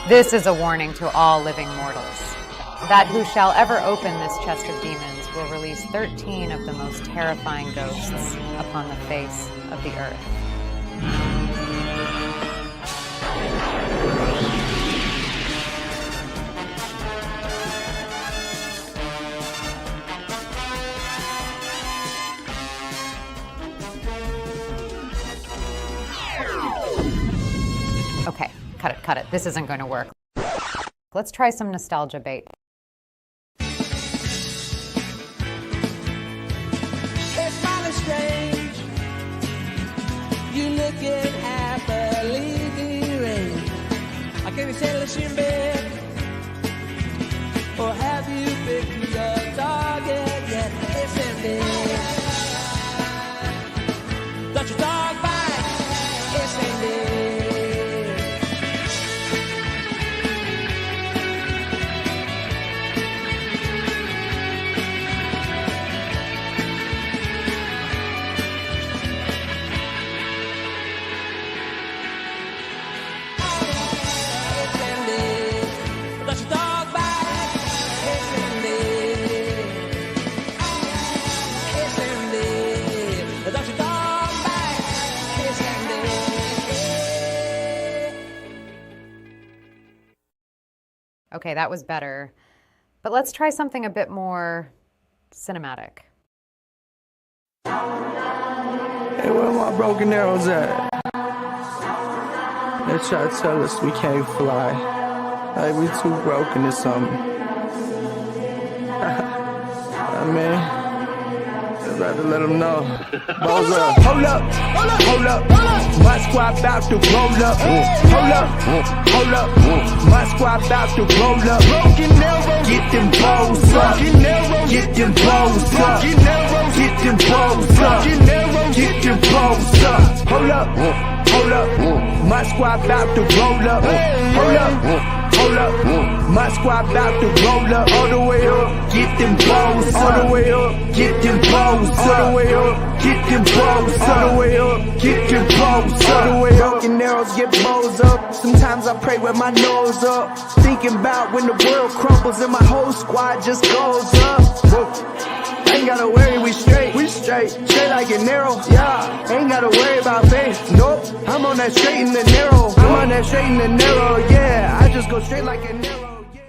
This is a warning to all living mortals, that who shall ever open this chest of demons will release 13 of the most terrifying ghosts upon the face of the earth. Okay, cut it. This isn't going to work. Let's try some nostalgia bait. It's mighty strange. You looking happily deranged. I can't be sailors in bed. Or have you picked your target yet? It's empty. Don't you dog bite? It's empty. Okay, that was better. But let's try something a bit more cinematic. Hey, where my broken arrows at? They try to tell us we can't fly. Like we too broken or something. I mean, I'd rather let them know. Balls up. Hold up. My squad about to roll up. Hold up. My squad about to roll up. Broken arrows. Get them balls up. Get them balls up. Get them balls up. Get them balls up. Hold up. My squad about to roll up. Hold up. My squad about to roll up. All the way up. Get them balls all the way up. Get them balls all the way up. Get them balls all the way up. Get them balls all the way up. Broken arrows get bows up. Sometimes I pray with my nose up. Thinking about when the world crumbles and my whole squad just goes up. Ain't gotta worry, we straight like an arrow, yeah. Ain't gotta worry about faith, nope. I'm on that straight and the narrow, yeah. I just go straight like an arrow, yeah.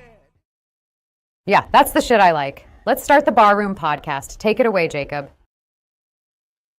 Yeah, that's the shit I like. Let's start the Barroom podcast. Take it away, Jacob.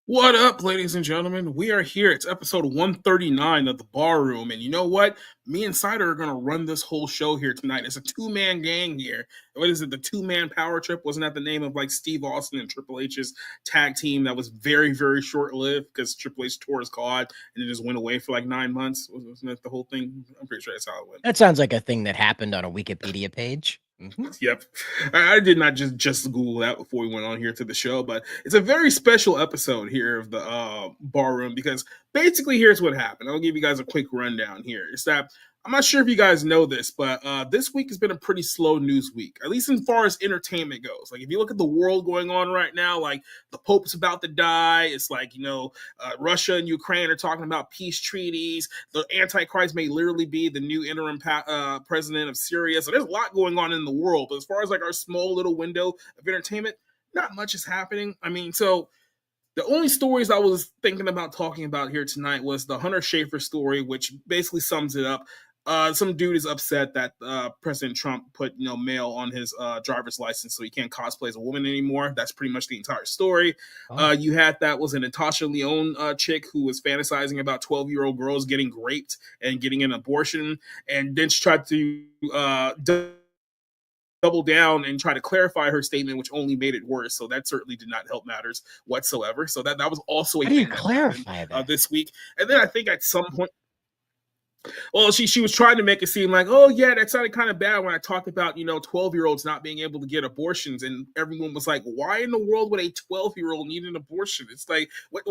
What up, ladies and gentlemen? We are here. It's episode 139 of the Barroom. And you know what? Me and Cider are going to run this whole show here tonight. It's a two-man gang here. What is it? The two-man power trip? Wasn't that the name of like Steve Austin and Triple H's tag team that was very, very short-lived because Triple H tore his quad and it just went away for like 9 months? Wasn't that the whole thing? I'm pretty sure that's how it went. That sounds like a thing that happened on a Wikipedia page. Mm-hmm. Yep. I did not just Google that before we went on here to the show, but it's a very special episode here of the Barroom because basically here's what happened. I'll give you guys a quick rundown here. It's that I'm not sure if you guys know this, but this week has been a pretty slow news week, at least as far as entertainment goes. Like if you look at the world going on right now, like the Pope's about to die. It's like, Russia and Ukraine are talking about peace treaties. The Antichrist may literally be the new interim president of Syria. So there's a lot going on in the world. But as far as like our small little window of entertainment, not much is happening. I mean, so the only stories I was thinking about talking about here tonight was the Hunter Schafer story, which basically sums it up. Some dude is upset that President Trump put male on his driver's license, so he can't cosplay as a woman anymore. That's pretty much the entire story. You had that was a Natasha Lyonne chick who was fantasizing about 12-year-old girls getting raped and getting an abortion, and then she tried to double down and try to clarify her statement, which only made it worse. So that certainly did not help matters whatsoever. So that was also a How do you clarify that this week. And then I think at some point, well, she was trying to make it seem like, oh yeah, that sounded kind of bad when I talked about 12-year-olds not being able to get abortions, and everyone was like, why in the world would a 12-year-old need an abortion? It's like, what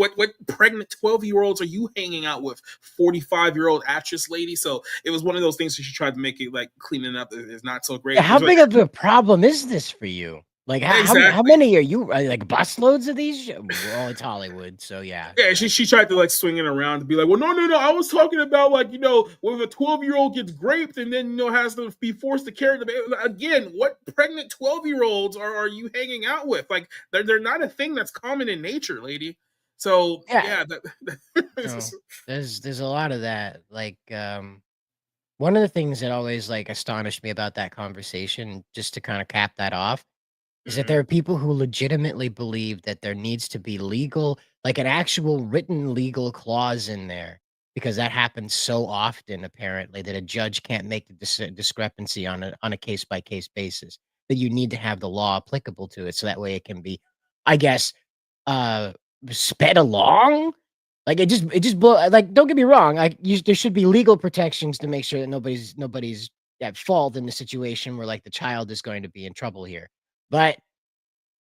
pregnant 12-year-olds are you hanging out with? 45-year-old actress lady. So it was one of those things that she tried to make it like cleaning up is not so great. How big of a problem is this for you? Like how Exactly. many are you like busloads of these? Well, it's Hollywood, so yeah. Yeah, she tried to like swing it around to be like, well, no, I was talking about like when a 12-year-old gets raped and then has to be forced to carry the baby. Again, what pregnant 12-year-olds are you hanging out with? Like they're not a thing that's common in nature, lady. So Yeah. yeah, No, there's a lot of that. Like one of the things that always like astonished me about that conversation, just to kind of cap that off, is that there are people who legitimately believe that there needs to be legal, like an actual written legal clause in there, because that happens so often, apparently, that a judge can't make the discrepancy on a case by case basis. That you need to have the law applicable to it, so that way it can be, I guess, uh, sped along. Like it just like don't get me wrong, there should be legal protections to make sure that nobody's at fault in the situation where like the child is going to be in trouble here. But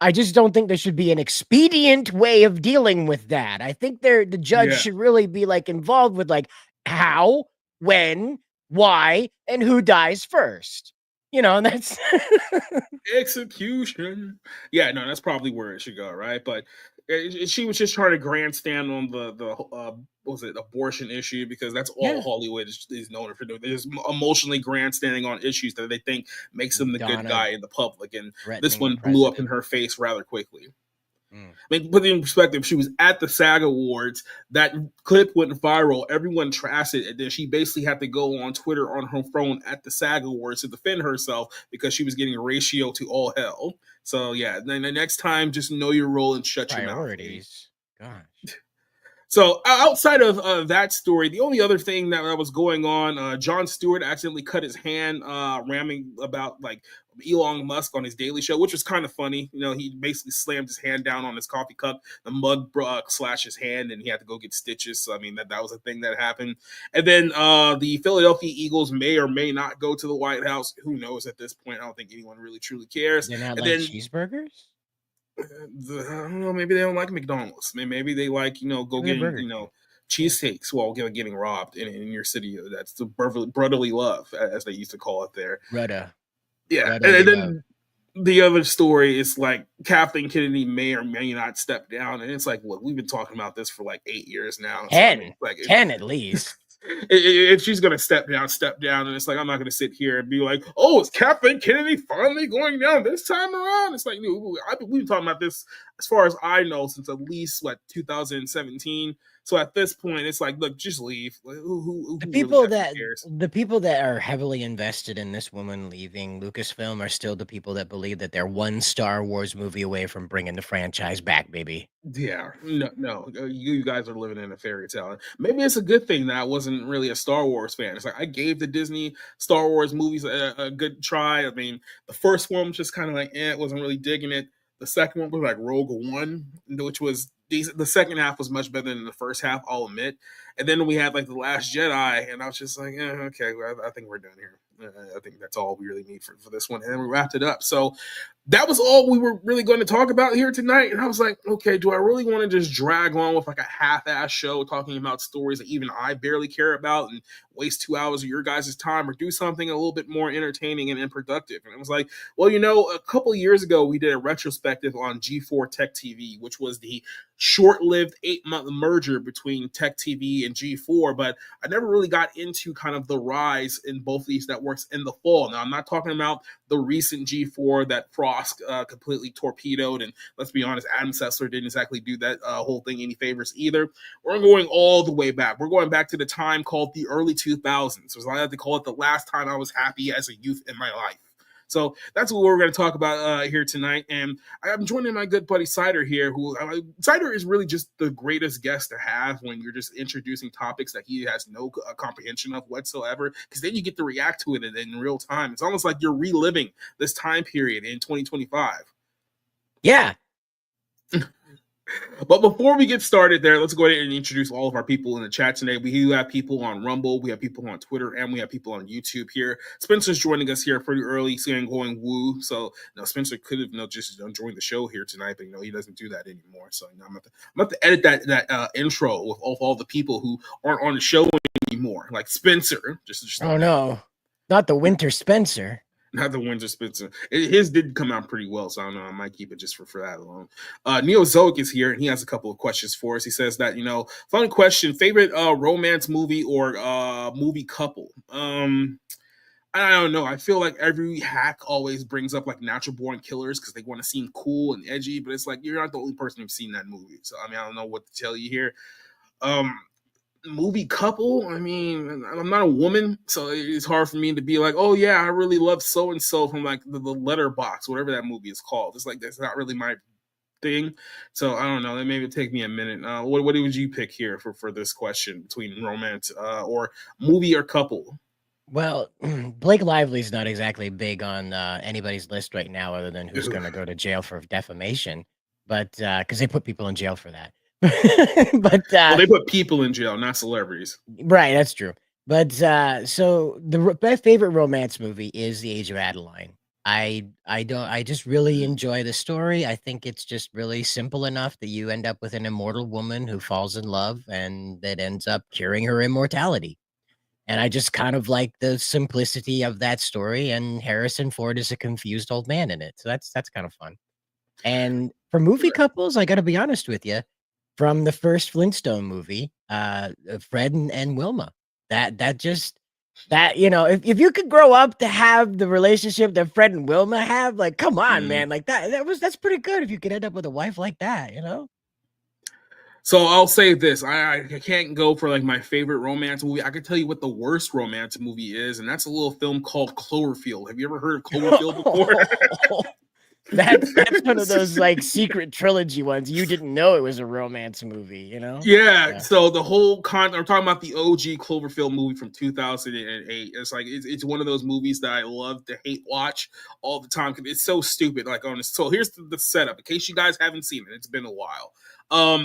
I just don't think there should be an expedient way of dealing with that. I think the judge yeah. should really be like involved with like how, when, why, and who dies first. And that's Execution. Yeah, no, that's probably where it should go, right? But she was just trying to grandstand on the what was it, abortion issue, because that's all yeah. Hollywood is known for doing. They're just emotionally grandstanding on issues that they think makes them the good Madonna guy in the public, and this threatening the one blew up in president. her face rather quickly. Mm. I mean, put it in perspective, she was at the SAG Awards. That clip went viral. Everyone trashed it. And then she basically had to go on Twitter on her phone at the SAG Awards to defend herself because she was getting a ratio to all hell. So, yeah, then the next time, just know your role and shut your mouth. Priorities. Gosh. So outside of that story, the only other thing that was going on, Jon Stewart accidentally cut his hand ramming about like Elon Musk on his Daily Show, which was kind of funny. He basically slammed his hand down on his coffee cup. The mug slashed his hand, and he had to go get stitches. So I mean that was a thing that happened. And then the Philadelphia Eagles may or may not go to the White House. Who knows at this point? I don't think anyone really truly cares. They're not And like then cheeseburgers? I don't know. Maybe they don't like McDonald's. Maybe they like go Maybe getting Burger King. cheesesteaks while getting robbed in your city. That's the brotherly love, as they used to call it there. Rudda. Yeah, Brotherly and love. then the other story is like Kathleen Kennedy may or may not step down, and it's like, look, we've been talking about this for like 8 years now. 10. Like 10 at least. if she's gonna step down, and it's like I'm not gonna sit here and be like, oh, is Kathleen Kennedy finally going down this time around? It's like we've been talking about this as far as I know since at least 2017. So at this point, it's like, look, just leave. Like, who The really people actually cares? the people that are heavily invested in this woman leaving Lucasfilm are still the people that believe that they're one Star Wars movie away from bringing the franchise back, baby. Yeah, no, you guys are living in a fairy tale. Maybe it's a good thing that I wasn't really a Star Wars fan. It's like I gave the Disney Star Wars movies a good try. I mean, the first one was just kind of like, wasn't really digging it. The second one was like Rogue One, which was decent. The second half was much better than the first half, I'll admit. And then we had like The Last Jedi, and I was just like, okay, I think we're done here. I think that's all we really need for this one. And then we wrapped it up. So that was all we were really going to talk about here tonight. And I was like, okay, do I really want to just drag on with like a half-ass show talking about stories that even I barely care about and waste 2 hours of your guys' time, or do something a little bit more entertaining and productive? And I was like, well, a couple of years ago, we did a retrospective on G4 Tech TV, which was the short-lived 8-month merger between Tech TV and G4, but I never really got into kind of the rise in both these networks in the fall. Now, I'm not talking about the recent G4 that Frost completely torpedoed, and let's be honest, Adam Sessler didn't exactly do that whole thing any favors either. We're going all the way back. We're going back to the time called the early 2000s. So I like to call it the last time I was happy as a youth in my life. So that's what we're going to talk about here tonight. And I'm joining my good buddy Cider here, who Cider is really just the greatest guest to have when you're just introducing topics that he has no comprehension of whatsoever, because then you get to react to it in real time. It's almost like you're reliving this time period in 2025. Yeah. But before we get started there, let's go ahead and introduce all of our people in the chat today. We do have people on Rumble, we have people on Twitter, and we have people on YouTube here. Spencer's joining us here pretty early, saying going woo. So Spencer could have just joined the show here tonight, but he doesn't do that anymore. So I'm going to edit that intro with all the people who aren't on the show anymore, like Spencer. Just Oh no, not the Winter Spencer. Not the Winter Spitzer. His did come out pretty well, so I don't know. I might keep it just for that alone. Neozoic is here, and he has a couple of questions for us. He says that, fun question: favorite romance movie or movie couple? I don't know. I feel like every hack always brings up like Natural Born Killers because they want to seem cool and edgy, but it's like you're not the only person who's seen that movie. So I mean, I don't know what to tell you here. Movie couple, I mean, I'm not a woman, so it's hard for me to be like, oh yeah, I really love so and so from like the Letterbox, whatever that movie is called. It's like that's not really my thing, so I don't know. That maybe take me a minute. What would you pick here for this question between romance or movie or couple? Well, Blake Lively's not exactly big on anybody's list right now, other than who's going to go to jail for defamation, but because they put people in jail for that. But Well, they put people in jail, not celebrities. right, that's true. But so my favorite romance movie is The Age of Adeline. I just really enjoy the story. I think it's just really simple enough that you end up with an immortal woman who falls in love and that ends up curing her immortality. And I just kind of like the simplicity of that story, and Harrison Ford is a confused old man in it. So that's kind of fun. And for movie couples, I gotta be honest with you, from the first Flintstone movie, Fred and Wilma. If you could grow up to have the relationship that Fred and Wilma have, like, come on, man, like that's pretty good if you could end up with a wife like that, you know? So I'll say this: I can't go for like my favorite romance movie. I can tell you what the worst romance movie is, and that's a little film called Cloverfield. Have you ever heard of Cloverfield before? That's one of those like secret trilogy ones. You didn't know it was a romance movie, you know? Yeah. So the whole I'm talking about the OG Cloverfield movie from 2008. It's like it's one of those movies that I love to hate watch all the time because it's so stupid. Like so here's the setup. In case you guys haven't seen it, it's been a while.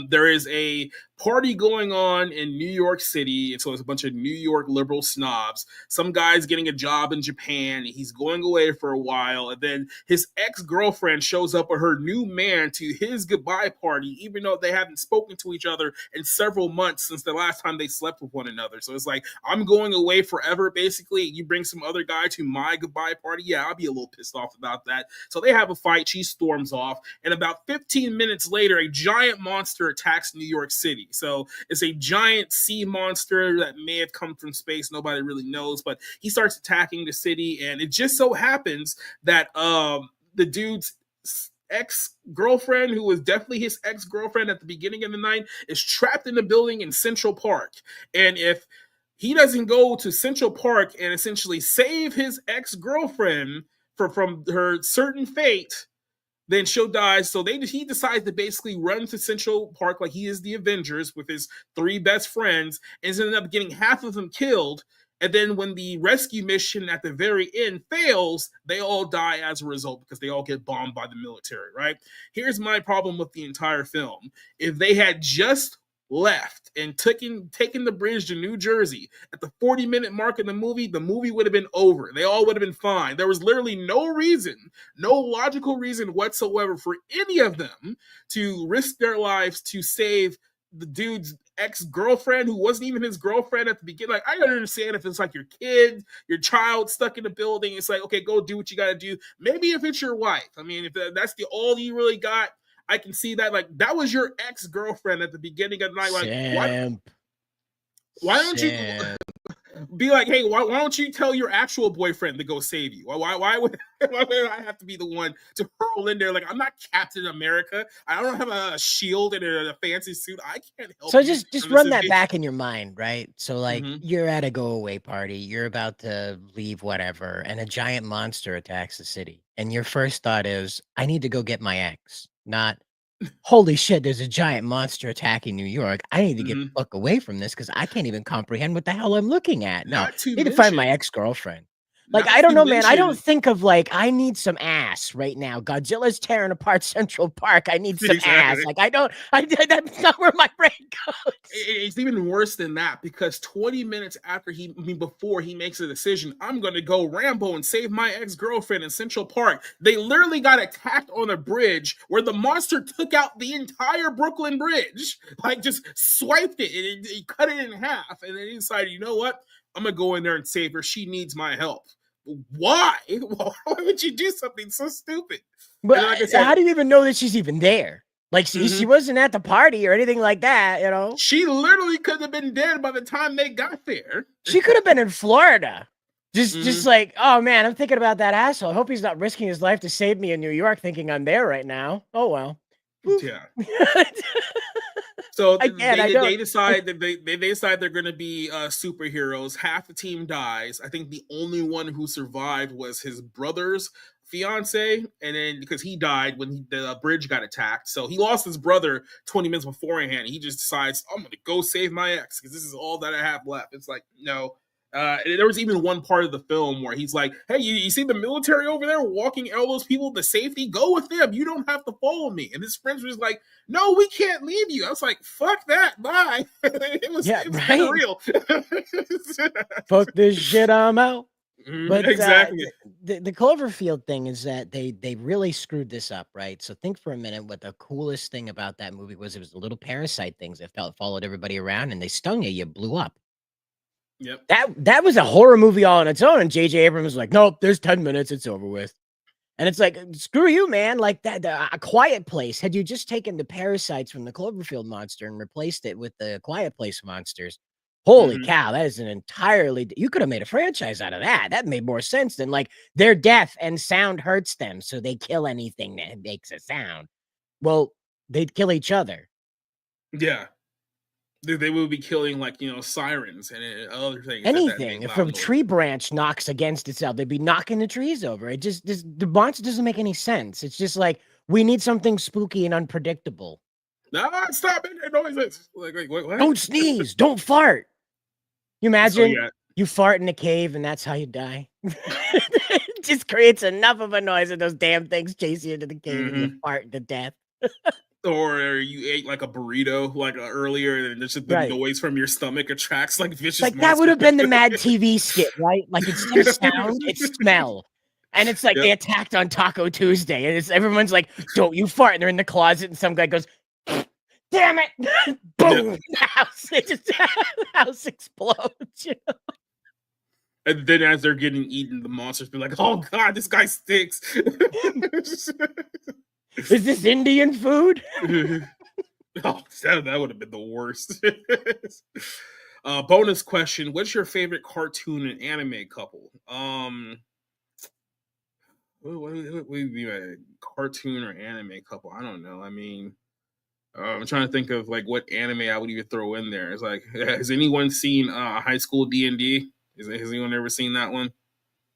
There is a party going on in New York City, and so it's a bunch of New York liberal snobs. Some guy's getting a job in Japan, and he's going away for a while, and then his ex-girlfriend shows up with her new man to his goodbye party, even though they haven't spoken to each other in several months since the last time they slept with one another. So it's like, I'm going away forever, basically. You bring some other guy to my goodbye party. Yeah, I'll be a little pissed off about that. So they have a fight. She storms off, and about 15 minutes later, a giant monster attacks New York City. So it's a giant sea monster that may have come from space. Nobody really knows, but he starts attacking the city, and it just so happens that the dude's ex-girlfriend, who was definitely his ex-girlfriend at the beginning of the night, is trapped in the building in Central Park. And if he doesn't go to Central Park and essentially save his ex-girlfriend from her certain fate, then she'll die. So he decides to basically run to Central Park like he is the Avengers with his three best friends, and ended up getting half of them killed. And then when the rescue mission at the very end fails, they all die as a result because they all get bombed by the military, right? Here's my problem with the entire film. If they had just left and taken the bridge to New Jersey at the 40-minute mark in the movie would have been over. They all would have been fine. There was literally no logical reason whatsoever for any of them to risk their lives to save the dude's ex-girlfriend, who wasn't even his girlfriend at the beginning. Like, I don't understand if it's like your kid, your child stuck in the building. It's like, okay, go do what you got to do. Maybe if it's your wife. I mean, if that's the all you really got, I can see that. Like, that was your ex-girlfriend at the beginning of the night. Like, why don't you be like, hey, why don't you tell your actual boyfriend to go save you? Why would I have to be the one to hurl in there? Like, I'm not Captain America. I don't have a shield and a fancy suit. I can't help. So just run that back in your mind, right? So like, Mhm. you're at a go away party, you're about to leave whatever, and a giant monster attacks the city. And your first thought is, I need to go get my ex, not holy shit, there's a giant monster attacking New York. I need to get the fuck away from this because I can't even comprehend what the hell I'm looking at. No, I Not to need to find my mention, ex-girlfriend. Like, not I don't to know, man. I don't mention, think of like, I need some ass right now. Godzilla's tearing apart Central Park. I need some ass. Exactly. Like, that's not where my brain goes. It's even worse than that because 20 minutes before he makes a decision, I'm going to go Rambo and save my ex-girlfriend in Central Park. They literally got attacked on a bridge where the monster took out the entire Brooklyn Bridge. Like, just swiped it and he cut it in half. And then he decided, you know what? I'm going to go in there and save her. She needs my help. why? Why would you do something so stupid? But And like I said, how do you even know that she's even there? Like she wasn't at the party or anything like that, you know? she literally could have been dead by the time they got there. She could have been in Florida. Just Mhm. like, oh man, I'm thinking about that asshole. I hope he's not risking his life to save me in New York, thinking I'm there right now. Oh well. Yeah. So Again, I they don't. decide that they decide they're going to be superheroes. Half the team dies. I think the only one who survived was his brother's fiance, and then because he died when the bridge got attacked, so he lost his brother 20 minutes beforehand. He just decides, I'm going to go save my ex because this is all that I have left. It's like, no. And there was even one part of the film where he's like, hey, you see the military over there walking all those people to safety? Go with them. You don't have to follow me. And his friends was like, no, we can't leave you. I was like, fuck that. Bye. it was kind of real. Fuck this shit, I'm out. But exactly. The Cloverfield thing is that they really screwed this up, right? So think for a minute what the coolest thing about that movie was. It was the little parasite things that followed everybody around and they stung you blew up. Yep. That was a horror movie all on its own. And J.J. Abrams was like, nope, there's 10 minutes, it's over with. And it's like, screw you, man. Like that, A Quiet Place. Had you just taken the parasites from the Cloverfield monster and replaced it with the Quiet Place monsters, holy cow, that is an entirely. You could have made a franchise out of that. That made more sense than like they're deaf and sound hurts them, so they kill anything that makes a sound. Well, they'd kill each other. Yeah. They will be killing like sirens and other things. Anything. If a tree branch knocks against itself, they'd be knocking the trees over. It just the monster doesn't make any sense. It's just like we need something spooky and unpredictable. No, stop making noises. Like what? Don't sneeze. Don't fart. You imagine So, yeah. you fart in a cave and that's how you die. It just creates enough of a noise and those damn things chase you into the cave and you fart to death. Or you ate like a burrito like earlier, and just the noise from your stomach attracts like vicious. Like that would have been the Mad TV skit, right? Like instead of sound, it's smell, and it's like they attacked on Taco Tuesday, and it's everyone's like, "Don't you fart?" And they're in the closet, and some guy goes, "Damn it!" Boom! The house explodes. You know? And then as they're getting eaten, the monsters be like, "Oh God, this guy stinks." Is this Indian food? Oh, that would have been the worst. Bonus question: what's your favorite cartoon and anime couple? What would be a cartoon or anime couple? I don't know. I mean, I'm trying to think of like what anime I would even throw in there. It's like, has anyone seen High School D&D? Has anyone ever seen that one?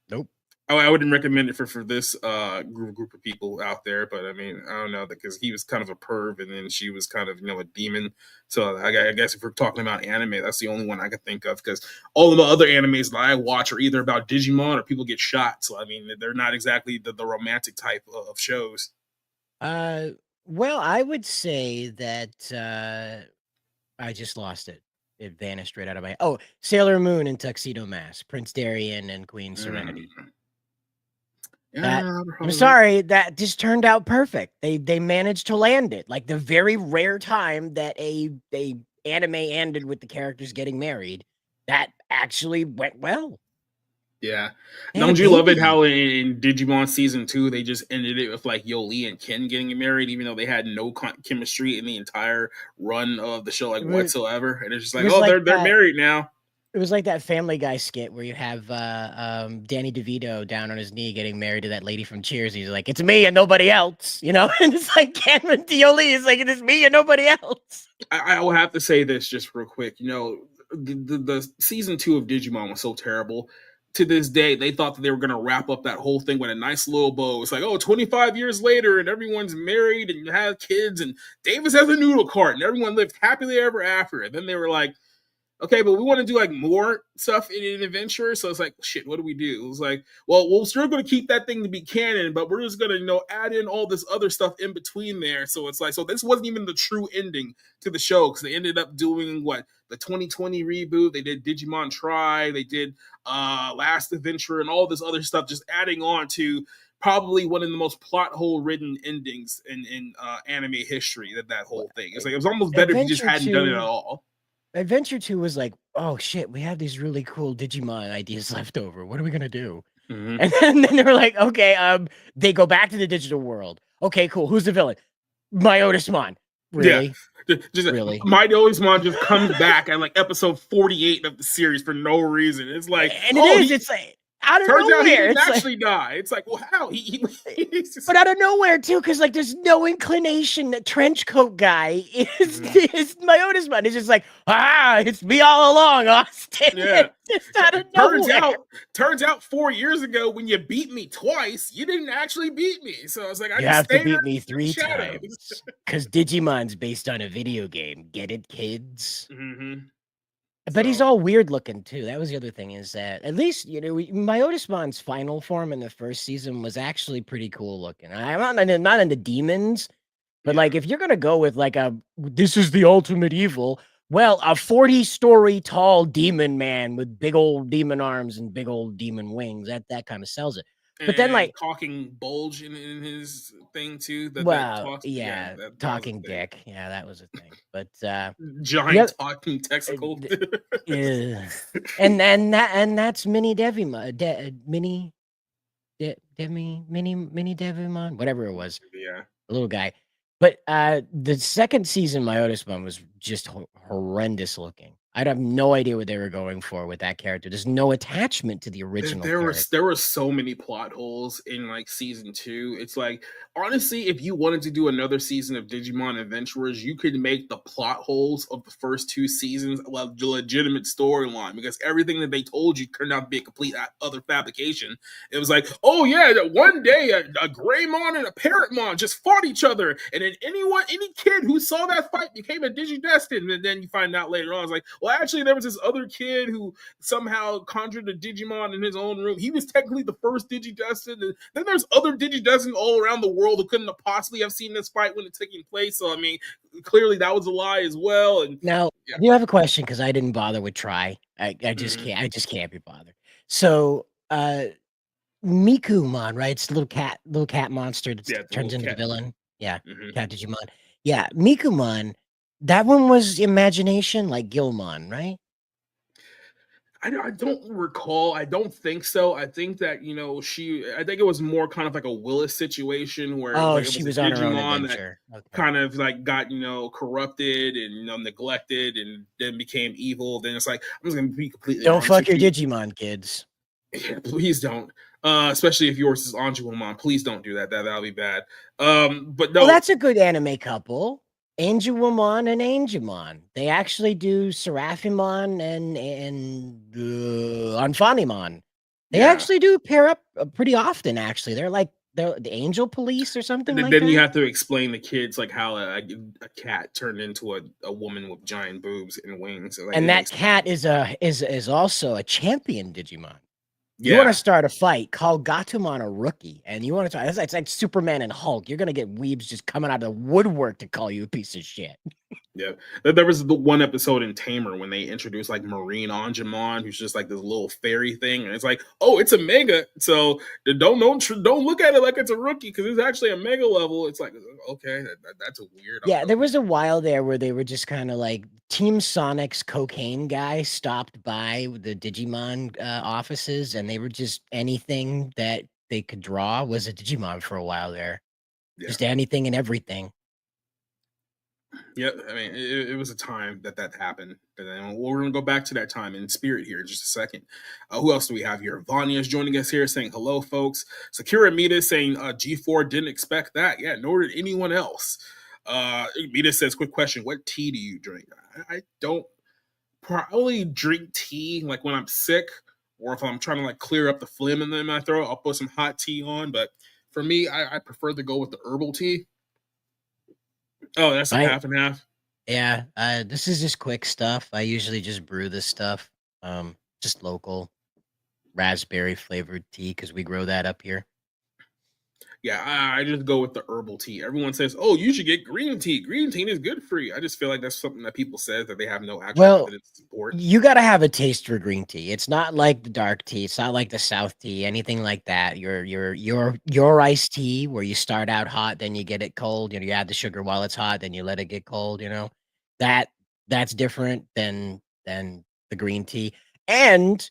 Nope. I wouldn't recommend it for this group of people out there, but I mean, I don't know, because he was kind of a perv, and then she was kind of a demon. So I guess if we're talking about anime, that's the only one I could think of, because all of the other animes that I watch are either about Digimon or people get shot. So I mean, they're not exactly the romantic type of shows. Well, I would say that I just lost it. It vanished right out of my. Oh, Sailor Moon and Tuxedo Mask, Prince Darien and Queen Serenity. I'm sorry, that just turned out perfect. They managed to land it. Like the very rare time that a anime ended with the characters getting married, that actually went well. Yeah. Don't you love it how in Digimon Season 2, they just ended it with like Yoli and Ken getting married, even though they had no chemistry in the entire run of the show, like whatsoever. And it's just like, oh, they're married now. It was like that Family Guy skit where you have Danny DeVito down on his knee getting married to that lady from Cheers. He's like, it's me and nobody else, And it's like Cameron Dioli is like, it is me and nobody else. I will have to say this just real quick. The Season 2 of Digimon was so terrible. To this day, they thought that they were going to wrap up that whole thing with a nice little bow. It's like, 25 years later, and everyone's married and have kids, and Davis has a noodle cart, and everyone lived happily ever after. And then they were like, okay, but we want to do like more stuff in an adventure. So it's like, shit, what do we do? It was like, well, we're still going to keep that thing to be canon, but we're just going to, add in all this other stuff in between there. So it's like, so this wasn't even the true ending to the show, because they ended up doing the 2020 reboot. They did Digimon Try. They did Last Adventure and all this other stuff, just adding on to probably one of the most plot hole ridden endings in anime history. That whole thing. It's like, it was almost better if you just hadn't done it at all. Adventure 2 was like, oh shit, we have these really cool Digimon ideas left over. What are we gonna do? Mhm. And then they were like, okay, they go back to the digital world. Okay, cool. Who's the villain? Myotismon. Yeah. Really? Just Really? Mighty Oismon just comes back at like episode 48 of the series for no reason. It's like, And it oh, is. he It's like out of turns out he nowhere. didn't It's like, actually die. It's like, well, how? He's just, but out of nowhere too, because like there's no inclination that trench coat guy is Mhm. is Myotismon. It's just like, it's me all along, Austin. Yeah. Just out of Turns nowhere. out 4 years ago when you beat me twice, you didn't actually beat me. So it's like I You just have to stayed beat out me in the 3 shadows. times. Because Digimon's based on a video game. Get it, kids? Mm-hmm. But he's So all weird looking too. That was the other thing is that at least, Myotismon's final form in the first season was actually pretty cool looking. I'm not into demons, but yeah. like if you're gonna go with like this is the ultimate evil, well, a 40-story tall demon man with big old demon arms and big old demon wings, that kind of sells it. But then And like, talking bulge in his thing too. That well, talks. Yeah, yeah, that was talking a thing. dick. Yeah, that was a thing. But the Giant other talking uh, texicle. ugh. And that's mini Devimon, mini mini Devimon, whatever it was, Yeah. a little guy. But the second season, Myotismon was just horrendous looking. I'd have no idea what they were going for with that character. There's no attachment to the original character. There were so many plot holes in like season 2. It's like honestly, if you wanted to do another season of Digimon Adventurers, you could make the plot holes of the first 2 seasons a legitimate storyline because everything that they told you turned out to be a complete other fabrication. It was like, oh yeah, that one day a Greymon and a Parrotmon just fought each other, and then any kid who saw that fight became a Digidestined, and then you find out later on, it's like, well, actually, there was this other kid who somehow conjured a Digimon in his own room. He was technically the first Digidestined. And then there's other Digidestined all around the world who couldn't have possibly have seen this fight when it's taking place. So I mean, clearly that was a lie as well. And Now, yeah, I do have a question because I didn't bother with try. I just Mhm. can't. I just can't be bothered. So, Mikumon, right? It's a little cat monster that Yeah, the turns little into the cat. villain. Yeah, Mhm. cat Digimon. Yeah, Mikumon. That one was imagination, like Gilmon, right? I don't recall. I don't think so. I think that I think it was more kind of like a Willis situation where it was Oh, like it she was a was on her own Digimon that adventure. Okay. kind of like got corrupted and neglected and then became evil. Then it's like I'm just gonna be completely Don't honest fuck with your you. Digimon, kids. Yeah, please don't. Especially if yours is Anjuamon. Please don't do that. That'll be bad. But Well, no, that's a good anime couple. Angelmon and Angemon. They actually do Seraphimon and Anfanimon. They yeah. actually do pair up pretty often. Actually, they're the Angel Police or something like Then you that. have to explain the kids like how a cat turned into a woman with giant boobs and wings. Like And it that makes cat is also a champion Digimon. You want to yeah. start a fight, call Gatomon a rookie, and you want to talk. It's like Superman and Hulk. You're gonna get weebs just coming out of the woodwork to call you a piece of shit. Yeah, there was the one episode in Tamer when they introduced like Marine Angemon, who's just like this little fairy thing, and it's like, oh, it's a mega. So don't look at it like it's a rookie because it's actually a mega level. It's like okay, that's a weird. Yeah, there was a while there where they were just kind of like Team Sonic's cocaine guy stopped by the Digimon offices, and they were just anything that they could draw was a Digimon for a while there. Yeah, Just anything and everything. yeah. I mean, it was a time that happened, and then we're gonna go back to that time in spirit here in just a second. Who else do we have here? Vanya is joining us here, saying hello, folks. Sakura Mita saying G4 didn't expect that. Yeah, nor did anyone else. Mita says, quick question: what tea do you drink? I don't probably drink tea like when I'm sick or if I'm trying to like clear up the phlegm in my throat. I'll put some hot tea on, but for me, I prefer to go with the herbal tea. Oh, that's a I half and half. Yeah, this is just quick stuff. I usually just brew this stuff. Just local raspberry flavored tea because we grow that up here. Yeah, I just go with the herbal tea. Everyone says, "Oh, you should get green tea. Green tea is good for you." I just feel like that's something that people say that they have no actual Well, evidence to support. you gotta have a taste for green tea. It's not like the dark tea. It's not like the South tea, anything like that. Your iced tea where you start out hot, then you get it cold. You add the sugar while it's hot, then you let it get cold. That that's different than the green tea. And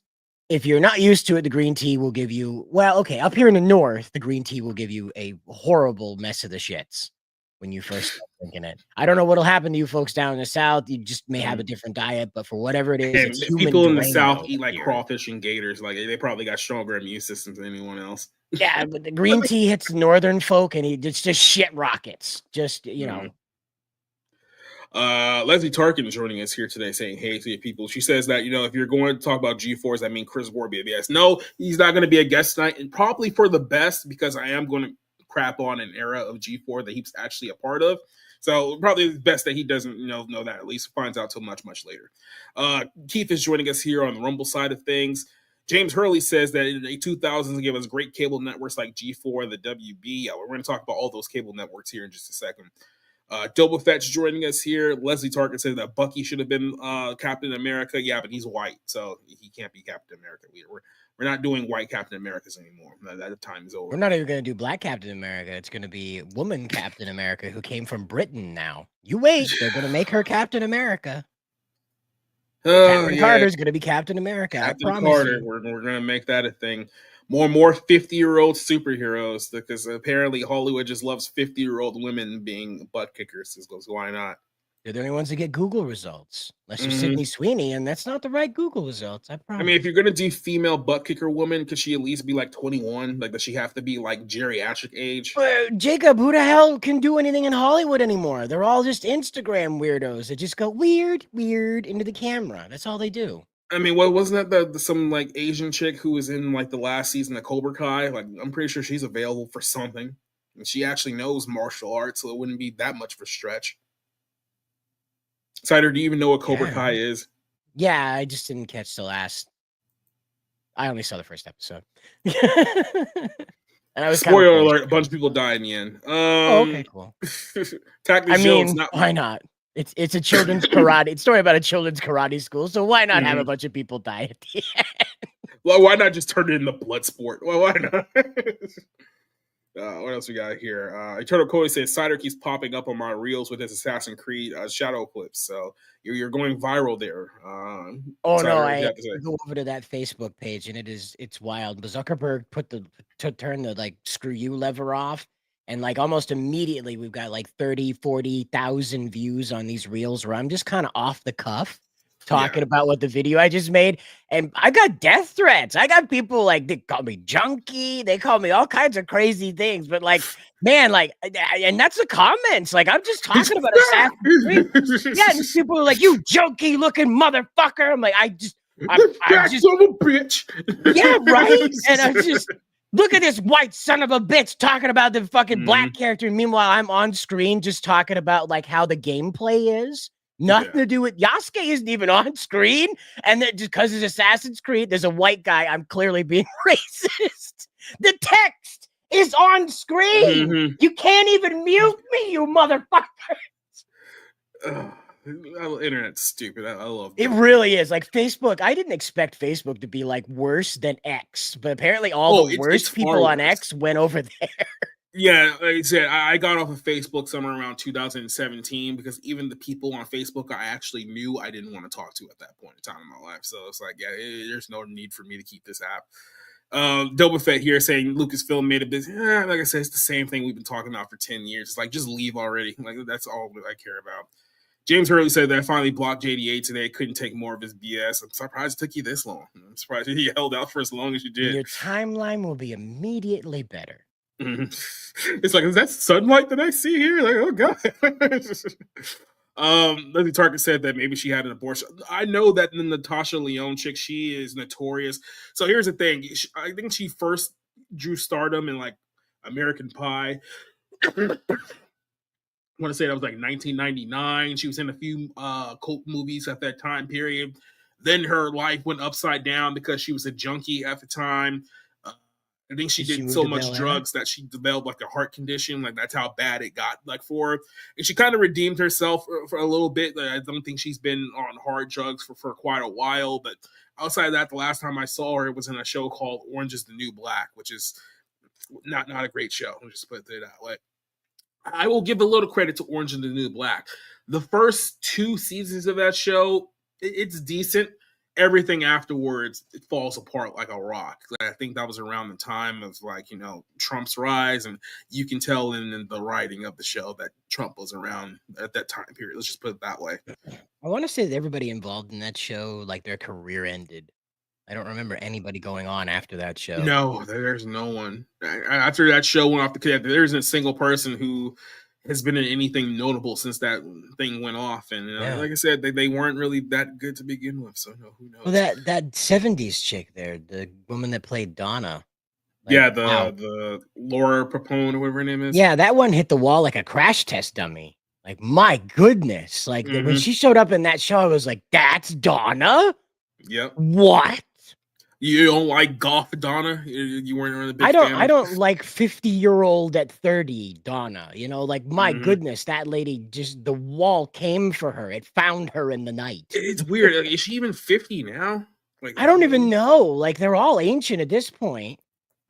if you're not used to it, the green tea will give you, well, okay, up here in the north, the green tea will give you a horrible mess of the shits when you first start drinking it. I don't know what'll happen to you folks down in the south. You just may have a different diet, but for whatever it is, And it's human people in the Drano South eat up like here. crawfish and gators. Like they probably got stronger immune systems than anyone else. Yeah, but the green tea hits northern folk, and it's just shit rockets. Just know. Leslie Tarkin is joining us here today saying hey to people. She says that, if you're going to talk about G4s, I mean Chris Warby. Yes. No, he's not going to be a guest tonight, and probably for the best, because I am going to crap on an era of G4 that he's actually a part of. So probably best that he doesn't know that, at least finds out till much later. Keith is joining us here on the Rumble side of things. James Hurley says that in the 2000s they gave us great cable networks like G4 and the WB. We're going to talk about all those cable networks here in just a second. Double Fetch joining us here. Leslie Tarkin said that Bucky should have been Captain America. Yeah, but he's white, so he can't be Captain America. We're not doing white Captain Americas anymore. That time is over. We're not even going to do Black Captain America. It's going to be woman Captain America who came from Britain now. You wait. They're going to make her Captain America. Captain Carter's going to be Captain America. Captain I promise Carter. you. We're going to make that a thing. More 50-year-old superheroes, because apparently Hollywood just loves 50-year-old women being butt kickers. Goes, why not? They're the only ones that get Google results. Unless you're Sydney Sweeney, and that's not the right Google results. I promise. I mean, if you're gonna do female butt kicker woman, could she at least be like 21? Like, does she have to be like geriatric age? Jacob, who the hell can do anything in Hollywood anymore? They're all just Instagram weirdos that just go weird into the camera. That's all they do. I mean, what wasn't that some like Asian chick who was in like the last season of Cobra Kai? Like, I'm pretty sure she's available for something, and she actually knows martial arts, so it wouldn't be that much of a stretch. Cider, do you even know what Cobra Kai is? Yeah, I just didn't catch the last. I only saw the first episode. And I was spoiler alert: a bunch of people die in the end. Okay, cool. Why not? It's a children's karate. It's a story about a children's karate school, so why not have a bunch of people die at the end? Well, why not just turn it into blood sport? Well, why not? What else we got here? Eternal Cody says Cider keeps popping up on my reels with his Assassin's Creed shadow clips, so you're going viral there. I go over to that Facebook page and it's wild. Zuckerberg turn the like screw you lever off, and like almost immediately we've got like 30,000-40,000 views on these reels where I'm just kind of off the cuff talking about what the video I just made. And I got death threats. I got people like, they call me junkie. They call me all kinds of crazy things. But like, man, like, and that's the comments. Like, I'm just talking about Assassin's Creed. Yeah, and people are like, you junkie looking motherfucker. I'm like, I'm just son of a bitch. Yeah, right. And I'm just, look at this white son of a bitch talking about the fucking black character. And meanwhile, I'm on screen just talking about like how the gameplay is. Nothing to do with Yasuke isn't even on screen. And then just because it's Assassin's Creed, there's a white guy. I'm clearly being racist. The text is on screen. You can't even mute me, you motherfucker. Internet's stupid. I love it. It really is. Like Facebook, I didn't expect Facebook to be like worse than X, but apparently all the worst people on X went over there. Yeah, like I said, I got off of Facebook somewhere around 2017 because even the people on Facebook I actually knew I didn't want to talk to at that point in time in my life. So it's like, there's no need for me to keep this app. Double Fett here saying Lucasfilm made a business. Like I said, it's the same thing we've been talking about for 10 years. It's like, just leave already. Like, that's all I care about. James Hurley said that I finally blocked JDA today. Couldn't take more of his BS. I'm surprised it took you this long. I'm surprised you held out for as long as you did. Your timeline will be immediately better. It's like, is that sunlight that I see here? Like, oh god. Leslie Tarkin said that maybe she had an abortion. I know that the Natasha Lyonne chick, she is notorious. So here's the thing. I think she first drew stardom in like American Pie. I want to say that was like 1999. She was in a few cult movies at that time period. Then her life went upside down because she was a junkie at the time. I think she did so much drugs that she developed like a heart condition. Like, that's how bad it got like for her. And she kind of redeemed herself for a little bit. I don't think she's been on hard drugs for quite a while. But outside of that, the last time I saw her, it was in a show called Orange is the New Black, which is not a great show. I'll just put it that way. I will give a little credit to Orange is the New Black. The first 2 seasons of that show, it's decent. everything afterwards, it falls apart like a rock. I think that was around the time of like, Trump's rise, and you can tell in the writing of the show that Trump was around at that time period. Let's just put it that way. I want to say that everybody involved in that show, like their career ended. I don't remember anybody going on after that show. No, there's no one. After that show went off the cliff, there isn't a single person who has been in anything notable since that thing went off. And like I said, they weren't really that good to begin with. So who knows? Well, that 70s chick there, the woman that played Donna. The Laura Papone or whatever her name is. Yeah, that one hit the wall like a crash test dummy. Like, my goodness. Like, when she showed up in that show, I was like, that's Donna? Yep. What? You don't like golf Donna? You weren't really a big fan? I don't like 50-year-old at 30 Donna. Like, my goodness, that lady, just the wall came for her. It found her in the night. It's weird. Like, is she even 50 now? Like, I don't even know. Like, they're all ancient at this point.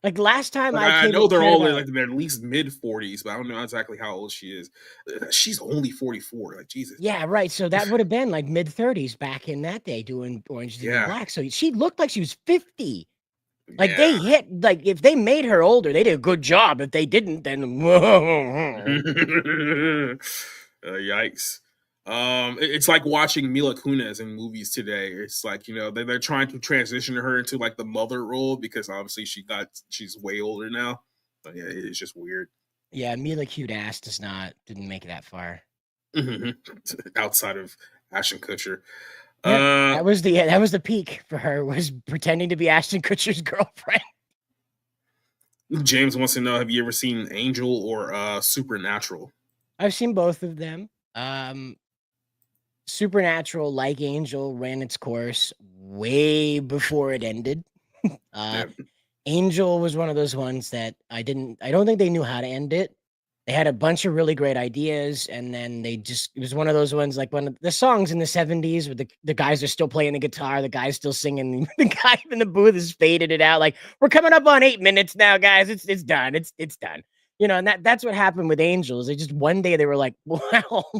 Like, last time I know they're all like in their at least mid 40s, but I don't know exactly how old she is. She's only 44. Like, Jesus. Yeah, right. So that would have been like mid 30s back in that day doing Orange is the New Black. So she looked like she was 50. Like, they hit, like, if they made her older, they did a good job. If they didn't, then yikes. It's like watching Mila Kunis in movies today. It's like, they're trying to transition her into like the mother role because obviously she's way older now. But yeah, it's just weird. Yeah, Mila cute ass didn't make it that far. Outside of Ashton Kutcher. Yeah, that was the peak for her, was pretending to be Ashton Kutcher's girlfriend. James wants to know, have you ever seen Angel or Supernatural? I've seen both of them. Supernatural, like Angel, ran its course way before it ended. Angel was one of those ones that I don't think they knew how to end it. They had a bunch of really great ideas, and then it was one of those ones, like one of the songs in the 70s where the guys are still playing the guitar, the guy's still singing, the guy in the booth is faded it out, like, we're coming up on 8 minutes now, guys. It's done. It's done. And that's what happened with Angels. They just one day they were like, well,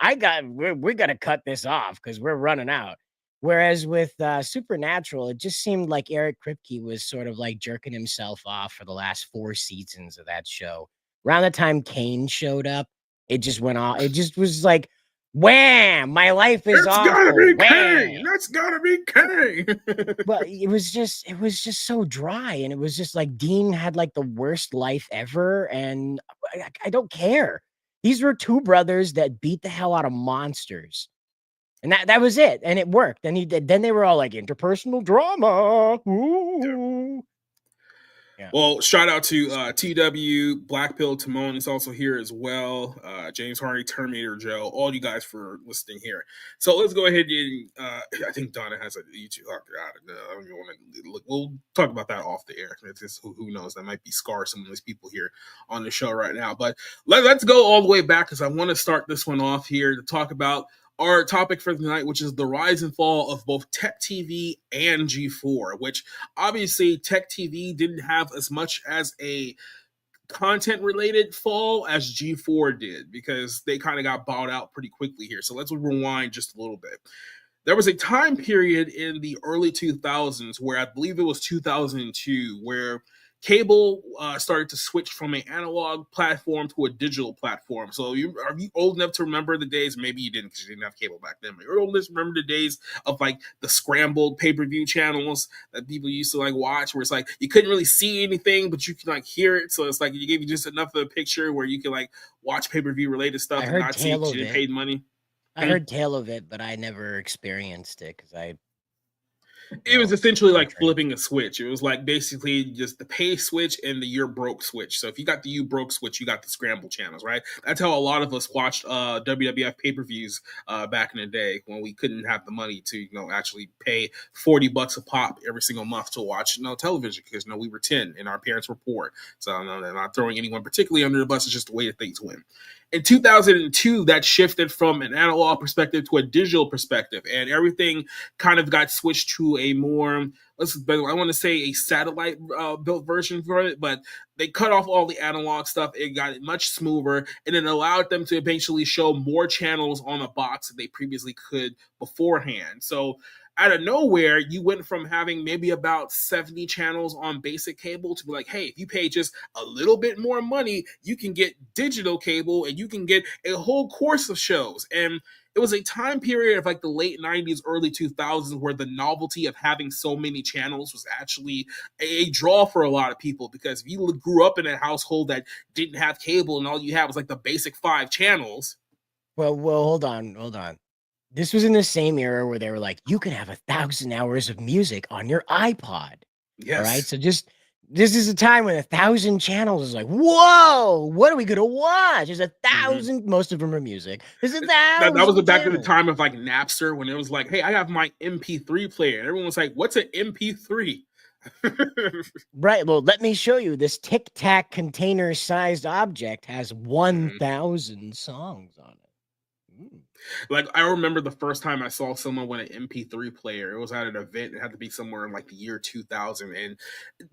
we got to cut this off because we're running out. Whereas with Supernatural, it just seemed like Eric Kripke was sort of like jerking himself off for the last 4 seasons of that show. Around the time Kane showed up, it just went off. It just was like, wham! My life is awful. Gotta be Kane. That's gotta be Kane. But it was just so dry, and it was just like Dean had like the worst life ever, and I don't care. These were 2 brothers that beat the hell out of monsters. And that was it. And it worked. And then they were all like, interpersonal drama. Ooh. Yeah. Well, shout out to TW, Black Pill, Timon is also here as well. James Hardy, Terminator Joe, all you guys for listening here. So let's go ahead and I think Donna has a YouTube. I don't even want to look. We'll talk about that off the air. It's just, who knows? That might be scar some of these people here on the show right now. But let's go all the way back because I want to start this one off here to talk about our topic for the night, which is the rise and fall of both Tech TV and G4, which obviously Tech TV didn't have as much as a content-related fall as G4 did because they kind of got bought out pretty quickly here. So let's rewind just a little bit. There was a time period in the early 2000s where I believe it was 2002 where cable started to switch from an analog platform to a digital platform. So are you old enough to remember the days? Maybe you didn't because you didn't have cable back then. But you're old enough to remember the days of like the scrambled pay-per-view channels that people used to like watch, where it's like you couldn't really see anything, but you can like hear it. So it's like you gave you just enough of a picture where you can like watch pay-per-view related stuff and not see it because you paid money. I heard tale of it, but I never experienced it because it was essentially like flipping a switch. It was like basically just the pay switch and the you're broke switch. So if you got the you broke switch, you got the scramble channels, right? That's how a lot of us watched WWF pay-per-views back in the day when we couldn't have the money to, actually pay $40 a pop every single month to watch television because we were 10 and our parents were poor. So I'm not throwing anyone particularly under the bus. It's just the way that things went. In 2002, that shifted from an analog perspective to a digital perspective, and everything kind of got switched to a more, I want to say a satellite built version for it, but they cut off all the analog stuff. It got much smoother, and it allowed them to eventually show more channels on the box that they previously could beforehand. So out of nowhere, you went from having maybe about 70 channels on basic cable to be like, hey, if you pay just a little bit more money, you can get digital cable and you can get a whole course of shows. And it was a time period of like the late 90s, early 2000s where the novelty of having so many channels was actually a draw for a lot of people, because if you grew up in a household that didn't have cable and all you had was like the basic 5 channels. Well, hold on. This was in the same era where they were like, you can have 1,000 hours of music on your iPod. Yes. All right. So this is a time when 1,000 channels is like, whoa, what are we gonna watch? There's 1,000, most of them are music. There's 1,000. That was back in the time of like Napster, when it was like, hey, I have my MP3 player. And everyone was like, what's an MP3? Right. Well, let me show you. This Tic Tac container sized object has 1,000 songs on it. Like, I remember the first time I saw someone with an MP3 player. It was at an event. It had to be somewhere in like the year 2000. And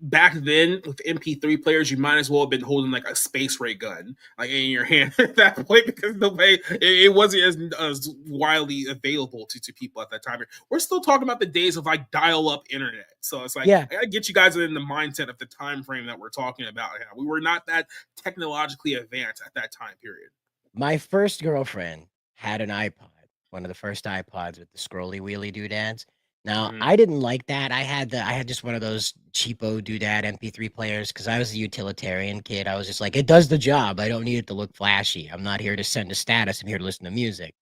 back then, with MP3 players, you might as well have been holding like a space ray gun, like in your hand at that point, because the way it wasn't as widely available to people at that time. We're still talking about the days of like dial-up internet. So it's like, I gotta get you guys in the mindset of the time frame that we're talking about. We were not that technologically advanced at that time period. My first girlfriend had an iPod, one of the first iPods with the scrolly wheelie doodads. Now, I didn't like that. I had just one of those cheapo doodad MP3 players because I was a utilitarian kid. I was just like, it does the job. I don't need it to look flashy. I'm not here to send a status. I'm here to listen to music.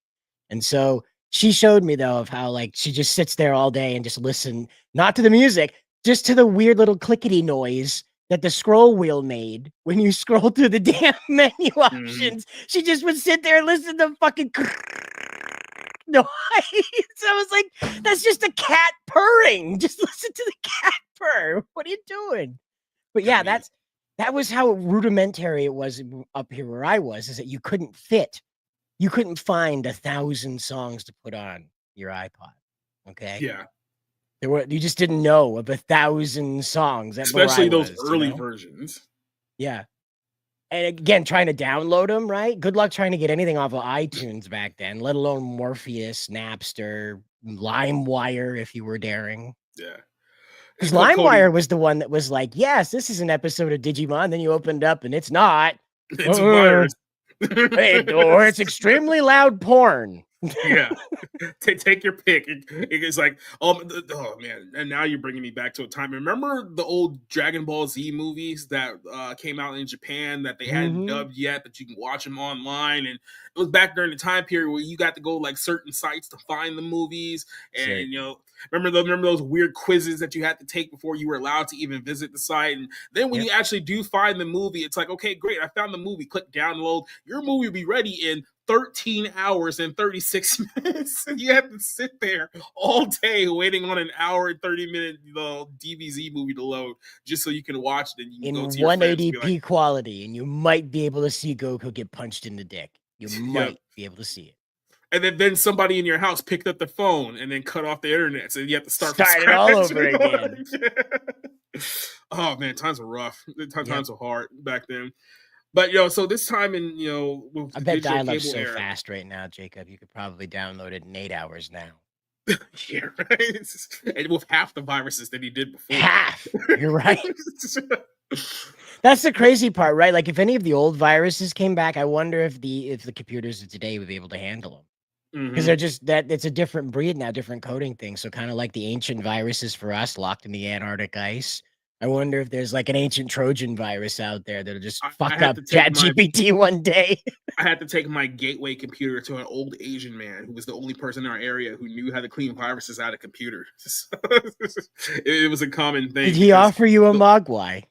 And so she showed me, though, of how like she just sits there all day and just listen, not to the music, just to the weird little clickety noise that the scroll wheel made when you scroll through the damn menu options. She just would sit there and listen to fucking noise. I was like, that's just a cat purring. Just listen to the cat purr. What are you doing? But yeah, that was how rudimentary it was up here where I was, is that you couldn't find 1,000 songs to put on your iPod. Okay. Yeah. You just didn't know of 1,000 songs, especially those early versions. Yeah, and again, trying to download them, right? Good luck trying to get anything off of iTunes back then, let alone Morpheus, Napster, LimeWire, if you were daring. Yeah, because LimeWire was the one that was like, "Yes, this is an episode of Digimon." Then you opened up, and it's not. It's a virus. Or it's extremely loud porn. Yeah, take your pick. It's like, oh man, and now you're bringing me back to a time. Remember the old Dragon Ball Z movies that came out in Japan that they hadn't dubbed yet, but you can watch them online? And it was back during the time period where you got to go like certain sites to find the movies, and you know, remember those weird quizzes that you had to take before you were allowed to even visit the site. And then when you actually do find the movie, it's like, okay, great, I found the movie. Click download. Your movie will be ready in 13 hours and 36 minutes. And you have to sit there all day waiting on an hour and 30-minute DBZ movie to load just so you can watch it. And you can in go to your 180p quality, and you might be able to see Goku get punched in the dick. You might be able to see it. And then somebody in your house picked up the phone and then cut off the internet, so you have to start it all over again. Oh man, times were rough. Times were hard back then. But so this time in with I bet dial-up's so fast right now, Jacob. You could probably download it in 8 hours now. Yeah, right. And with half the viruses that he did before. Half. You're right. That's the crazy part, right? Like if any of the old viruses came back, I wonder if the computers of today would be able to handle them. Because they're just it's a different breed now, different coding thing. So kind of like the ancient viruses for us locked in the Antarctic ice. I wonder if there's like an ancient Trojan virus out there that'll just fuck up ChatGPT one day. I had to take my gateway computer to an old Asian man who was the only person in our area who knew how to clean viruses out of computers. It was a common thing. Did he offer you a mogwai?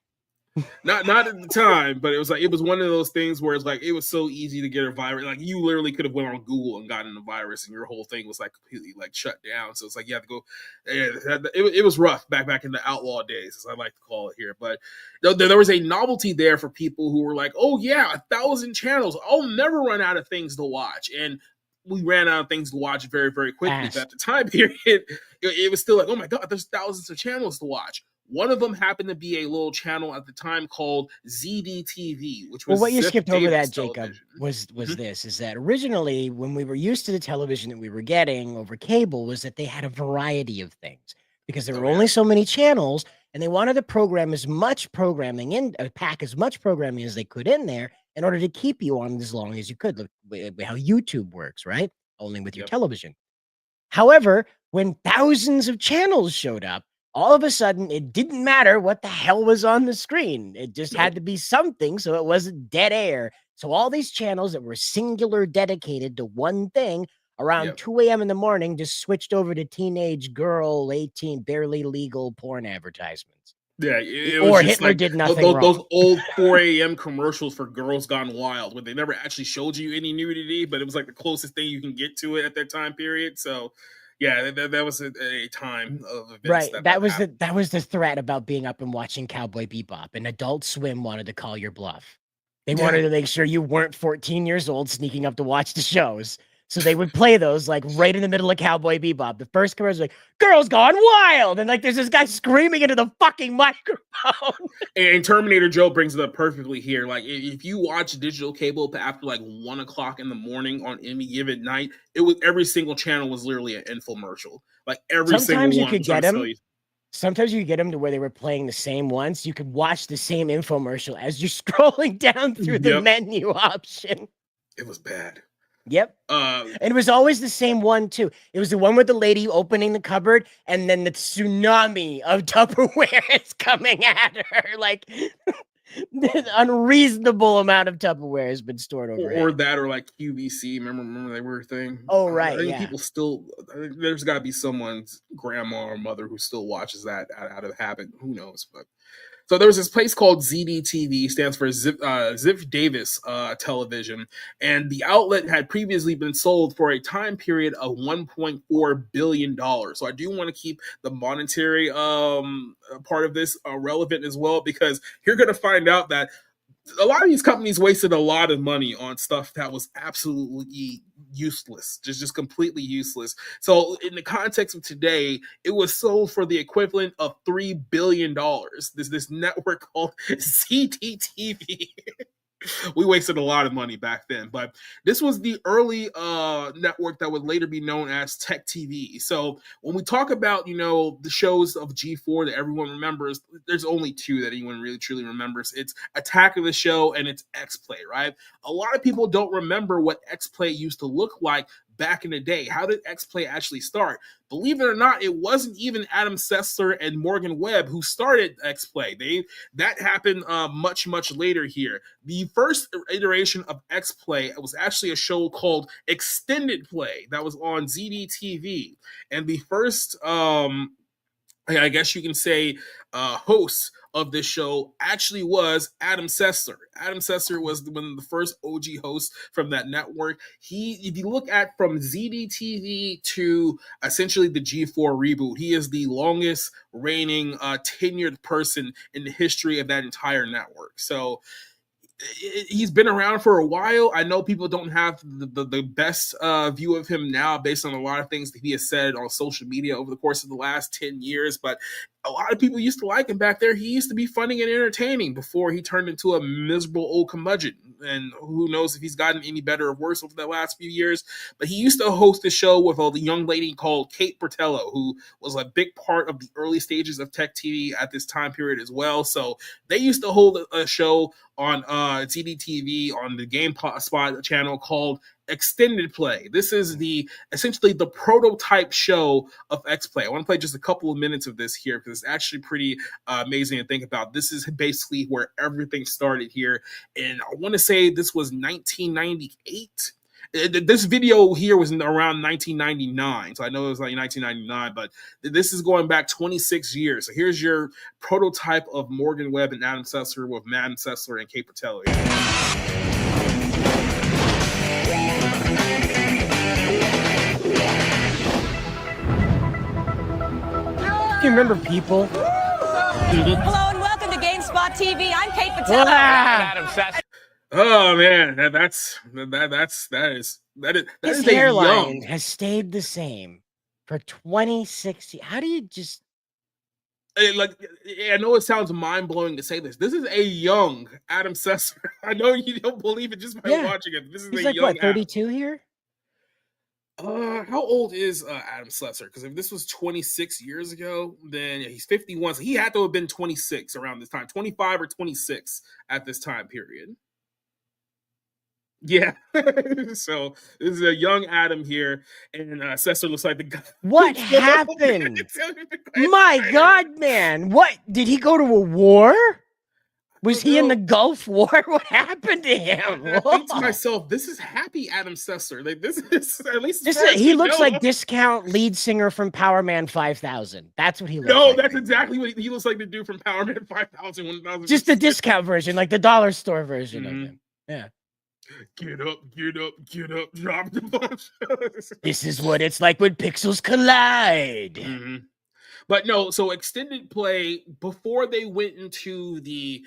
Not at the time, but it was one of those things where it's like it was so easy to get a virus. Like you literally could have went on Google and gotten a virus, and your whole thing was like completely like shut down. So it's like you have to go. It was rough back in the outlaw days, as I like to call it here. But there was a novelty there for people who were like, "Oh yeah, 1,000 channels. I'll never run out of things to watch." And we ran out of things to watch very, very quickly. But at the time period, it was still like, "Oh my god, there's thousands of channels to watch." One of them happened to be a little channel at the time called ZDTV, which Well, was what you Ziff skipped over Davis that, Jacob, television. was Mhm. this, is that originally when we were used to the television that we were getting over cable was that they had a variety of things because there Oh were yeah. only so many channels and they wanted to program as much programming in, pack as much programming as they could in there in order to keep you on as long as you could. Look how YouTube works, right? Only with your Yep. television. However, when thousands of channels showed up, all of a sudden it didn't matter what the hell was on the screen. It just had Nope. to be something so it wasn't dead air. So all these channels that were singular dedicated to one thing around Yep. 2 a.m. in the morning just switched over to teenage girl, 18, barely legal porn advertisements. Yeah, it was Or just Hitler like did nothing those wrong. old 4 a.m. commercials for Girls Gone Wild, where they never actually showed you any nudity, but it was like the closest thing you can get to it at that time period. So, yeah, that was a time of events Right. that That happened. was the threat about being up and watching Cowboy Bebop, and Adult Swim wanted to call your bluff. They Yeah, wanted to make sure you weren't 14 years old sneaking up to watch the shows. So they would play those like right in the middle of Cowboy Bebop. The first commercial was like, "Girls Gone Wild," and like there's this guy screaming into the fucking microphone. and Terminator Joe brings it up perfectly here. Like, if you watch digital cable after like 1 o'clock in the morning on any given night, it was every single channel was literally an infomercial. Like every single Sometimes you one could was trying get to sell them. you. Sometimes you could get them to where they were playing the same ones. You could watch the same infomercial as you're scrolling down through the Yep, menu option. it was bad. Yep. Uh, And it was always the same one too. It was the one with the lady opening the cupboard, and then the tsunami of Tupperware is coming at her. Like the unreasonable amount of Tupperware has been stored or overhead. that, or like QVC. Remember they were a thing. Oh I right, think yeah. people still. I think there's got to be someone's grandma or mother who still watches that out of habit. Who knows? But so there was this place called ZDTV, stands for Ziff Davis Television, and the outlet had previously been sold for a time period of $1.4 billion. So I do want to keep the monetary part of this relevant as well, because you're going to find out that a lot of these companies wasted a lot of money on stuff that was absolutely useless, just completely useless. So in the context of today, it was sold for the equivalent of $3 billion. This network called CTTV. We wasted a lot of money back then, but this was the early network that would later be known as Tech TV. So when we talk about, the shows of G4 that everyone remembers, there's only two that anyone really truly remembers. It's Attack of the Show and it's X-Play, right? A lot of people don't remember what X-Play used to look like back in the day. How did X-Play actually start? Believe it or not, it wasn't even Adam Sessler and Morgan Webb who started X-Play. That happened much later here. The first iteration of X-Play was actually a show called Extended Play that was on ZDTV. And the first, I guess you can say, host of this show actually was Adam Sessler. Adam Sessler was one of the first OG hosts from that network. If you look at from ZDTV to essentially the G4 reboot, he is the longest reigning tenured person in the history of that entire network. So he's been around for a while. I know people don't have the best view of him now based on a lot of things that he has said on social media over the course of the last 10 years, but a lot of people used to like him back there. He used to be funny and entertaining before he turned into a miserable old curmudgeon. And who knows if he's gotten any better or worse over the last few years. But he used to host a show with a young lady called Kate Bertello, who was a big part of the early stages of Tech TV at this time period as well. So they used to hold a show on TDTV on the GameSpot channel called Extended Play. This is essentially the prototype show of X-Play. I want to play just a couple of minutes of this here because it's actually pretty amazing to think about. This is basically where everything started here, and I want to say this was 1998. This video here was around 1999, so I know it was like 1999, but this is going back 26 years. So here's your prototype of Morgan Webb and Adam Sessler with Madden Sessler and Kate Bertello. Do you remember people? Hello and welcome to GameSpot TV. I'm Kate Patel. Oh man, that His is a hairline young. has stayed the same for 26 years. How do you just Like, I know it sounds mind blowing to say this. This is a young Adam Sessler. I know you don't believe it just by watching it. This is He's a like young what, 32 here? How old is Adam Sessler? Because if this was 26 years ago, then he's 51. So he had to have been 26 around this time, 25 or 26 at this time period. Yeah. So this is a young Adam here, and Sessler looks like the guy. What happened? My God, man! What did he go to a war? Was he in the Gulf War? What happened to him? I think to myself, this is happy Adam Sessler. Like this is at least he looks like discount lead singer from Power Man 5000. That's what he looks like. No, that's exactly what he looks like the dude from Power Man 5000. 1000. Just the discount version, like the dollar store version of him. Yeah. Get up, drop the bomb. This is what it's like when pixels collide. Mm-hmm. But no, so extended play, before they went into the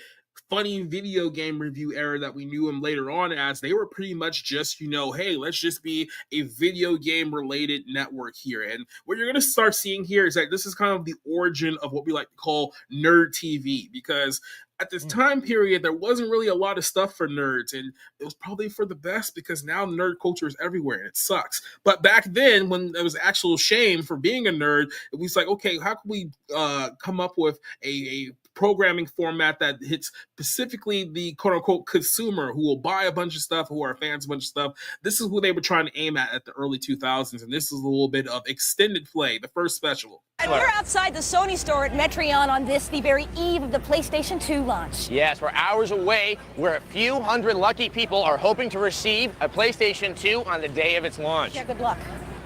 funny video game review era that we knew them later on as, they were pretty much just, hey, let's just be a video game related network here. And what you're going to start seeing here is that this is kind of the origin of what we like to call nerd TV, because at this time period, there wasn't really a lot of stuff for nerds, and it was probably for the best because now nerd culture is everywhere and it sucks. But back then, when there was actual shame for being a nerd, it was like, okay, how can we come up with a programming format that hits specifically the quote-unquote consumer who will buy a bunch of stuff, who are fans of a bunch of stuff. This is who they were trying to aim at the early 2000s, and this is a little bit of extended play, the first special. And we're outside the Sony store at Metreon on this, the very eve of the PlayStation 2 launch. Yes, we're hours away where a few hundred lucky people are hoping to receive a PlayStation 2 on the day of its launch. Yeah, good luck.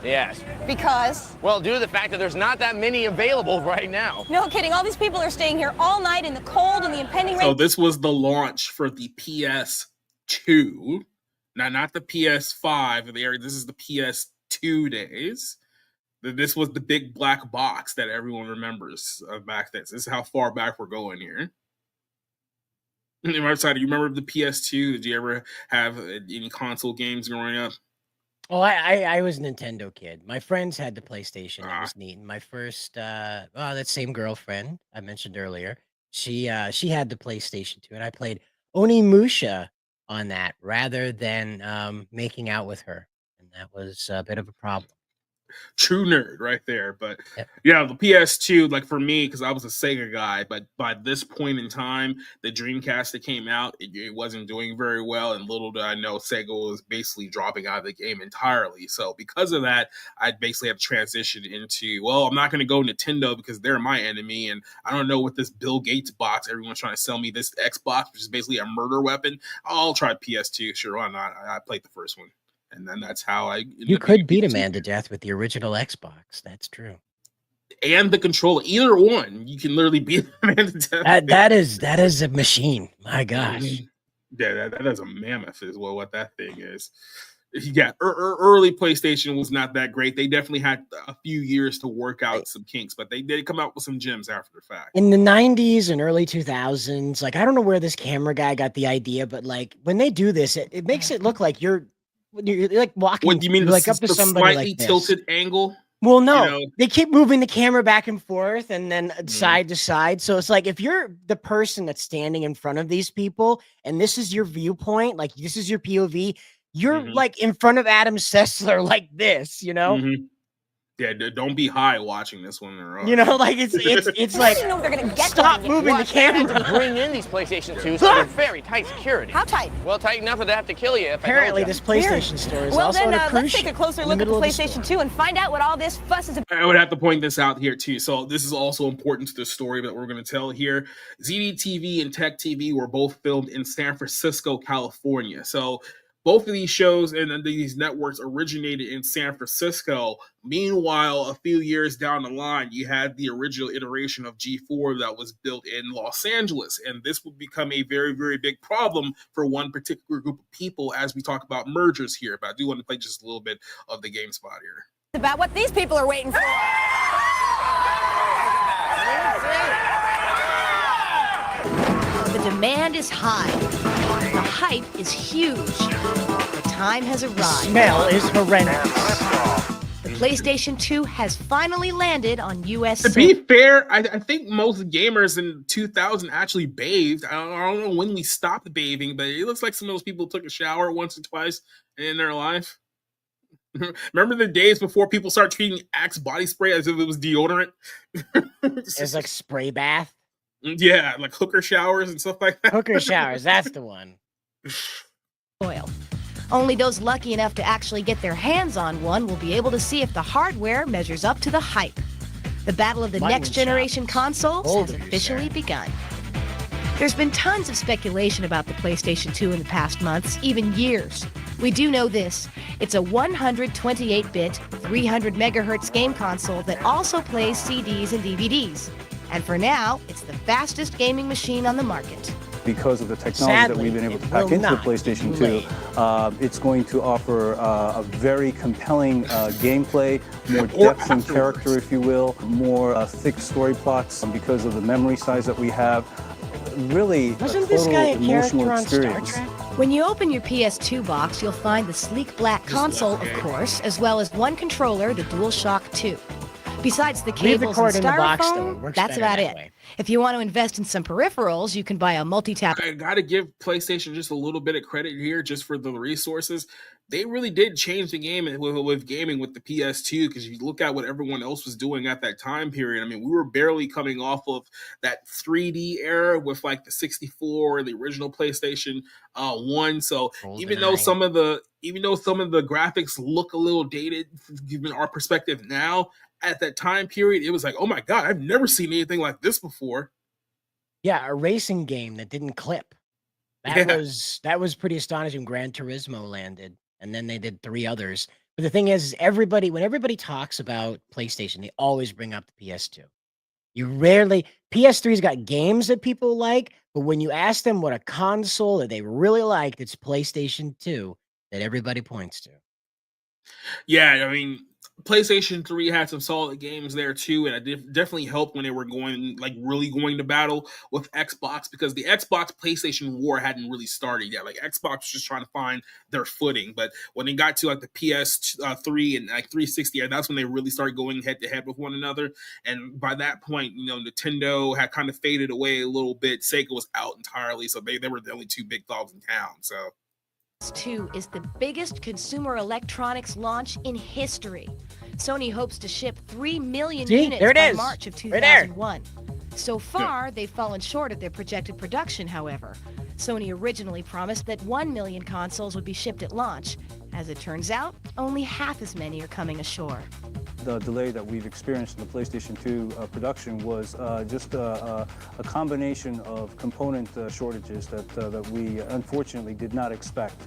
Yes. Because? Well, due to the fact that there's not that many available right now. No kidding. All these people are staying here all night in the cold and the impending rain. So this was the launch for the PS2. Now, not the PS5 of the area. This is the PS2 days. This was the big black box that everyone remembers back then. This is how far back we're going here. Right side, do you remember the PS2? Did you ever have any console games growing up? Oh, I was a Nintendo kid. My friends had the PlayStation. It was neat. And my first, that same girlfriend I mentioned earlier, she had the PlayStation 2, and I played Onimusha on that rather than making out with her, and that was a bit of a problem. True nerd right there. But yeah, the PS2, like for me, because I was a Sega guy, but by this point in time, the Dreamcast that came out, it wasn't doing very well, and little did I know Sega was basically dropping out of the game entirely. So because of that, I basically have transitioned into, well, I'm not going to go Nintendo because they're my enemy, and I don't know what this Bill Gates box, everyone's trying to sell me this Xbox, which is basically a murder weapon. I'll try PS2, sure, why not? I played the first one. And then that's how you could beat a man to death with the original Xbox. That's true. And the controller, either one, you can literally beat a man to death. That is a machine. My gosh. Yeah, that is a mammoth is what that thing is. Yeah, early PlayStation was not that great. They definitely had a few years to work out some kinks, but they did come out with some gems after the fact. In the 90s and early 2000s, like, I don't know where this camera guy got the idea, but like when they do this, it makes it look like you're like walking. What do you mean? Like up to somebody slightly like this. Tilted angle? Well, no, they keep moving the camera back and forth and then side to side. So it's like if you're the person that's standing in front of these people and this is your viewpoint, like this is your POV, you're like in front of Adam Sessler like this, you know? Yeah, don't be high watching this one in a row. You know, like it's like You know they're gonna get stop moving the camera. To bring in these PlayStation 2s under very tight security. How tight? Well, tight enough that they have to kill you. Apparently, this PlayStation store is Well, also then on a cruise let's take a ship closer in the look at the middle of the PlayStation store. 2 and find out what all this fuss is about. I would have to point this out here too. So this is also important to the story that we're going to tell here. ZDTV and Tech TV were both filmed in San Francisco, California. So both of these shows and these networks originated in San Francisco. Meanwhile, a few years down the line, you had the original iteration of G4 that was built in Los Angeles. And this would become a very, very big problem for one particular group of people as we talk about mergers here. But I do want to play just a little bit of the game spot here. About what these people are waiting for. The demand is high. The hype is huge. The time has arrived. Smell is horrendous. The PlayStation 2 has finally landed on U.S. To soil. be fair, I think most gamers in 2000 actually bathed. I don't know when we stopped bathing, but it looks like some of those people took a shower once or twice in their life. Remember the days before people started treating Axe body spray as if it was deodorant? It's like spray bath. Yeah, like hooker showers and stuff like that. Hooker showers, that's the one. Only those lucky enough to actually get their hands on one will be able to see if the hardware measures up to the hype. The battle of the Mutton next generation consoles Hold has it, officially sir. begun. There's been tons of speculation about the PlayStation 2 in the past months, even years. We do know this. It's a 128-bit, 300 megahertz game console that also plays CDs and DVDs. And for now, it's the fastest gaming machine on the market. Because of the technology that we've been able to pack into the PlayStation 2, it's going to offer a very compelling gameplay, more depth and character, if you will, more thick story plots because of the memory size that we have. Really, Wasn't this guy a emotional character on Star experience. Trek? When you open your PS2 box, you'll find the sleek black console, of course, as well as one controller, the DualShock 2. Besides the Leave the cables cord and in the box, though. It styrofoam, works that's better about that it. way. If you want to invest in some peripherals, you can buy a multi-tap. I gotta give PlayStation just a little bit of credit here, just for the resources. They really did change the game with gaming with the PS2, because you look at what everyone else was doing at that time period. I mean, we were barely coming off of that 3D era with like the 64, the original PlayStation 1. So even though some of the graphics look a little dated, given our perspective now, at that time period, it was like, oh my god, I've never seen anything like this before. Yeah, a racing game that didn't clip. That was pretty astonishing. Gran Turismo landed, and then they did 3 others. But the thing is, when everybody talks about PlayStation, they always bring up the PS2. You rarely PS3's got games that people like, but when you ask them what a console that they really liked, it's PlayStation 2 that everybody points to. Yeah, I mean, PlayStation 3 had some solid games there too, and it definitely helped when they were really going to battle with Xbox, because the Xbox PlayStation war hadn't really started yet. Like, Xbox was just trying to find their footing, but when they got to like the PS3 and like 360, that's when they really started going head to head with one another. And by that point, Nintendo had kind of faded away a little bit. Sega was out entirely, so they were the only 2 big dogs in town. So 2 is the biggest consumer electronics launch in history. Sony hopes to ship 3 million units by March of 2001. So far, they've fallen short of their projected production, however. Sony originally promised that 1 million consoles would be shipped at launch. As it turns out, only half as many are coming ashore. The delay that we've experienced in the PlayStation 2 production was just a combination of component shortages that we unfortunately did not expect.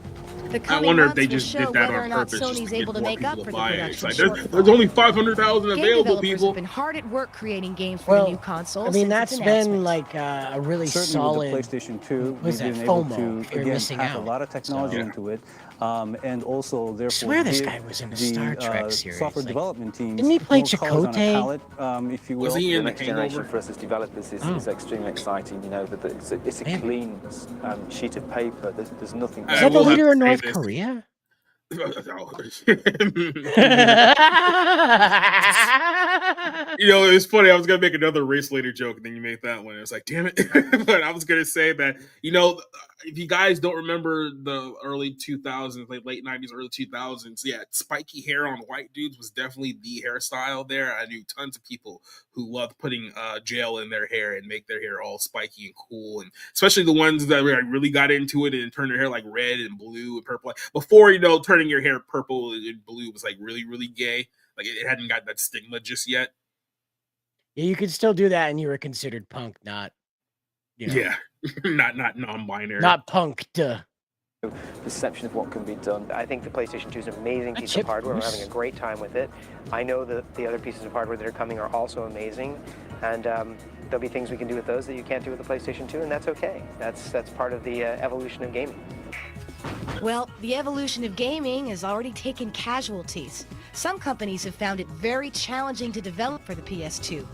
I wonder if they just did that on purpose, just to get more people to buy it. It's like, there's only 500,000 available, people. Have been hard at work creating games for the new consoles. I mean, that's been like a really Certainly solid. With the PlayStation 2, we've been FOMO, able to again pack a lot of technology into it, and also therefore I swear this guy was in a Star Trek series. Software development team. Didn't he play Chakotay? If you will. Was he in the the next generation Hangover? for us as developers is extremely exciting. That it's a clean sheet of paper. There's nothing. Is that the leader of North Korea? It's funny. I was gonna make another race later joke, and then you made that one. I was like, damn it! But I was gonna say that if you guys don't remember the early 2000s, late 90s, early 2000s, yeah, spiky hair on white dudes was definitely the hairstyle there. I knew tons of people who loved putting gel in their hair and make their hair all spiky and cool, and especially the ones that really got into it and turned their hair like red and blue and purple. Before, turning your hair purple and blue was like really, really gay. Like, it hadn't got that stigma just yet. Yeah, you could still do that, and you were considered punk, not. Yeah, not non-binary. Not punked. Perception of what can be done. I think the PlayStation 2 is an amazing piece of hardware. We're having a great time with it. I know that the other pieces of hardware that are coming are also amazing, and there'll be things we can do with those that you can't do with the PlayStation 2, and that's okay. That's part of the evolution of gaming. Well, the evolution of gaming has already taken casualties. Some companies have found it very challenging to develop for the PS2.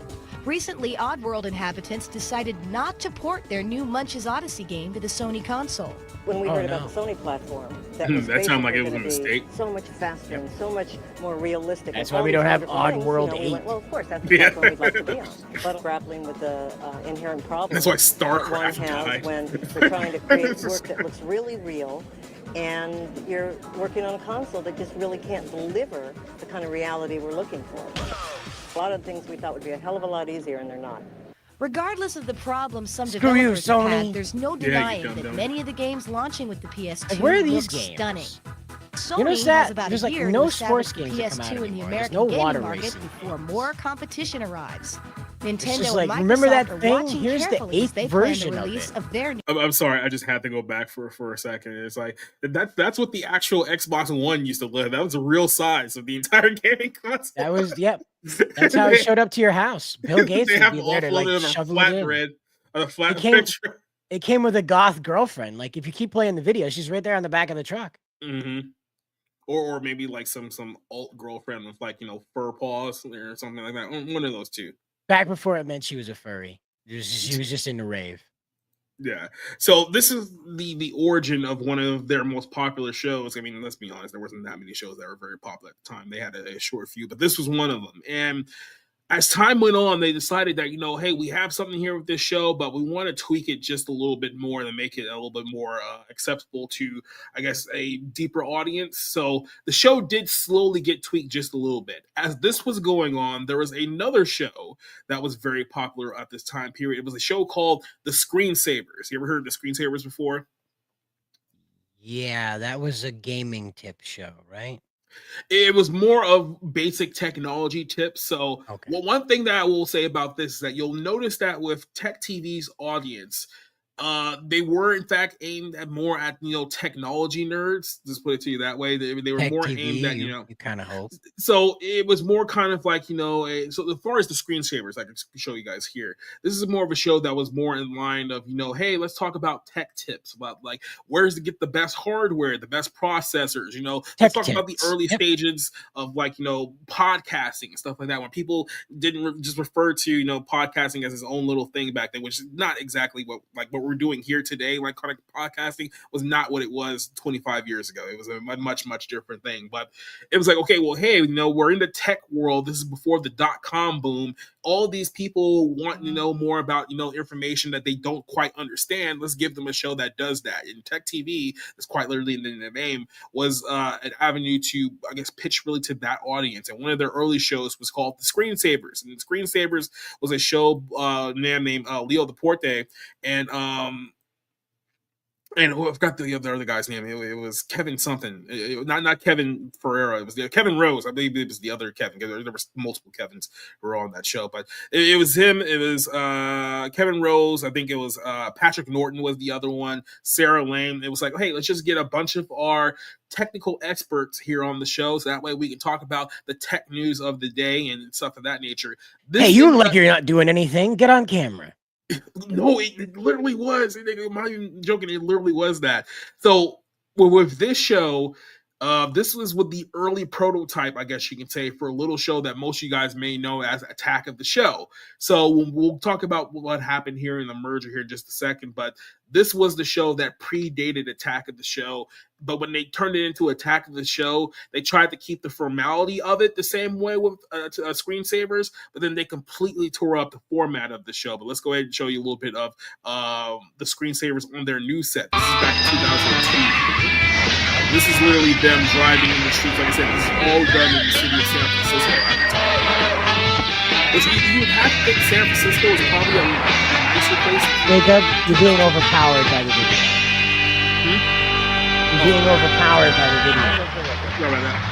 Recently, Oddworld inhabitants decided not to port their new Munch's Odyssey game to the Sony console. When we heard about the Sony platform, that was That sounded like basically it was a going to mistake. be so much faster and so much more realistic. That's and why all we these don't have wonderful things, Oddworld we 8. went, well, of course, that's the platform we'd like to be on. But grappling with the inherent problems That's why that one StarCraft has died. when you're trying to create work that looks really real, and you're working on a console that just really can't deliver the kind of reality we're looking for. A lot of things we thought would be a hell of a lot easier, and they're not. Regardless of the problems some Screw you, developers have Sony. had, there's no Yeah, you denying dumb that dumb. many of the games launching with the PS2 Like, where are these look games? stunning. Sony You notice has that? about There's, a like, year no to establish sports the games that come out PS2 in the anymore. There's American no gaming water market racing. before more competition arrives. It's Nintendo just and like, Microsoft remember that are thing? watching Here's the carefully as 8th they plan the version of release it. of their I'm sorry, I just had to go back for a second. It's like that's what the actual Xbox One used to live. That was the real size of the entire gaming console. That was, yep. That's how it showed up to your house. Bill Gates They would have be there to like offloaded on a shovel flat it in. bread, on a flat It came- picture. It came with a goth girlfriend. Like if you keep playing the video, she's right there on the back of the truck. Mm-hmm. Or maybe like some alt girlfriend with like fur paws or something like that. One of those two. Back before it meant she was a furry. She was just in the rave. Yeah. So this is the origin of one of their most popular shows. I mean, let's be honest, there wasn't that many shows that were very popular at the time. They had a short few, but this was one of them. And as time went on, they decided that, hey, we have something here with this show, but we want to tweak it just a little bit more and make it a little bit more acceptable to, I guess, a deeper audience. So the show did slowly get tweaked just a little bit. As this was going on, there was another show that was very popular at this time period. It was a show called The Screensavers. You ever heard of The Screensavers before? Yeah, that was a gaming tip show, right? It was more of basic technology tips. So, well, one thing that I will say about this is that you'll notice that with Tech TV's audience, they were in fact aimed at more at technology nerds. Just put it to you that way. They were Tech more TV, aimed at you kind of hope. So it was more kind of like so as far as the screensavers, I can show you guys here. This is more of a show that was more in line of hey, let's talk about tech tips about like where's to get the best hardware, the best processors. Let's talk about the early stages of like podcasting and stuff like that. When people didn't just refer to podcasting as its own little thing back then, which is not exactly what we're doing here today. Like podcasting was not what it was 25 years ago. It was a much different thing. But it was like, okay, well, hey, we're in the tech world. This is before the .com boom. All these people want to know more about information that they don't quite understand. Let's give them a show that does that. And Tech TV, that's quite literally in the name, was an avenue to, I guess, pitch really to that audience. And one of their early shows was called The Screensavers. And The Screensavers was a show man named Leo Deporte, and I forgot the other guy's name. It was Kevin something. Not Kevin Ferreira. It was Kevin Rose. I believe it was the other Kevin. There were multiple Kevins who were on that show, but it was him. It was Kevin Rose. I think it was Patrick Norton was the other one. Sarah Lane. It was like, hey, let's just get a bunch of our technical experts here on the show, so that way we can talk about the tech news of the day and stuff of that nature. Hey, you look like you're not doing anything. Get on camera. No, it literally was. I'm not even joking. It literally was that. So with this show, this was with the early prototype, I guess you can say, for a little show that most of you guys may know as Attack of the Show. So we'll talk about what happened here in the merger here in just a second, but this was the show that predated Attack of the Show. But when they turned it into Attack of the Show, they tried to keep the formality of it the same way with Screensavers, but then they completely tore up the format of the show. But let's go ahead and show you a little bit of the Screensavers on their new set. This is back in 2002. This is literally them driving in the streets. Like I said, this is all done in the city of San Francisco at the time. Which you would have to think San Francisco is probably a nicer place. You're being overpowered by the video. You're being overpowered by the video. Sorry about that.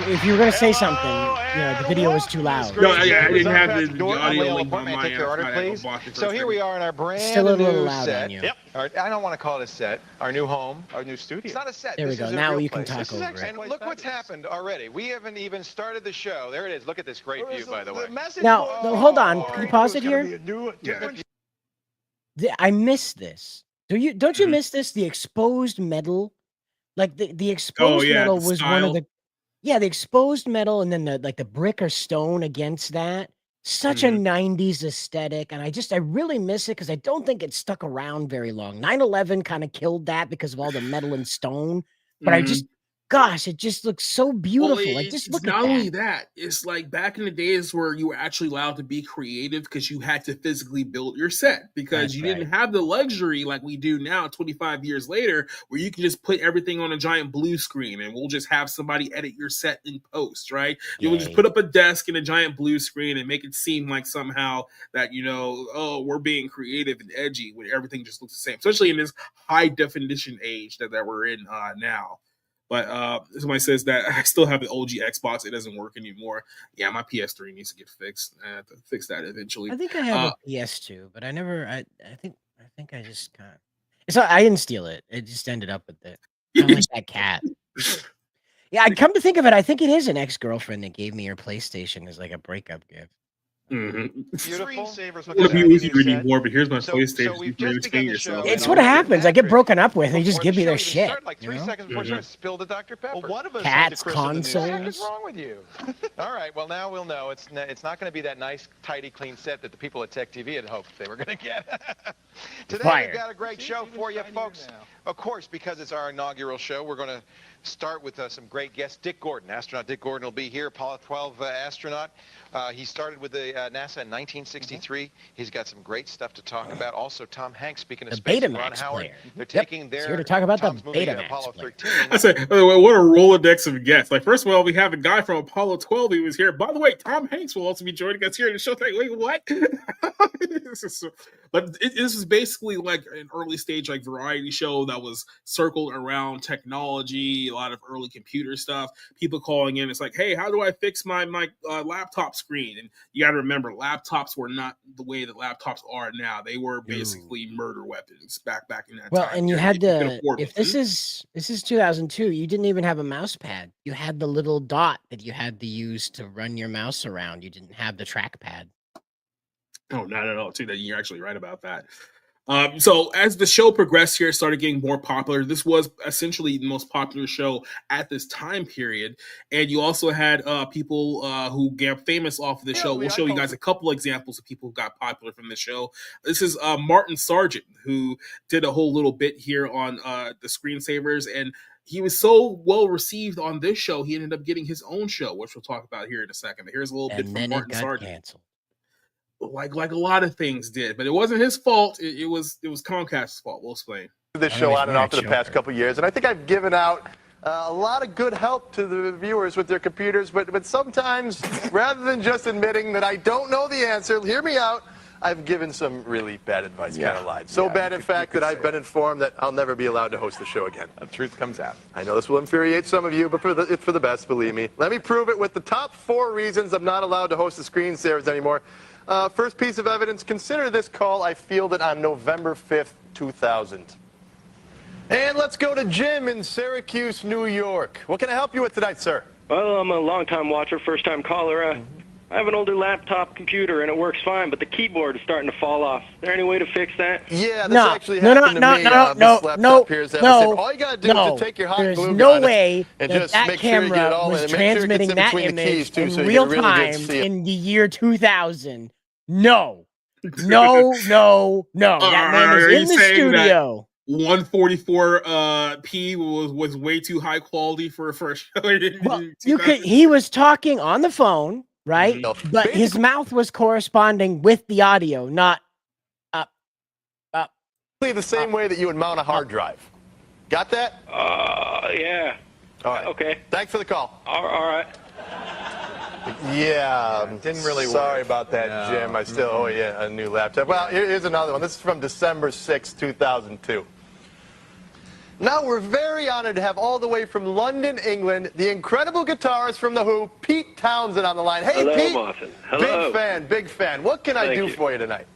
If you were going to say something, the video was too loud. No, I didn't have the audio link on May I take your order, please? So here we are in our brand Still a little new loud set. on you. Yep. I don't want to call it a set. Our new home, our new studio. It's not a set. There we This go. is a Now real you can place. talk over it. And look what's happened already. We haven't even started the show. There it is. Look at this great view, by the way. Now, hold on. Can you pause it here? I missed this. Don't you miss this? The exposed metal, like the exposed metal was one of the. Yeah, the exposed metal, and then the brick or stone against that such a 90s aesthetic, and I really miss it because I don't think it stuck around very long. 9/11 kind of killed that because of all the metal and stone, but gosh, it just looks so beautiful. Like, just it's look at not that. only that, it's like back in the days where you were actually allowed to be creative because you had to physically build your set because you didn't have the luxury like we do now 25 years later where you can just put everything on a giant blue screen and we'll just have somebody edit your set in post, right? You'll just put up a desk and a giant blue screen and make it seem like somehow that, you know, oh, we're being creative and edgy when everything just looks the same, especially in this high definition age that we're in now. But somebody says that I still have the OG Xbox. It doesn't work anymore. Yeah, my PS3 needs to get fixed. I have to fix that eventually. I think I have a PS2, but I never. I think I just kind of. So I didn't steal it. It just ended up with it. Kind of like that cat. Yeah, I come to think of it, I think it is an ex-girlfriend that gave me her PlayStation as like a breakup gift. Screensavers I want to be with you anymore, but here's my PlayStation. we've just begun the show. It's what happens. I get broken up with, and they just give me their shit. Like 3 seconds before you spill the Dr. Pepper. Well, one of us Cats, consoles. What is wrong with you? All right, well, now we'll know. It's not going to be that nice, tidy, clean set that the people at Tech TV had hoped they were going to get. Today, we've got a great show for you, folks. Of course, because it's our inaugural show, we're going to start with some great guests. Dick Gordon, astronaut Dick Gordon, will be here, Apollo 12 astronaut. He started with the NASA in 1963. He's got some great stuff to talk about. Also, Tom Hanks, speaking of space, and Ron Howard. They're taking their here to talk about Tom's the movie, Betamax Apollo player. 13. I say, what a Rolodex of guests. Like, first of all, we have a guy from Apollo 12 who was here. By the way, Tom Hanks will also be joining us here in the show. Like, wait, what? This is basically like an early stage like variety show that was circled around technology, a lot of early computer stuff. People calling in, it's like, hey, how do I fix my laptop screen? And you got to remember, laptops were not the way that laptops are now. They were basically murder weapons back in that time. Well, and you had to. If this is 2002, you didn't even have a mouse pad. You had the little dot that you had to use to run your mouse around. You didn't have the trackpad. Oh, not at all. Too, that you're actually right about that. So as the show progressed here, it started getting more popular. This was essentially the most popular show at this time period. And you also had people who got famous off of the show. We'll show you guys a couple examples of people who got popular from the show. This is Martin Sargent, who did a whole little bit here on the screensavers. And he was so well received on this show, he ended up getting his own show, which we'll talk about here in a second. But here's a little bit from Martin Sargent. Canceled. Like a lot of things did, but it wasn't his fault. It was Comcast's fault. We'll explain. This show on and off for the past couple years, and I think I've given out a lot of good help to the viewers with their computers, but sometimes, rather than just admitting that I don't know the answer, hear me out, I've given some really bad advice, kind of lied. So bad, in fact, that I've been informed that I'll never be allowed to host the show again. The truth comes out. I know this will infuriate some of you, but it's for the best, believe me. Let me prove it with the top 4 reasons I'm not allowed to host the screensavers anymore. First piece of evidence, consider this call I fielded on November 5th, 2000. And let's go to Jim in Syracuse, New York. What can I help you with tonight, sir? Well, I'm a long-time watcher, first-time caller. I have an older laptop computer, and it works fine, but the keyboard is starting to fall off. Is there any way to fix that? Yeah, this actually happened to me. All you got to do is just take your hot glue gun and just make sure you get it all in. Was transmitting that image in real time in the year 2000. No. That man is in the studio. 144p was way too high quality for a show. Well, he was talking on the phone, right? But his mouth was corresponding with the audio, not up. The same way that you would mount a hard drive. Got that? Yeah. All right. Okay. Thanks for the call. All right. Yeah, didn't really work. Sorry about that, Jim. I still owe you a new laptop. Well, here's another one. This is from December 6, 2002. Now we're very honored to have all the way from London, England, the incredible guitarist from The Who, Pete Townsend, on the line. Hey, Hello, Pete. Martin. Hello. Big fan. What can I do for you tonight?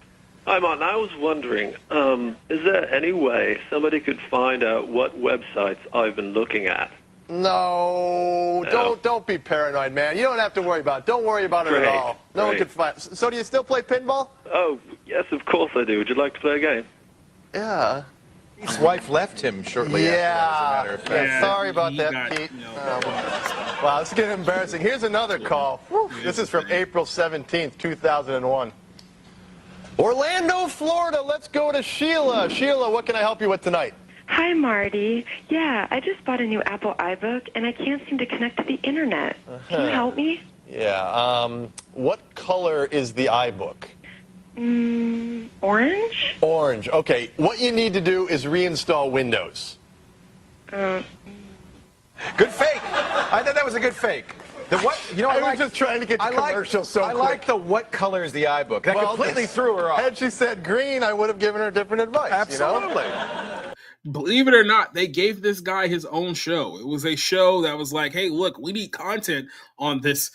Hi, Martin. I was wondering, is there any way somebody could find out what websites I've been looking at? No, don't be paranoid, man. You don't have to worry about it. Don't worry about it at all. No one can find. So do you still play pinball? Oh, yes, of course I do. Would you like to play a game? Yeah. His wife left him shortly after, as a matter of fact. Yeah, sorry about that, Pete. Wow, this is getting embarrassing. Here's another call. This is from April 17th, 2001. Orlando, Florida. Let's go to Sheila. Sheila, what can I help you with tonight? Hi, Marty. Yeah, I just bought a new Apple iBook, and I can't seem to connect to the internet. Can you help me? Yeah. What color is the iBook? Orange? Orange. Okay. What you need to do is reinstall Windows. Good fake. I thought that was a good fake. The what? You know, I was just trying to get the commercial so quick. I like the what color is the iBook. That completely threw her off. Had she said green, I would have given her different advice. Absolutely. You know? Believe it or not, they gave this guy his own show. It was a show that was like, hey, look, we need content on this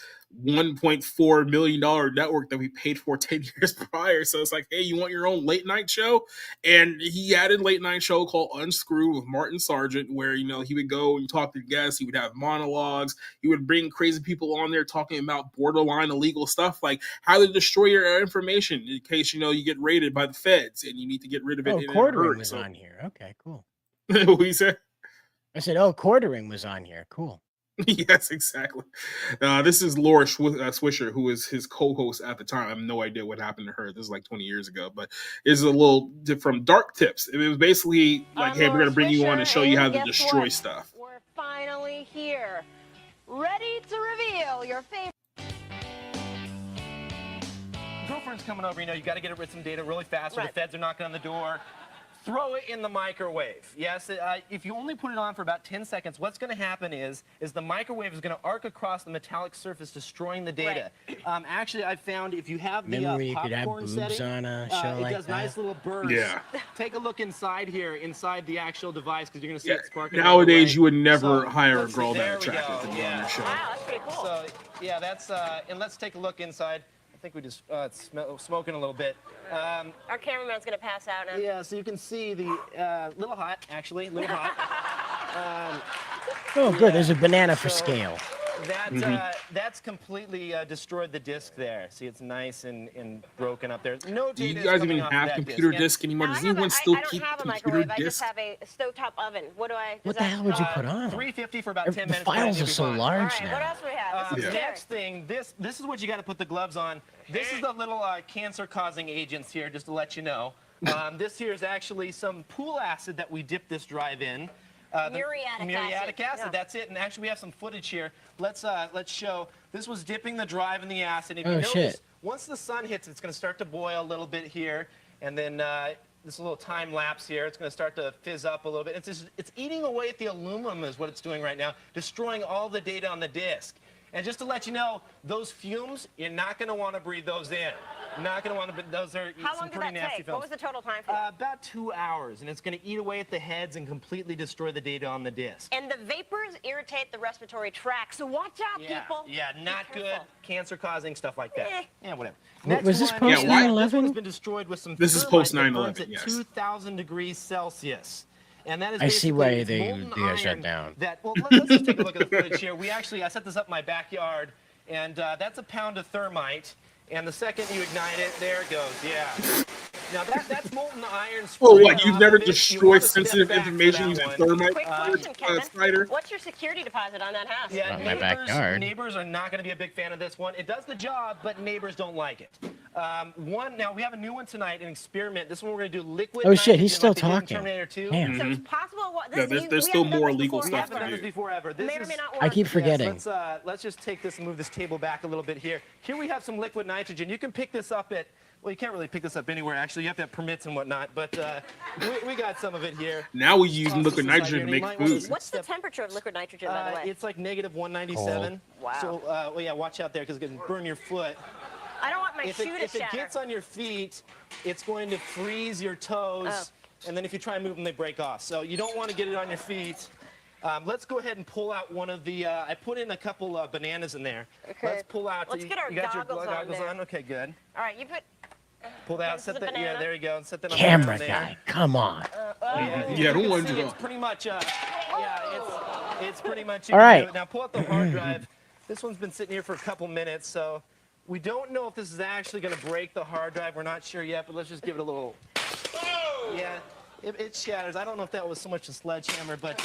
$1.4 million network that we paid for 10 years prior. So it's like, hey, you want your own late night show? And he had a late night show called Unscrewed with Martin Sargent, where, you know, he would go and talk to guests. He would have monologues. He would bring crazy people on there talking about borderline illegal stuff, like how to destroy your information in case, you know, you get raided by the feds and you need to get rid of it. Oh, Quartering was on here. Okay, cool. What you said? I said, oh, Quartering was on here. Cool. Yes, exactly. This is Laura Swisher, who is his co-host at the time. I have no idea what happened to her. This is like 20 years ago, but it's a little from Dark Tips. It was basically like, hey, we're going to bring you on and show you how to destroy stuff. We're finally here, ready to reveal your favorite. Girlfriend's coming over, you know, you got to get it with some data really fast so the feds are knocking on the door. Throw it in the microwave. Yes, if you only put it on for about 10 seconds, what's going to happen is the microwave is going to arc across the metallic surface, destroying the data. Right. Actually, I found if you have the popcorn setting, on a show it like does that. nice little bursts. Yeah. Take a look inside here, inside the actual device, because you're going to see it sparking. Nowadays, you would never hire a girl that attractive to be on your show. Wow, that's pretty cool. So, yeah, that's, and let's take a look inside. I think we just smoking a little bit. Our cameraman's going to pass out now. Yeah, so you can see the little hot, actually, little hot. Oh, good. There's a banana for scale. That that's completely destroyed the disc there. See, it's nice and broken up there. No Do you data guys is coming even off have that computer disc. disc anymore? Does anyone still keep I don't have a computer microwave. I disc? just have a stovetop oven. What do I? What the hell would you put on? 350 for about 10 The minutes. files are so large All right, now. what else do we have? This is Next thing, this is what you got to put the gloves on. This is the little cancer-causing agents here, just to let you know. This here is actually some pool acid that we dipped this drive in. Muriatic acid. Yeah. That's it. And actually, we have some footage here. Let's show. This was dipping the drive in the acid. If you notice, once the sun hits, it's going to start to boil a little bit here, and then this little time lapse here. It's going to start to fizz up a little bit. It's eating away at the aluminum, is what it's doing right now, destroying all the data on the disk. And just to let you know, those fumes, you're not going to want to breathe those in. Not going to want to. Those are How some long did pretty that nasty take? films. What was the total time for that? About 2 hours, and it's going to eat away at the heads and completely destroy the data on the disk. And the vapors irritate the respiratory tract, so watch out, people. Yeah, not good. Cancer-causing stuff like that. Yeah, whatever. Was this post 9/11? This one's been destroyed with some. This is post 9/11. Yes. 2,000 degrees Celsius. And that is I see why basically they molten got shut iron down. Well, let's just take a look at the footage here. I set this up in my backyard, and that's a pound of thermite. And the second you ignite it, there it goes. Yeah. Now that's molten iron. Oh, what? You've never destroyed sensitive information using thermite? Quick question, Kevin. What's your security deposit on that house? Yeah, my backyard. Neighbors are not going to be a big fan of this one. It does the job, but neighbors don't like it. Now we have a new one tonight, an experiment. This one we're going to do liquid. Oh shit, he's still like talking. Terminator 2. Damn. So it's possible. There's still more legal stuff We haven't to done do. this before ever. This may or is, may not work. I keep forgetting. Yes, let's just take this and move this table back a little bit here. Here we have some liquid nitrogen. You can pick this up at, well, you can't really pick this up anywhere, actually. You have to have permits and whatnot, but we got some of it here. Now we use liquid nitrogen to make food. What's the temperature of liquid nitrogen, by the way? It's like negative 197. Wow. So, well, yeah, watch out there because it's going to burn your foot. I don't want my shoe to If it gets on your feet, it's going to freeze your toes, and then if you try and move them, they break off. So you don't want to get it on your feet. Let's go ahead and pull out one of the, I put in a couple bananas in there. Okay. Let's pull out. Let's get our you got goggles your goggles on there. on? Okay, good. All right, you put. Pull that out. This Set is a that. banana. Yeah, there you go. And set that on Camera there. guy, come on. Yeah, don't want to do It's pretty much. Yeah, it's pretty much. All right. Now pull out the hard drive. This one's been sitting here for a couple minutes, so we don't know if this is actually going to break the hard drive. We're not sure yet, but let's just give it a little. Yeah. it shatters. I don't know if that was so much a sledgehammer, but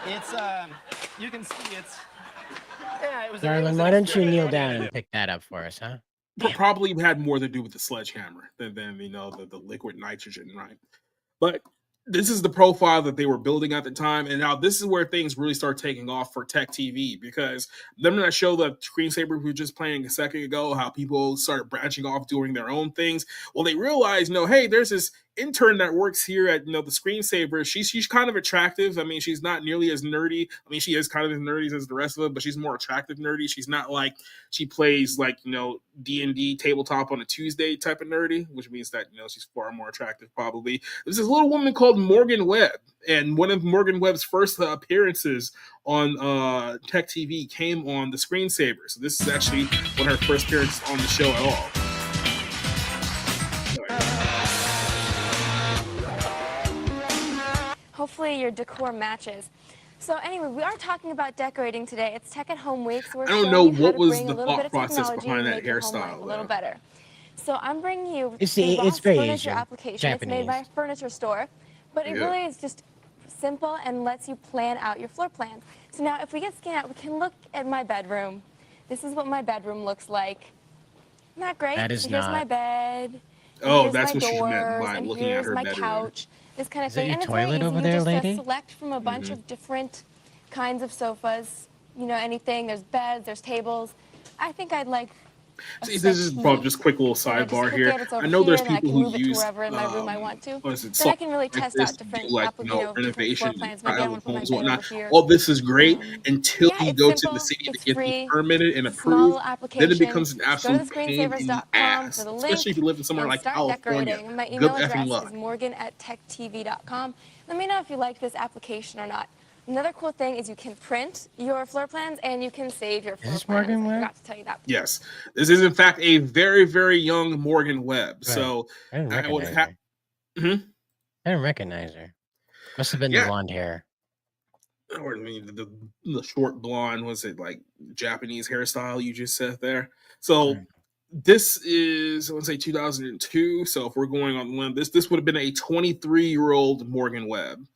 it's you can see it's. Yeah, it was. Darling, why don't you kneel down and pick that up for us, huh? Probably had more to do with the sledgehammer than the liquid nitrogen, right? But this is the profile that they were building at the time, and now this is where things really start taking off for Tech TV, because remember that show, the screensaver we were just playing a second ago, how people started branching off doing their own things. Well, they realized, no, hey, there's this intern that works here at the screensaver. She's kind of attractive. I mean, she's not nearly as nerdy. I mean, she is kind of as nerdy as the rest of them, but she's more attractive nerdy. She's not like she plays like D&D tabletop on a Tuesday type of nerdy, which means that she's far more attractive probably. There's this little woman called Morgan Webb, and one of Morgan Webb's first appearances on Tech TV came on the screensaver. So this is actually one of her first appearances on the show at all. Hopefully your decor matches. So anyway, we are talking about decorating today. It's Tech at Home Week, so we're I don't know what was the thought process behind that hairstyle. A little better. So I'm bringing you It's the very furniture Asian, application. Japanese. It's made by a furniture store, but it really is just simple and lets you plan out your floor plans. So now if we get scanned out, we can look at my bedroom. This is what my bedroom looks like. Isn't that great? That is Here's not. my bed. Oh, that's what she meant by looking at her my bedroom. Couch. This kind of Is that thing. your And it's very toilet easy. over You there, just lady? select from a bunch of different kinds of sofas. Anything. There's beds, there's tables. I think I'd like. See, this is probably just a quick little sidebar here. I know there's people who use wherever in my room I want to. what is it, Then I can really test out different renovation, plans. Maybe I want to put my homes, bed whatnot. over here. All this is great until Yeah, you it's go simple, to the city to it's get free, things permitted and it's a small approved. application. Then it becomes an Just go absolute to pain in the screensavers.com ass, for the link especially if you live in somewhere and like start California. decorating. My Good email effing address luck. is morgan@techtv.com. Let me know if you like this application or not. Another cool thing is you can print your floor plans and you can save your floor plans. I forgot to tell you that. Yes, this is in fact a very, very young Morgan Webb. Right. So I didn't I would recognize have. her. I didn't recognize her. Must have been the blonde hair. Or I mean, the short blonde, was it like Japanese hairstyle you just said there? So this is, I want to say 2002. So if we're going on one, this would have been a 23-year-old Morgan Webb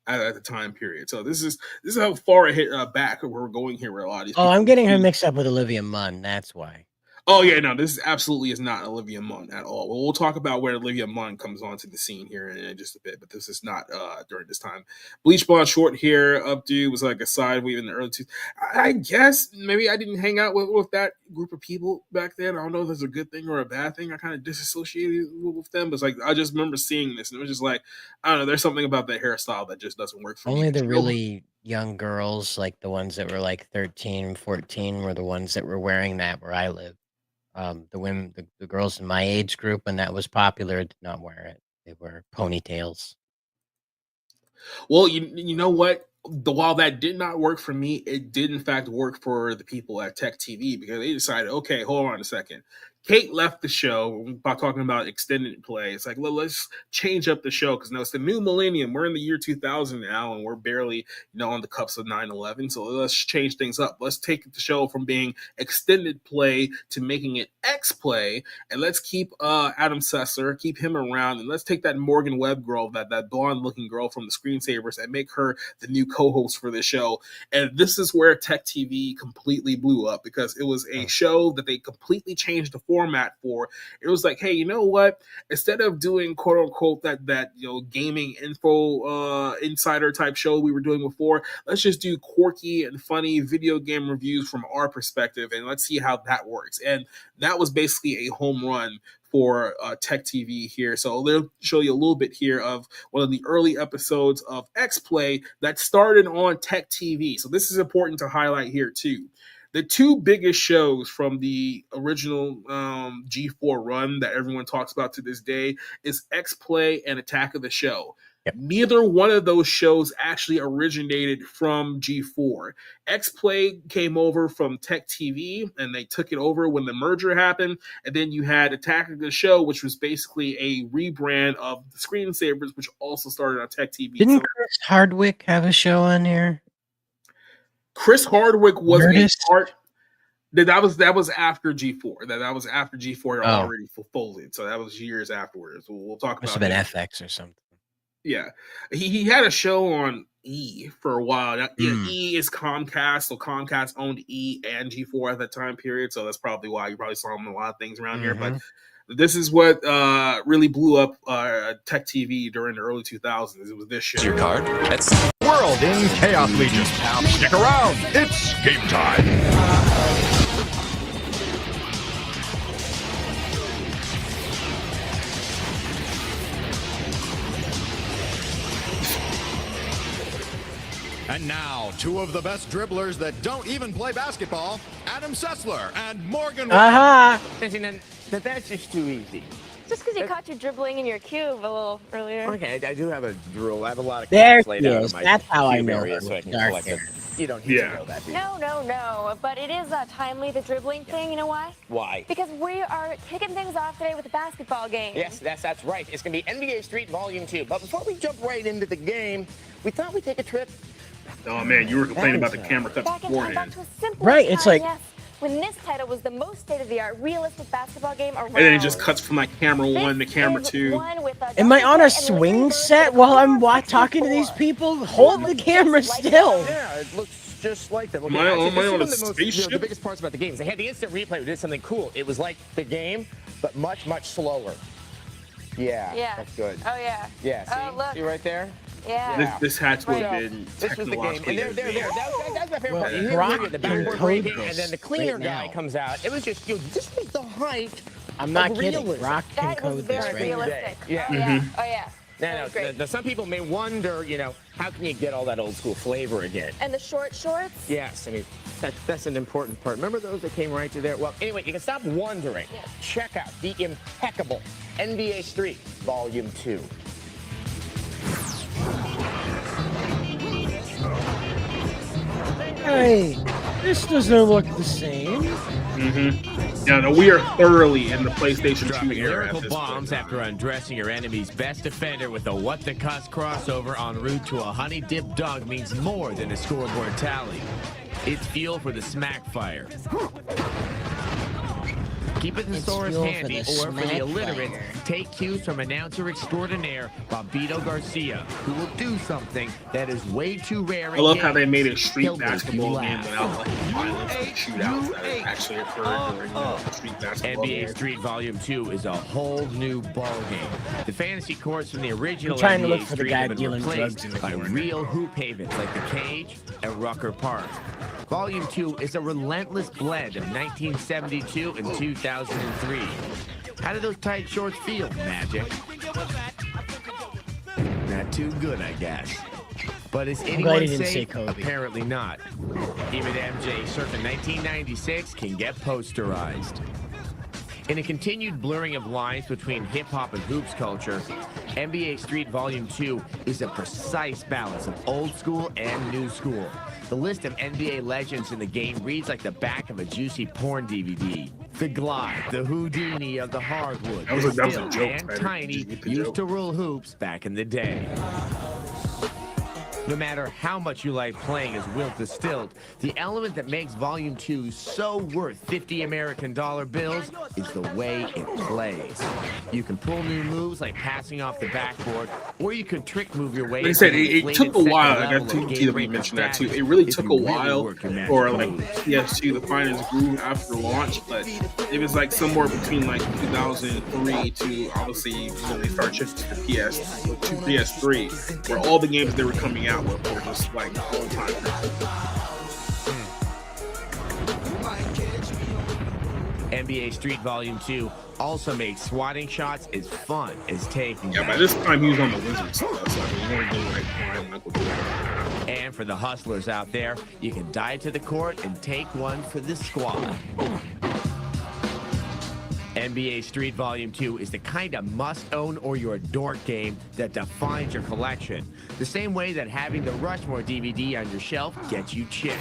at the time period. So this is how far ahead back we're going here with a lot of these. Oh, I'm getting her mixed up with Olivia Munn. That's why. Oh yeah, no, this absolutely is not Olivia Munn at all. Well, we'll talk about where Olivia Munn comes onto the scene here in just a bit, but this is not during this time. Bleach blonde, short hair, updo, was like a side weave in the early 2000s. I guess maybe I didn't hang out with that group of people back then. I don't know if that's a good thing or a bad thing. I kind of disassociated with them, but it's like I just remember seeing this and it was just like, I don't know, there's something about that hairstyle that just doesn't work for me. Only the really young girls, like the ones that were like 13, 14, were the ones that were wearing that where I live. The women, the girls in my age group, when that was popular, did not wear it. They wear ponytails. Well, you know what? While that did not work for me, it did in fact work for the people at Tech TV, because they decided, okay, hold on a second. Kate left the show by talking about extended play. It's like, well, let's change up the show because it's the new millennium. We're in the year 2000 now, and we're barely, on the cups of 9/11. So let's change things up. Let's take the show from being extended play to making it X play, and let's keep Adam Sessler, keep him around, and let's take that Morgan Webb girl, that blonde-looking girl from the Screensavers, and make her the new co-host for the show. And this is where Tech TV completely blew up, because it was a show that they completely changed the format for. It was like, hey, you know what? Instead of doing quote unquote that gaming info insider type show we were doing before, let's just do quirky and funny video game reviews from our perspective, and let's see how that works. And that was basically a home run for Tech TV here. So they'll show you a little bit here of one of the early episodes of X Play that started on Tech TV. So this is important to highlight here too. The two biggest shows from the original G4 run that everyone talks about to this day is X Play and Attack of the Show. Yep. Neither one of those shows actually originated from G4. X Play came over from Tech TV, and they took it over when the merger happened. And then you had Attack of the Show, which was basically a rebrand of the Screensavers, which also started on Tech TV. Didn't Chris Hardwick have a show on here? Chris Hardwick was a part. That was after G4. That was after G4 already folded. So that was years afterwards. We'll talk Must about have been FX or something. Yeah, he had a show on E for a while. Now, E is Comcast, so Comcast owned E and G4 at that time period. So that's probably why you probably saw him in a lot of things around here. But this is what really blew up tech TV during the early 2000s. It was this show. Your card. That's World in Chaos Legion. Stick around. It's game time. And now, two of the best dribblers that don't even play basketball, Adam Sessler and Morgan. That's just too easy. Just because you caught you dribbling in your cube a little earlier. Okay, I do have a drool. I have a lot of There laid he out is. in my That's how I cube know area her. so I can Dark collect hair. it. You don't need to know that, do you? No. But it is timely, the dribbling thing. You know why? Why? Because we are kicking things off today with a basketball game. Yes, that's right. It's going to be NBA Street Volume 2. But before we jump right into the game, we thought we'd take a trip. Oh, man, you were complaining about the camera cuts Back in time, beforehand. back to a simple Right, it's time, like- yes, when this title was the most state-of-the-art realistic basketball game around. And then it just cuts from like camera 1 to camera 2. Am I on a swing set while I'm talking to these people? Hold the camera still. Yeah, it looks just like that. Am I on a the spaceship? biggest parts about the game is they had the instant replay. We did something cool. It was like the game, but much, much slower. Yeah, Yeah. that's good. Oh, yeah. Yeah, see? Oh, look. See right there? Yeah. This had to have Right. been This was the game. technologically And there. advanced. That's my favorite part. You hear Brock the can backboard code breaking, this and then the cleaner right guy now. comes out. It was just, this was the height. I'm not of kidding. realism. Brock can That was code this very right now. realistic. Yeah. Oh, yeah. Oh, yeah. That Now, was great. some people may wonder, how can you get all that old school flavor again? And the short shorts? Yes, I mean, that's an important part. Remember those that came right to there? Well, anyway, you can stop wondering. Yes. Check out the impeccable NBA Street Volume 2. Hey, this doesn't look the same. Yeah, no, we are thoroughly in the PlayStation 2 Dropping era at lyrical this bombs point. after undressing your enemy's best defender with a What the Cuss crossover en route to a honey dip dunk means more than a scoreboard tally. It's fuel for the smack fire. Keep a thesaurus fuel for handy, the or for the smack illiterate, fire. take cues from announcer extraordinaire Bobbito Garcia, who will do something that is way too rare. I love how they made a street He'll make you basketball game laugh. without like violence and shootouts that actually occurred during street basketball NBA games. Street Volume 2 is a whole new ballgame. The fantasy courts from the original I'm trying to NBA look for the Street guy have been dealing replaced drugs in the by corner. real hoop havens like the Cage and Rucker Park. Volume 2 is a relentless blend of 1972 and 2003. How do those tight shorts feel, Magic? Not too good, I guess. But is glad he anyone didn't say safe? Kobe. Apparently not. Even MJ circa 1996 can get posterized. In a continued blurring of lines between hip-hop and hoops culture, NBA Street Volume 2 is a precise balance of old school and new school. The list of NBA legends in the game reads like the back of a juicy porn DVD. The Glide, the Houdini of the hardwood, That was a the joke, Still and Tyler. Tiny Did you get the used joke? to rule hoops back in the day. No matter how much you like playing as Wilt the Stilt, the element that makes Volume 2 so worth 50 American dollar bills is the way it plays. You can pull new moves like passing off the backboard, or you can trick move your way. Like I said, to the it took a inflated while. second I got level of to game mention that too. status It really if took you a while work your magic for like moves. PS2 to find its groove after launch, but it was like somewhere between like 2003 to obviously when they started shifting to PS3, where all the games they were coming out were just like all time. NBA Street Volume 2 also makes swatting shots as fun as taking Yeah, them. by this time he was on the Wizards, so that's like we weren't doing like prime Michael Jordan. And for the hustlers out there, you can dive to the court and take one for the squad. NBA Street Volume 2 is the kind of must-own or you're a dork game that defines your collection. The same way that having the Rushmore DVD on your shelf gets you chicks.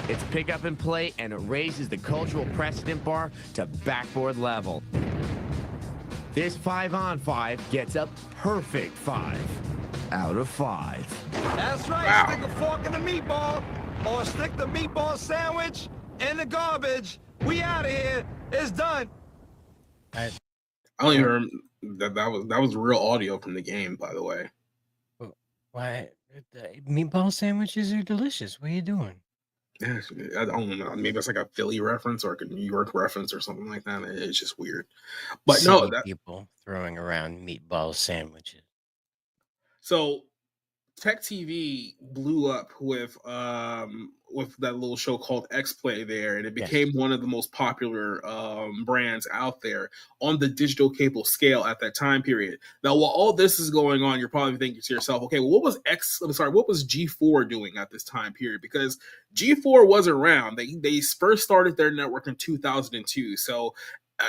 It's pick up and play, and it raises the cultural precedent bar to backboard level. This 5-on-5 gets a perfect 5 out of 5. That's right. Wow. Stick a fork in the meatball, or stick the meatball sandwich in the garbage. We out of here. It's done. I don't even remember that was real audio from the game, by the way. Why? The meatball sandwiches are delicious. What are you doing? Yeah, I don't know. Maybe it's like a Philly reference or like a New York reference or something like that. It's just weird. But no, City people throwing around meatball sandwiches. So Tech TV blew up with that little show called X Play there, and it became one of the most popular brands out there on the digital cable scale at that time period. Now, while all this is going on, you're probably thinking to yourself, okay, well, what was G4 doing at this time period? Because G4 was around. They first started their network in 2002, so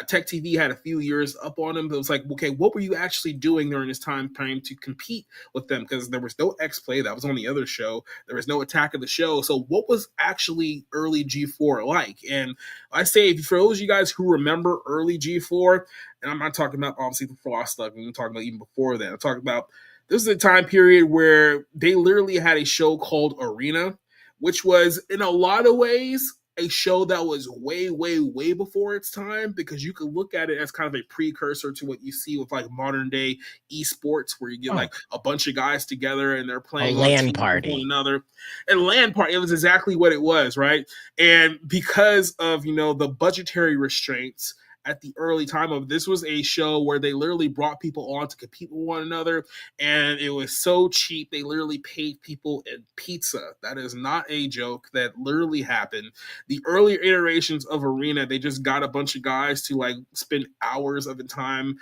Tech TV had a few years up on them. But it was like, okay, what were you actually doing during this time frame to compete with them? Because there was no X Play, that was on the other show. There was no Attack of the Show. So what was actually early G4 like? And I say, for those of you guys who remember early G4, and I'm not talking about obviously the Frost stuff, I'm talking about even before that. I'm talking about this is a time period where they literally had a show called Arena, which was in a lot of ways a show that was way, way, way before its time, because you could look at it as kind of a precursor to what you see with like modern day esports, where you get like a bunch of guys together and they're playing a LAN party with one another. And LAN party, it was exactly what it was, right? And because of the budgetary restraints at the early time of this, was a show where they literally brought people on to compete with one another, and it was so cheap they literally paid people in pizza. That is not a joke. That literally happened. The earlier iterations of Arena, they just got a bunch of guys to like spend hours of the time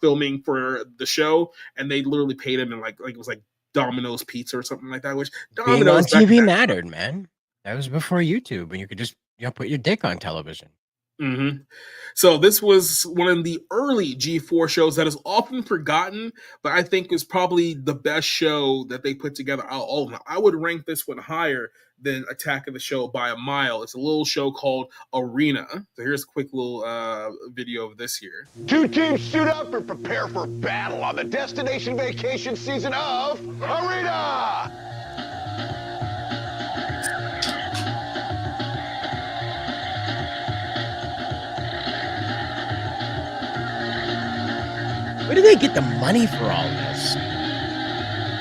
filming for the show, and they literally paid them in like it was like Domino's Pizza or something like that. Which being on Domino's TV mattered, man. That was before YouTube, and you could just put your dick on television. Mm-hmm. So this was one of the early G4 shows that is often forgotten, but I think is probably the best show that they put together. I would rank this one higher than Attack of the Show by a mile. It's a little show called Arena. So here's a quick little video of this here. Two teams suit up and prepare for battle on the destination vacation season of Arena! Where do they get the money for all this?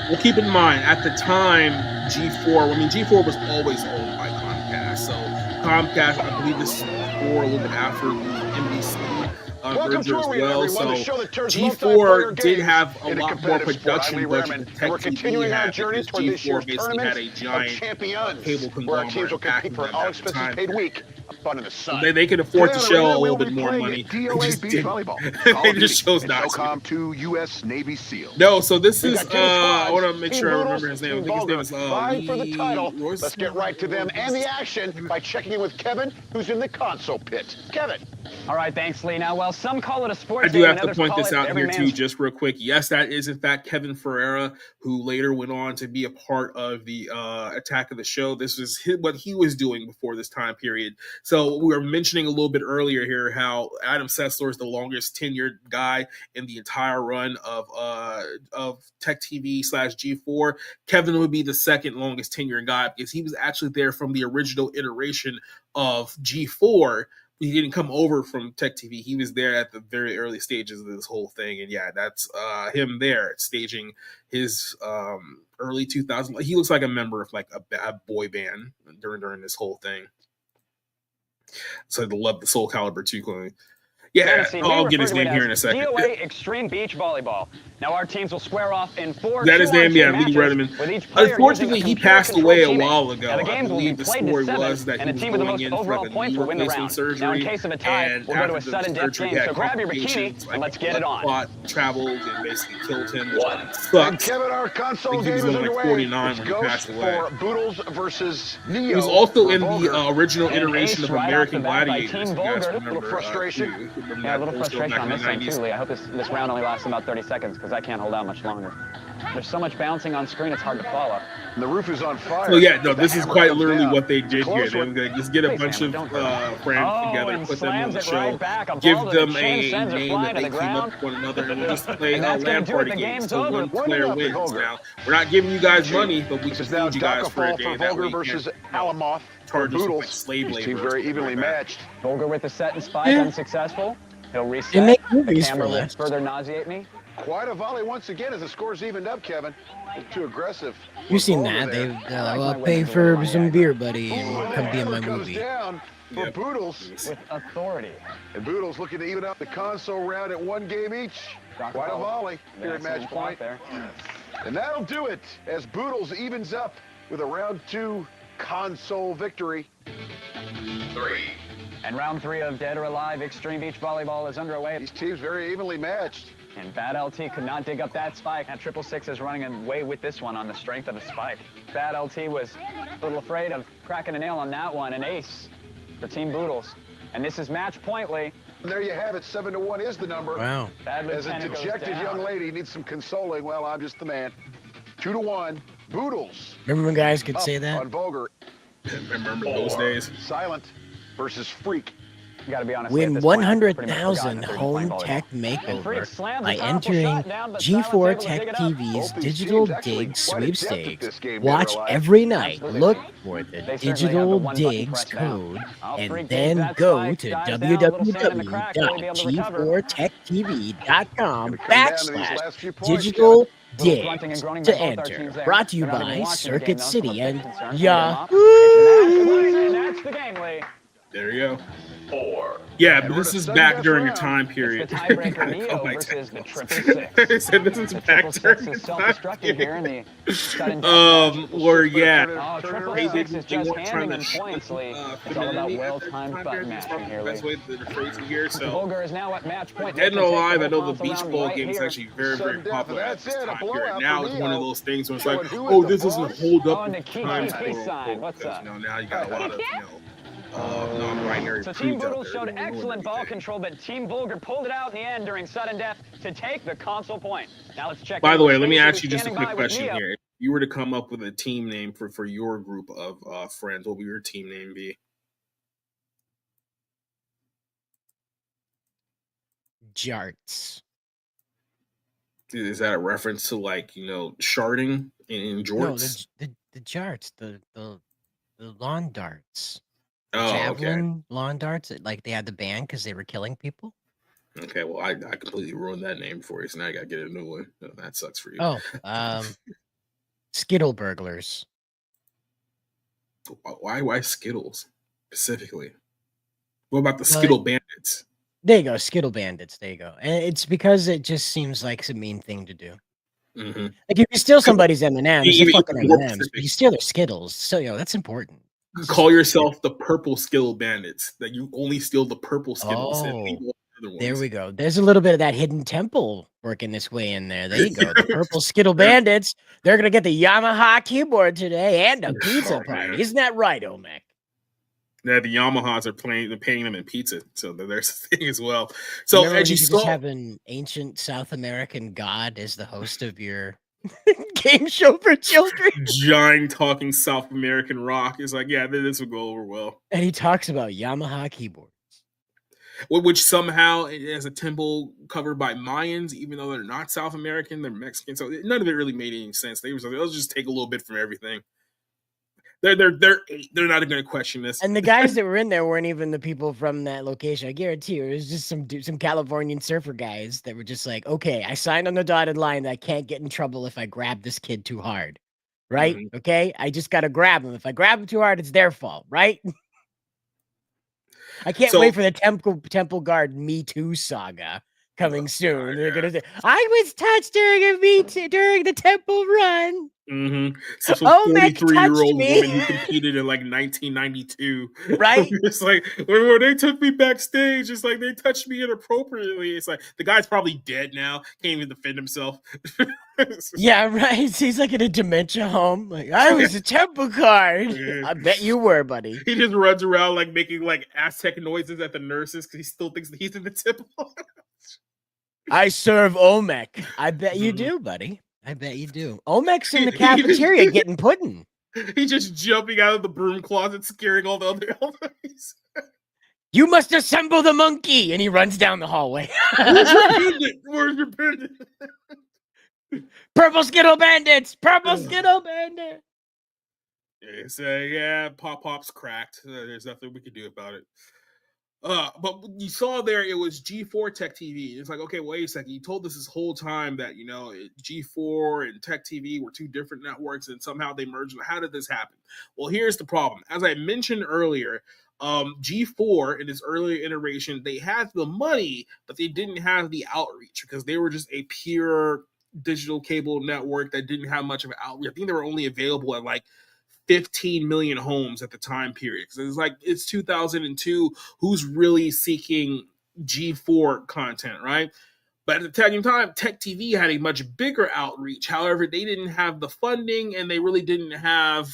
Well, keep in mind, at the time, G4 was always owned by Comcast. So Comcast, I believe this is before, a little bit after the NBC merger as well. So G4 did have a lot more production budget than Tech TV had, because G4 basically had a giant cable conglomerate backing them at the time. They could afford to show a little bit more money. They just didn't. They just chose not to. To U.S. Navy SEAL. No, so this is, I want to make sure I remember his name. I think his name is vying for the title. Let's get right to them and the action by checking in with Kevin, who's in the console pit. Kevin. All right, thanks, Lee. Now, well, some call it a sports I do have to point this out here, too, just real quick. Yes, that is, in fact, Kevin Ferreira, who later went on to be a part of the Attack of the Show. This was what he was doing before this time period. So we were mentioning a little bit earlier here how Adam Sessler is the longest tenured guy in the entire run of Tech TV /G4. Kevin would be the second longest tenured guy, because he was actually there from the original iteration of G4. He didn't come over from Tech TV. He was there at the very early stages of this whole thing. And yeah, that's him there staging his early 2000s. He looks like a member of like a boy band during this whole thing. So I love the Soul Calibur 2 cloning. Yeah, I'll get his name here in a second. DOA Extreme Beach Volleyball. Now our teams will square off in 4. That is name, yeah, Lee Redman. Unfortunately, he passed away a while ago. I believe the story was that he was going in for the knee replacement surgery. Now, in case of a tie, we'll go to a sudden death game. So grab your bikini and let's get it on. Plot traveled and basically killed him. And Kevin, our console game is underway. 49 when he passed away. For Boodles versus Neo. He was also in the original iteration of American Gladiators. Little frustration. Yeah, a little frustration on this one too, Lee. I hope this round only lasts about 30 seconds, because I can't hold out much longer. There's so much bouncing on screen, it's hard to follow. And the roof is on fire. So yeah, no, this is quite literally what they did here. They were going to just get a bunch of friends together, put them on the show, give them a name that they came up with one another, and just play LAN party games until one player wins. Now, we're not giving you guys money, but we just need you guys for a day. That way versus Alamoth. Charges like slave labor. Teams very evenly matched. Volger with the set and spike, unsuccessful. He'll reset. They make movies the camera for will this. further nauseate me. Quite a volley once again as the score's evened up, Kevin. Too aggressive. You've seen that. They're like, well, I'll pay for some beer, buddy, and come be in my movie. Down for Boodles with authority. And Boodles looking to even up the console round at 1 game each. Quite a volley here at match point. And that'll do it as Boodles evens up with a round 2 console victory. 3. And round 3 of Dead or Alive Extreme Beach Volleyball is underway. These teams very evenly matched. And Bad LT could not dig up that spike. And 666 is running away with this one on the strength of the spike. Bad LT was a little afraid of cracking a nail on that one. An ace for Team Boodles. And this is match point, Lee. And there you have it. 7-1 is the number. Wow. As a dejected young lady needs some consoling, well, I'm just the man. 2-1. Boodles. Remember when guys could say that? On Vulgar. Remember those days. Silent versus Freak. You gotta be honest. Win 100,000 home tech makeover by entering G4 Tech TV's Digital Dig sweepstakes. Watch every night. Look for the Digital Digs code and then go to www.g4techtv.com/digital digs to enter. Brought to you by Circuit City and Yahoo! And that's the game, Lee. There you go. 4. Yeah, but this is back during a time period. Oh my God. I said this is back during a time period. Or yeah, they weren't trying to points, Lee. It's all about well-timed button mashing here, Lee. Best way to phrase it here. So, Vulgar is now at match point. Dead or Alive, I know the beach ball game is actually very, very popular at this time period. Now it's one of those things where it's like, oh, this doesn't hold up with times, because now you got a lot of non-binary. So Team Boodles showed excellent ball control, but Team Vulgar pulled it out in the end during sudden death to take the console point. Now let's check. By the way, let me ask you just a quick question here. If you were to come up with a team name for your group of friends, what would your team name be? Jarts. Is that a reference to, like, sharding in jorts? No, the jarts, the lawn darts. Oh, Javelin lawn darts, like they had the ban because they were killing people. Okay, well, I completely ruined that name for you, so now I gotta get a new one. Oh, that sucks for you. Oh, Skittle burglars. Why Skittles specifically? What about the Skittle bandits? There you go, Skittle bandits. There you go, and it's because it just seems like a mean thing to do. Mm-hmm. Like if you steal somebody's M&Ms, they're fucking M&Ms. But you steal their Skittles, so that's important. Call yourself the Purple Skittle Bandits. That you only steal the purple Skittles. There we go. There's a little bit of that hidden temple working its way in there. There you go. The Purple Skittle Bandits. They're gonna get the Yamaha keyboard today and a pizza party. Isn't that right, Omek? Yeah, the Yamahas are paying them in pizza, so there's a thing as well. So as you just have an ancient South American god as the host of your game show for children. Giant talking South American rock is like, yeah, this will go over well. And he talks about Yamaha keyboards, which somehow is a temple covered by Mayans, even though they're not South American, they're Mexican. So none of it really made any sense. They were like, let's just take a little bit from everything. They're not going to question this. And the guys that were in there weren't even the people from that location. I guarantee you, it was just some Californian surfer guys that were just like, okay, I signed on the dotted line that I can't get in trouble if I grab this kid too hard, right? Mm-hmm. Okay, I just got to grab him. If I grab him too hard, it's their fault, right? I can't wait for the Temple Guard Me Too saga coming soon. They're gonna say, I was touched during the temple run. Mm-hmm. So 43-year-old woman who competed in like 1992, right? It's like when they took me backstage, it's like they touched me inappropriately. It's like the guy's probably dead now, can't even defend himself. Yeah, right. He's like in a dementia home. Like, I was a temple guard. I bet you were, buddy. He just runs around like making like Aztec noises at the nurses because he still thinks that he's in the temple. I serve Omek. I bet you do, buddy. I bet you do. Omek's in the cafeteria getting pudding. He's just jumping out of the broom closet, scaring all the other elderlies. You must assemble the monkey, and he runs down the hallway. Where's your pendant? Purple Skittle Bandits! Purple Skittle Bandits! Yeah, Pop-Pop's cracked. There's nothing we can do about it. But you saw there, it was G4 Tech TV. It's like, okay, wait a second. You told us this whole time that, G4 and Tech TV were two different networks and somehow they merged. How did this happen? Well, here's the problem. As I mentioned earlier, G4 in its earlier iteration, they had the money, but they didn't have the outreach because they were just a pure digital cable network that didn't have much of an outreach. I think they were only available at like 15 million homes at the time period. Because it's 2002. Who's really seeking G4 content, right? But at the same time, Tech TV had a much bigger outreach. However, they didn't have the funding and they really didn't have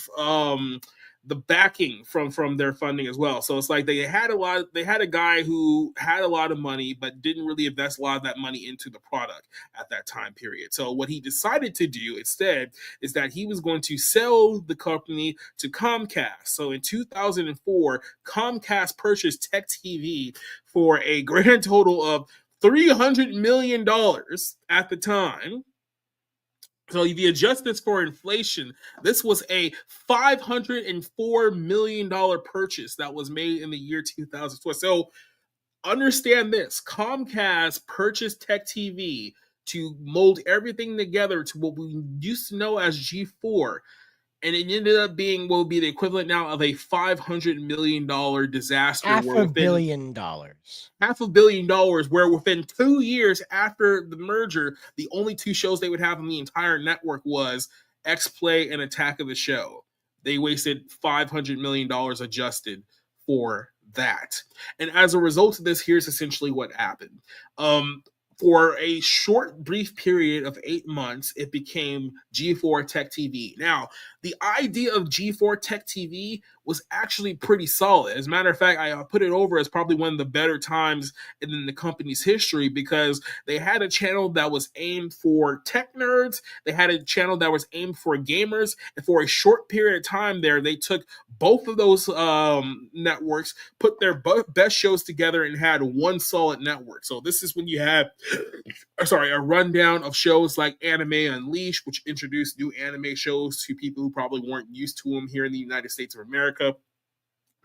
the backing from their funding as well. So it's like they had a guy who had a lot of money but didn't really invest a lot of that money into the product at that time period. So what he decided to do instead is that he was going to sell the company to Comcast. So in 2004, Comcast purchased Tech TV for a grand total of $300 million at the time. So if you adjust this for inflation, this was a $504 million purchase that was made in the year 2012. So understand this. Comcast purchased Tech TV to mold everything together to what we used to know as G4. And it ended up being what would be the equivalent now of a $500 million disaster. $500 million. $500 million, where within 2 years after the merger, the only two shows they would have on the entire network was X-Play and Attack of the Show. They wasted $500 million adjusted for that. And as a result of this, here's essentially what happened. For a short, brief period of 8 months, it became G4 Tech TV. Now, the idea of G4 Tech TV was actually pretty solid. As a matter of fact, I put it over as probably one of the better times in the company's history because they had a channel that was aimed for tech nerds. They had a channel that was aimed for gamers. And for a short period of time there, they took both of those networks, put their best shows together, and had one solid network. So this is when you had a rundown of shows like Anime Unleashed, which introduced new anime shows to people who probably weren't used to them here in the United States of America.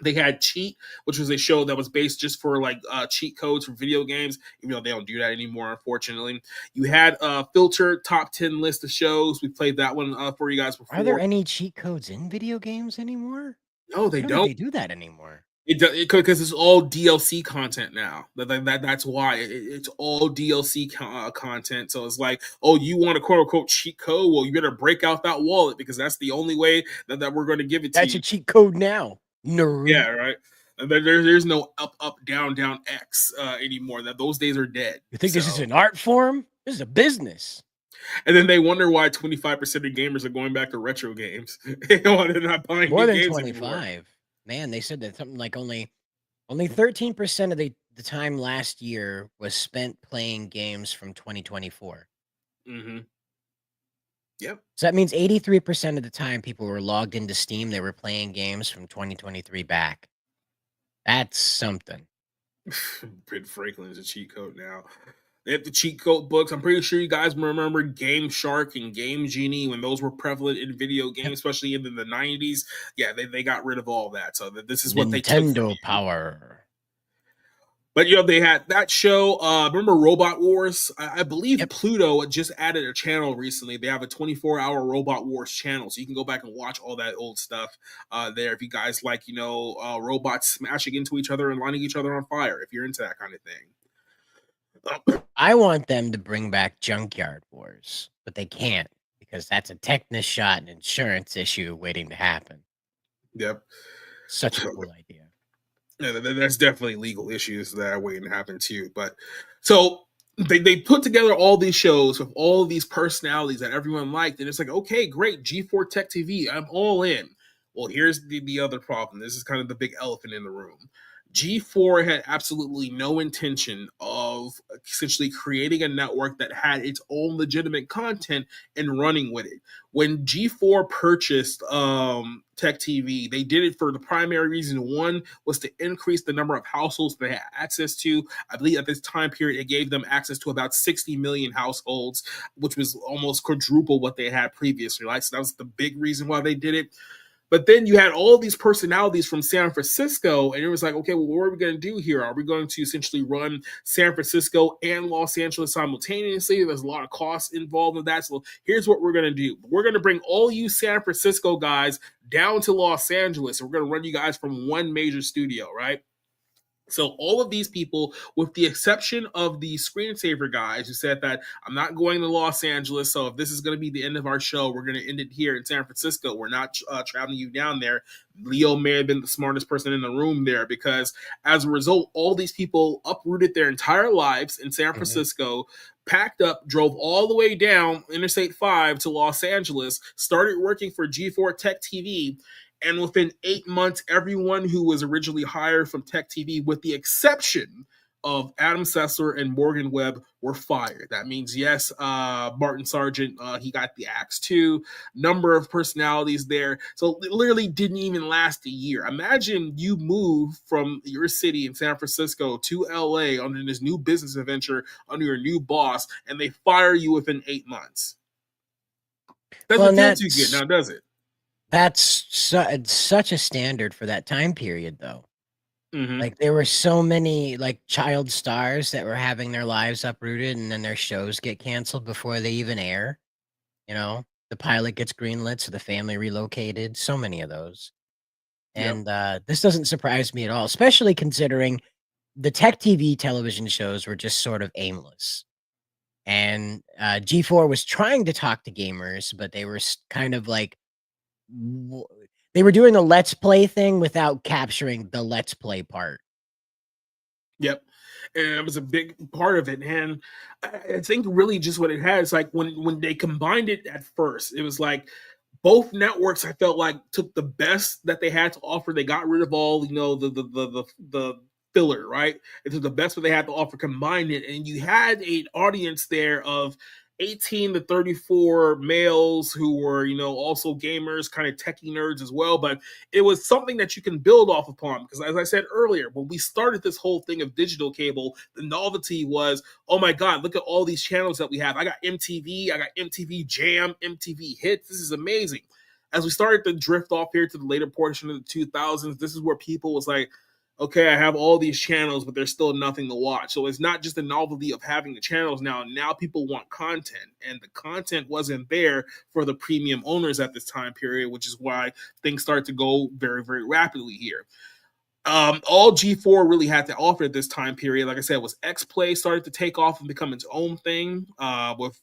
They had Cheat, which was a show that was based just for cheat codes for video games, even though they don't do that anymore, unfortunately. You had Filter Top 10 list of shows. We played that one for you guys before. Are there any cheat codes in video games anymore? No, they don't. They do that anymore. Because it's all DLC content now. That's why it's all DLC content. So it's like, oh, you want a quote unquote cheat code? Well, you better break out that wallet because that's the only way that we're going to give it to you. That's a cheat code now. Nerd. Yeah, right. And there's no up, down, X anymore. That those days are dead. You think this is an art form? This is a business. And then they wonder why 25% of gamers are going back to retro games. They're not buying more than games 25. Anymore. Man, they said that something like only 13% of the time last year was spent playing games from 2024. Mm-hmm. Yep. So that means 83% of the time people were logged into Steam, they were playing games from 2023 back. That's something. Ben Franklin is a cheat code now. They have the cheat code books. I'm pretty sure you guys remember Game Shark and Game Genie when those were prevalent in video games, especially in the 90s. Yeah, they got rid of all that. So this is what they took. Nintendo power. But they had that show. Remember Robot Wars? I believe Pluto just added a channel recently. They have a 24-hour Robot Wars channel, so you can go back and watch all that old stuff there. If you guys like, robots smashing into each other and lighting each other on fire, if you're into that kind of thing. I want them to bring back Junkyard Wars, but they can't because that's a tetanus shot and insurance issue waiting to happen. Yep. Such a cool idea. Yeah, there's definitely legal issues that are waiting to happen too. But so they put together all these shows with all these personalities that everyone liked, and it's like, okay, great, G4 Tech TV, I'm all in. Well, here's the other problem. This is kind of the big elephant in the room. G4 had absolutely no intention of essentially creating a network that had its own legitimate content and running with it. When G4 purchased Tech TV, they did it for the primary reason. One was to increase the number of households they had access to. I believe at this time period, it gave them access to about 60 million households, which was almost quadruple what they had previously. Right? So that was the big reason why they did it. But then you had all these personalities from San Francisco, and it was like, okay, well, what are we going to do here? Are we going to essentially run San Francisco and Los Angeles simultaneously? There's a lot of costs involved in that. So here's what we're going to do. We're going to bring all you San Francisco guys down to Los Angeles, and we're going to run you guys from one major studio, right? So all of these people, with the exception of the screensaver guys who said that I'm not going to Los Angeles, so if this is going to be the end of our show, we're going to end it here in San Francisco. We're not traveling you down there. Leo may have been the smartest person in the room there, because as a result, all these people uprooted their entire lives in San Francisco, packed up, drove all the way down Interstate 5 to Los Angeles, started working for G4 Tech TV. And within 8 months, everyone who was originally hired from Tech TV, with the exception of Adam Sessler and Morgan Webb, were fired. That means, yes, Martin Sargent, he got the axe too. Number of personalities there. So it literally didn't even last a year. Imagine you move from your city in San Francisco to LA under this new business adventure, under your new boss, and they fire you within 8 months. Doesn't feel too good now, does it? That's such a standard for that time period, though. Mm-hmm. Like, there were so many like child stars that were having their lives uprooted, and then their shows get canceled before they even air. You know, the pilot gets greenlit, so the family relocated. So many of those, and this doesn't surprise me at all, especially considering the Tech TV television shows were just sort of aimless. And G4 was trying to talk to gamers, but they were kind of like, they were doing a let's play thing without capturing the let's play part. Yep. And it was a big part of it. And I think really just what it had is like when they combined it at first, it was like both networks, I felt like, took the best that they had to offer. They got rid of all, the filler, right? It took the best what they had to offer, combined it, and you had an audience there of 18 to 34 males who were, also gamers, kind of techie nerds as well. But it was something that you can build off upon, because as I said earlier, when we started this whole thing of digital cable, the novelty was, oh my God, look at all these channels that we have. I got MTV, I got MTV Jam, MTV Hits. This is amazing. As we started to drift off here to the later portion of the 2000s, this is where people was like, okay, I have all these channels, but there's still nothing to watch. So it's not just the novelty of having the channels now. Now people want content, and the content wasn't there for the premium owners at this time period, which is why things start to go very, very rapidly here. All G4 really had to offer at this time period, like I said, was X-Play started to take off and become its own thing, with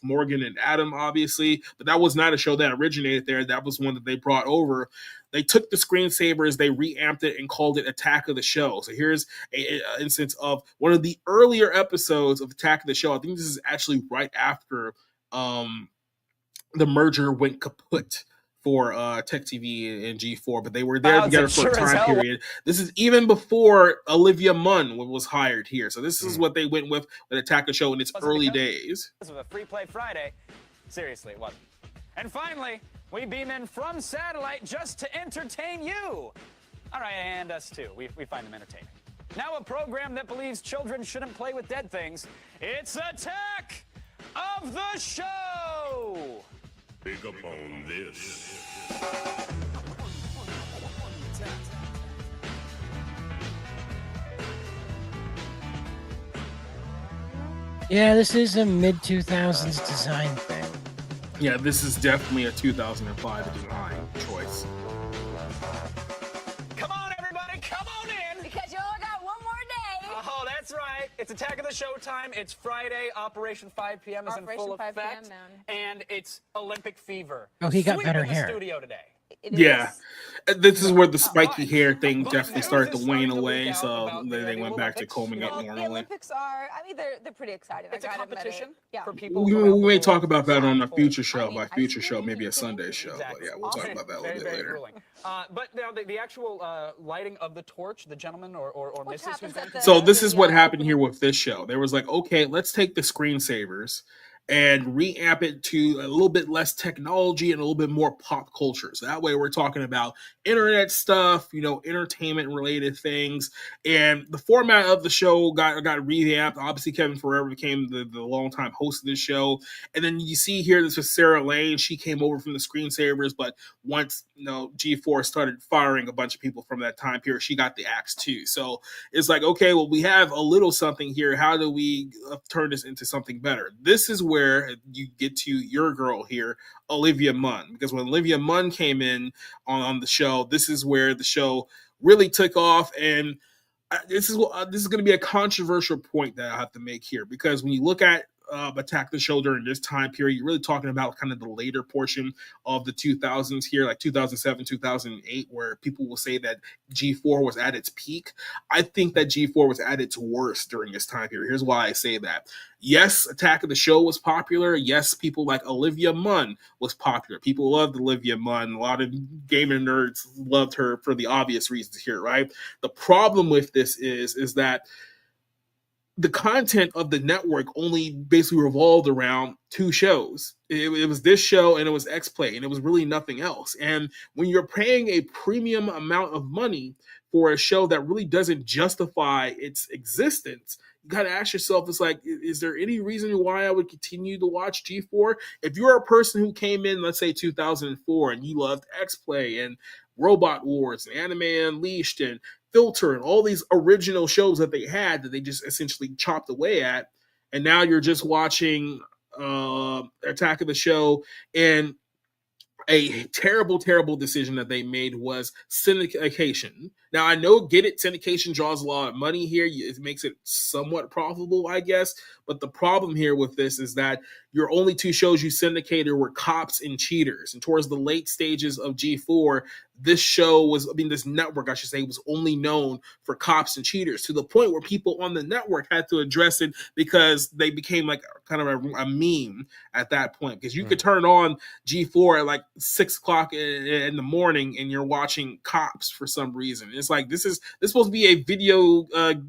Morgan and Adam, obviously. But that was not a show that originated there. That was one that they brought over. They took the screensavers, they reamped it, and called it Attack of the Show. So here's an instance of one of the earlier episodes of Attack of the Show. I think this is actually right after the merger went kaput for Tech TV and G4, but they were there together for a time period. This is even before Olivia Munn was hired here. So this is what they went with Attack the Show in its early days. This was a free play Friday. Seriously, it wasn't. And finally, we beam in from satellite just to entertain you. All right, and us too. We find them entertaining. Now a program that believes children shouldn't play with dead things. It's Attack of the Show! Pick up on this. Yeah, this is a mid-2000s design thing. Yeah, this is definitely a 2005 design choice. Come on, everybody, come on in! Because you only got one more day. Oh, that's right. It's Attack of the Show time. It's Friday. Operation 5 p.m. is in full effect. And it's Olympic fever. Oh, he got Sweep better in the hair. studio today. Yeah, this is where the spiky hair thing definitely started to wane away, so they went back to combing it normally. The Olympics are, they're pretty exciting. It's a competition for people. We may talk about that on a future show. By future show, maybe a Sunday show. But yeah, we'll talk about that a little bit later. But now the actual lighting of the torch, the gentleman or Mrs. So this is what happened here with this show. There was like, okay, let's take the screensavers and reamp it to a little bit less technology and a little bit more pop culture. So that way we're talking about internet stuff, entertainment related things. And the format of the show got revamped. Obviously, Kevin Ferrer became the longtime host of this show. And then you see here, this was Sarah Lane. She came over from the Screensavers, but once G4 started firing a bunch of people from that time period, she got the axe too. So it's like, okay, well, we have a little something here. How do we turn this into something better? This is where you get to your girl here, Olivia Munn, because when Olivia Munn came in on the show, this is where the show really took off. And this is going to be a controversial point that I have to make here, because when you look at Attack the Show during this time period, you're really talking about kind of the later portion of the 2000s here, like 2007, 2008, where people will say that G4 was at its peak. I think that G4 was at its worst during this time period. Here's why I say that. Yes, Attack of the Show was popular. Yes, people like Olivia Munn was popular. People loved Olivia Munn. A lot of gamer nerds loved her for the obvious reasons here, right? The problem with this is that the content of the network only basically revolved around two shows. It was this show and it was X-Play, and it was really nothing else. And when you're paying a premium amount of money for a show that really doesn't justify its existence, you got to ask yourself, it's like, is there any reason why I would continue to watch G4? If you're a person who came in, let's say 2004, and you loved X-Play and Robot Wars and Anime Unleashed and Filter and all these original shows that they had that they just essentially chopped away at, and now you're just watching Attack of the Show, and a terrible, terrible decision that they made was syndication. Now, I get it. Syndication draws a lot of money here. It makes it somewhat profitable, I guess. But the problem here with this is that your only two shows you syndicated were Cops and Cheaters. And towards the late stages of G4, this network, I should say, was only known for Cops and Cheaters, to the point where people on the network had to address it because they became like kind of a meme at that point. Because you could turn on G4 at like 6 o'clock in the morning and you're watching Cops for some reason. It's like, this is supposed to be a video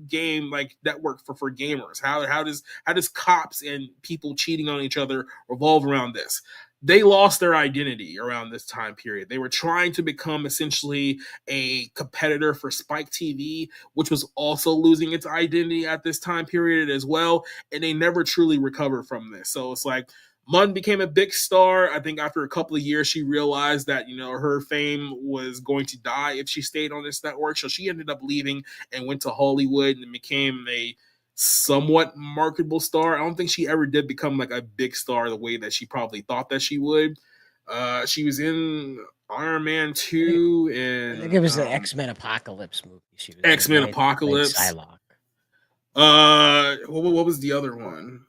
game like network for gamers. How does Cops and people cheating on each other revolve around this? They lost their identity around this time period. They were trying to become essentially a competitor for Spike TV, which was also losing its identity at this time period as well. And they never truly recovered from this. So it's like, Munn became a big star. I think after a couple of years, she realized that, her fame was going to die if she stayed on this network. So she ended up leaving and went to Hollywood and became a somewhat marketable star. I don't think she ever did become like a big star the way that she probably thought that she would. She was in Iron Man 2 and I think it was the X-Men Apocalypse movie. She was X-Men Apocalypse. Psylocke. What was the other one?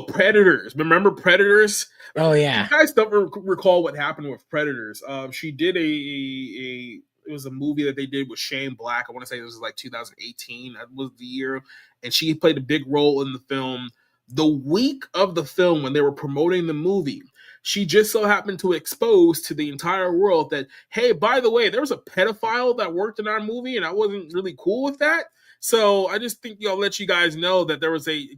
Predators. Remember Predators? Oh yeah. You guys don't recall what happened with Predators. She did it was a movie that they did with Shane Black. I want to say it was like 2018. That was the year. And she played a big role in the film. The week of the film, when they were promoting the movie, she just so happened to expose to the entire world that, hey, by the way, there was a pedophile that worked in our movie, and I wasn't really cool with that. So I just think I'll let you guys know that there was a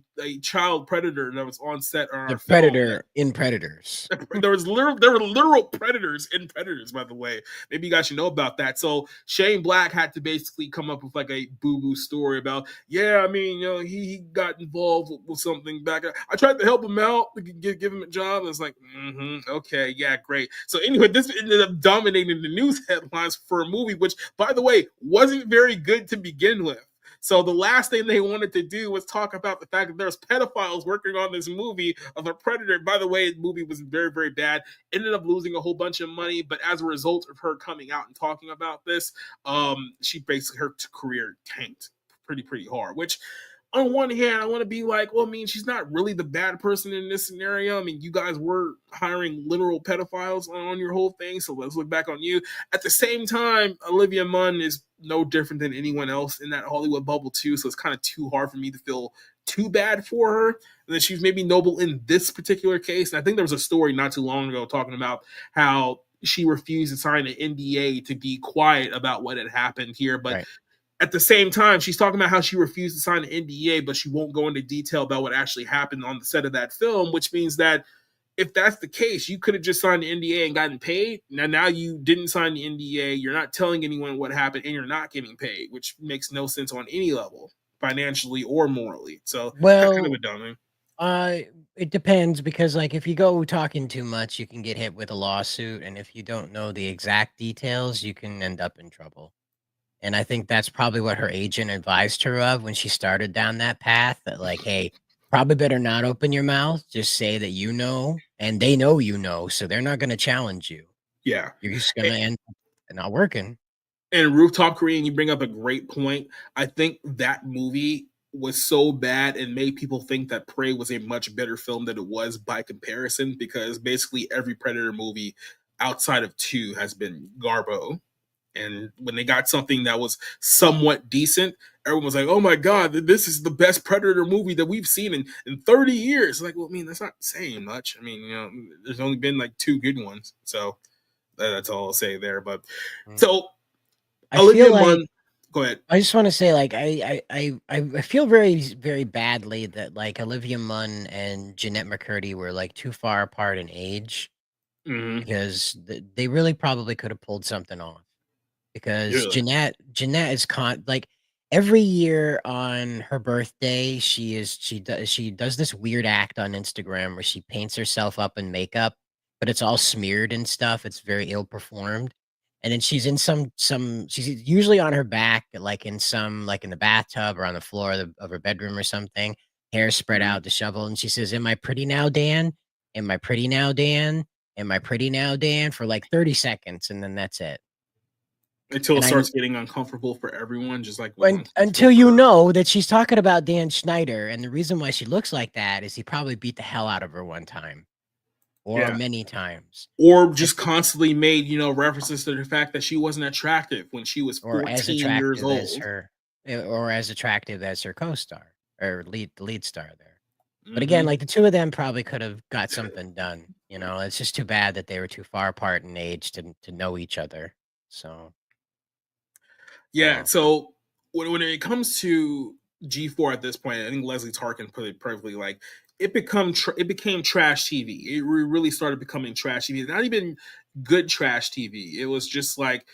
child predator that was on set on our Predator in Predators. There were literal predators in Predators, by the way. Maybe you guys should know about that. So Shane Black had to basically come up with like a boo-boo story about, he got involved with something back. I tried to help him out, give him a job. And it's like, okay, yeah, great. So anyway, this ended up dominating the news headlines for a movie, which, by the way, wasn't very good to begin with. So the last thing they wanted to do was talk about the fact that there's pedophiles working on this movie of a predator. By the way, the movie was very, very bad. Ended up losing a whole bunch of money, but as a result of her coming out and talking about this, her career tanked pretty hard, which on one hand, I want to be like, well, I mean, she's not really the bad person in this scenario. I mean, you guys were hiring literal pedophiles on your whole thing, so let's look back on you. At the same time, Olivia Munn is no different than anyone else in that Hollywood bubble too, so it's kind of too hard for me to feel too bad for her. And that she's maybe noble in this particular case. And I think there was a story not too long ago talking about how she refused to sign an NDA to be quiet about what had happened here, but at the same time, she's talking about how she refused to sign the NDA, but she won't go into detail about what actually happened on the set of that film, which means that if that's the case, you could have just signed the NDA and gotten paid. Now you didn't sign the NDA. You're not telling anyone what happened, and you're not getting paid, which makes no sense on any level, financially or morally. So that's kind of a dummy. It depends because, like, if you go talking too much, you can get hit with a lawsuit, and if you don't know the exact details, you can end up in trouble. And I think that's probably what her agent advised her of when she started down that path. That, like, hey, probably better not open your mouth. Just say that you know, and they know you know, so they're not going to challenge you. Yeah, you're just going to end up not working. And Rooftop Korean, you bring up a great point. I think that movie was so bad and made people think that Prey was a much better film than it was by comparison, because basically every Predator movie outside of 2 has been garbo. And when they got something that was somewhat decent, everyone was like, oh my God, this is the best Predator movie that we've seen in 30 years. Like, well, I mean, that's not saying much. I mean, there's only been like 2 good ones. So that's all I'll say there. But so I feel like, go ahead. I just want to say, like, I feel very, very badly that, like, Olivia Munn and Jeanette McCurdy were, like, too far apart in age, because they really probably could have pulled something off. Because Jeanette is like, every year on her birthday, she does this weird act on Instagram where she paints herself up in makeup, but it's all smeared and stuff. It's very ill performed. And then she's in she's usually on her back, like in the bathtub or on the floor of her bedroom or something, hair spread out, disheveled. And she says, "Am I pretty now, Dan? Am I pretty now, Dan? Am I pretty now, Dan?" for like 30 seconds. And then that's it. Until it starts getting uncomfortable for everyone, just like until you know that she's talking about Dan Schneider, and the reason why she looks like that is he probably beat the hell out of her one time, or many times, or just constantly made references to the fact that she wasn't attractive when she was 14 years old, or as attractive as her co-star or the lead star there. But again, like, the two of them probably could have got something done. It's just too bad that they were too far apart in age to know each other. So. Yeah, so when it comes to G4 at this point, I think Leslie Tarkin put it perfectly. Like, it became trash TV. It really started becoming trash TV. Not even good trash TV. It was just like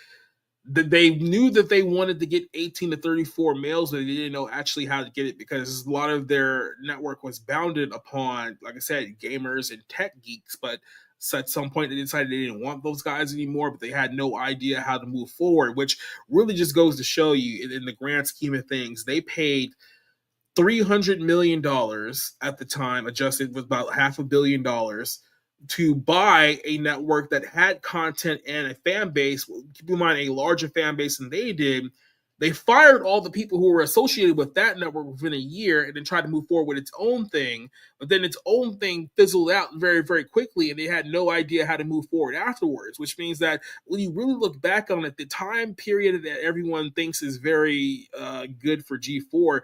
they knew that they wanted to get 18 to 34 males, but they didn't know actually how to get it, because a lot of their network was bounded upon, like I said, gamers and tech geeks. But so at some point they decided they didn't want those guys anymore, but they had no idea how to move forward, which really just goes to show you, in the grand scheme of things, they paid $300 million at the time, adjusted with about $500 million, to buy a network that had content and a fan base. Keep in mind, a larger fan base than they did. They fired all the people who were associated with that network within a year, and then tried to move forward with its own thing. But then its own thing fizzled out very, very quickly, and they had no idea how to move forward afterwards, which means that when you really look back on it, the time period that everyone thinks is very good for G4,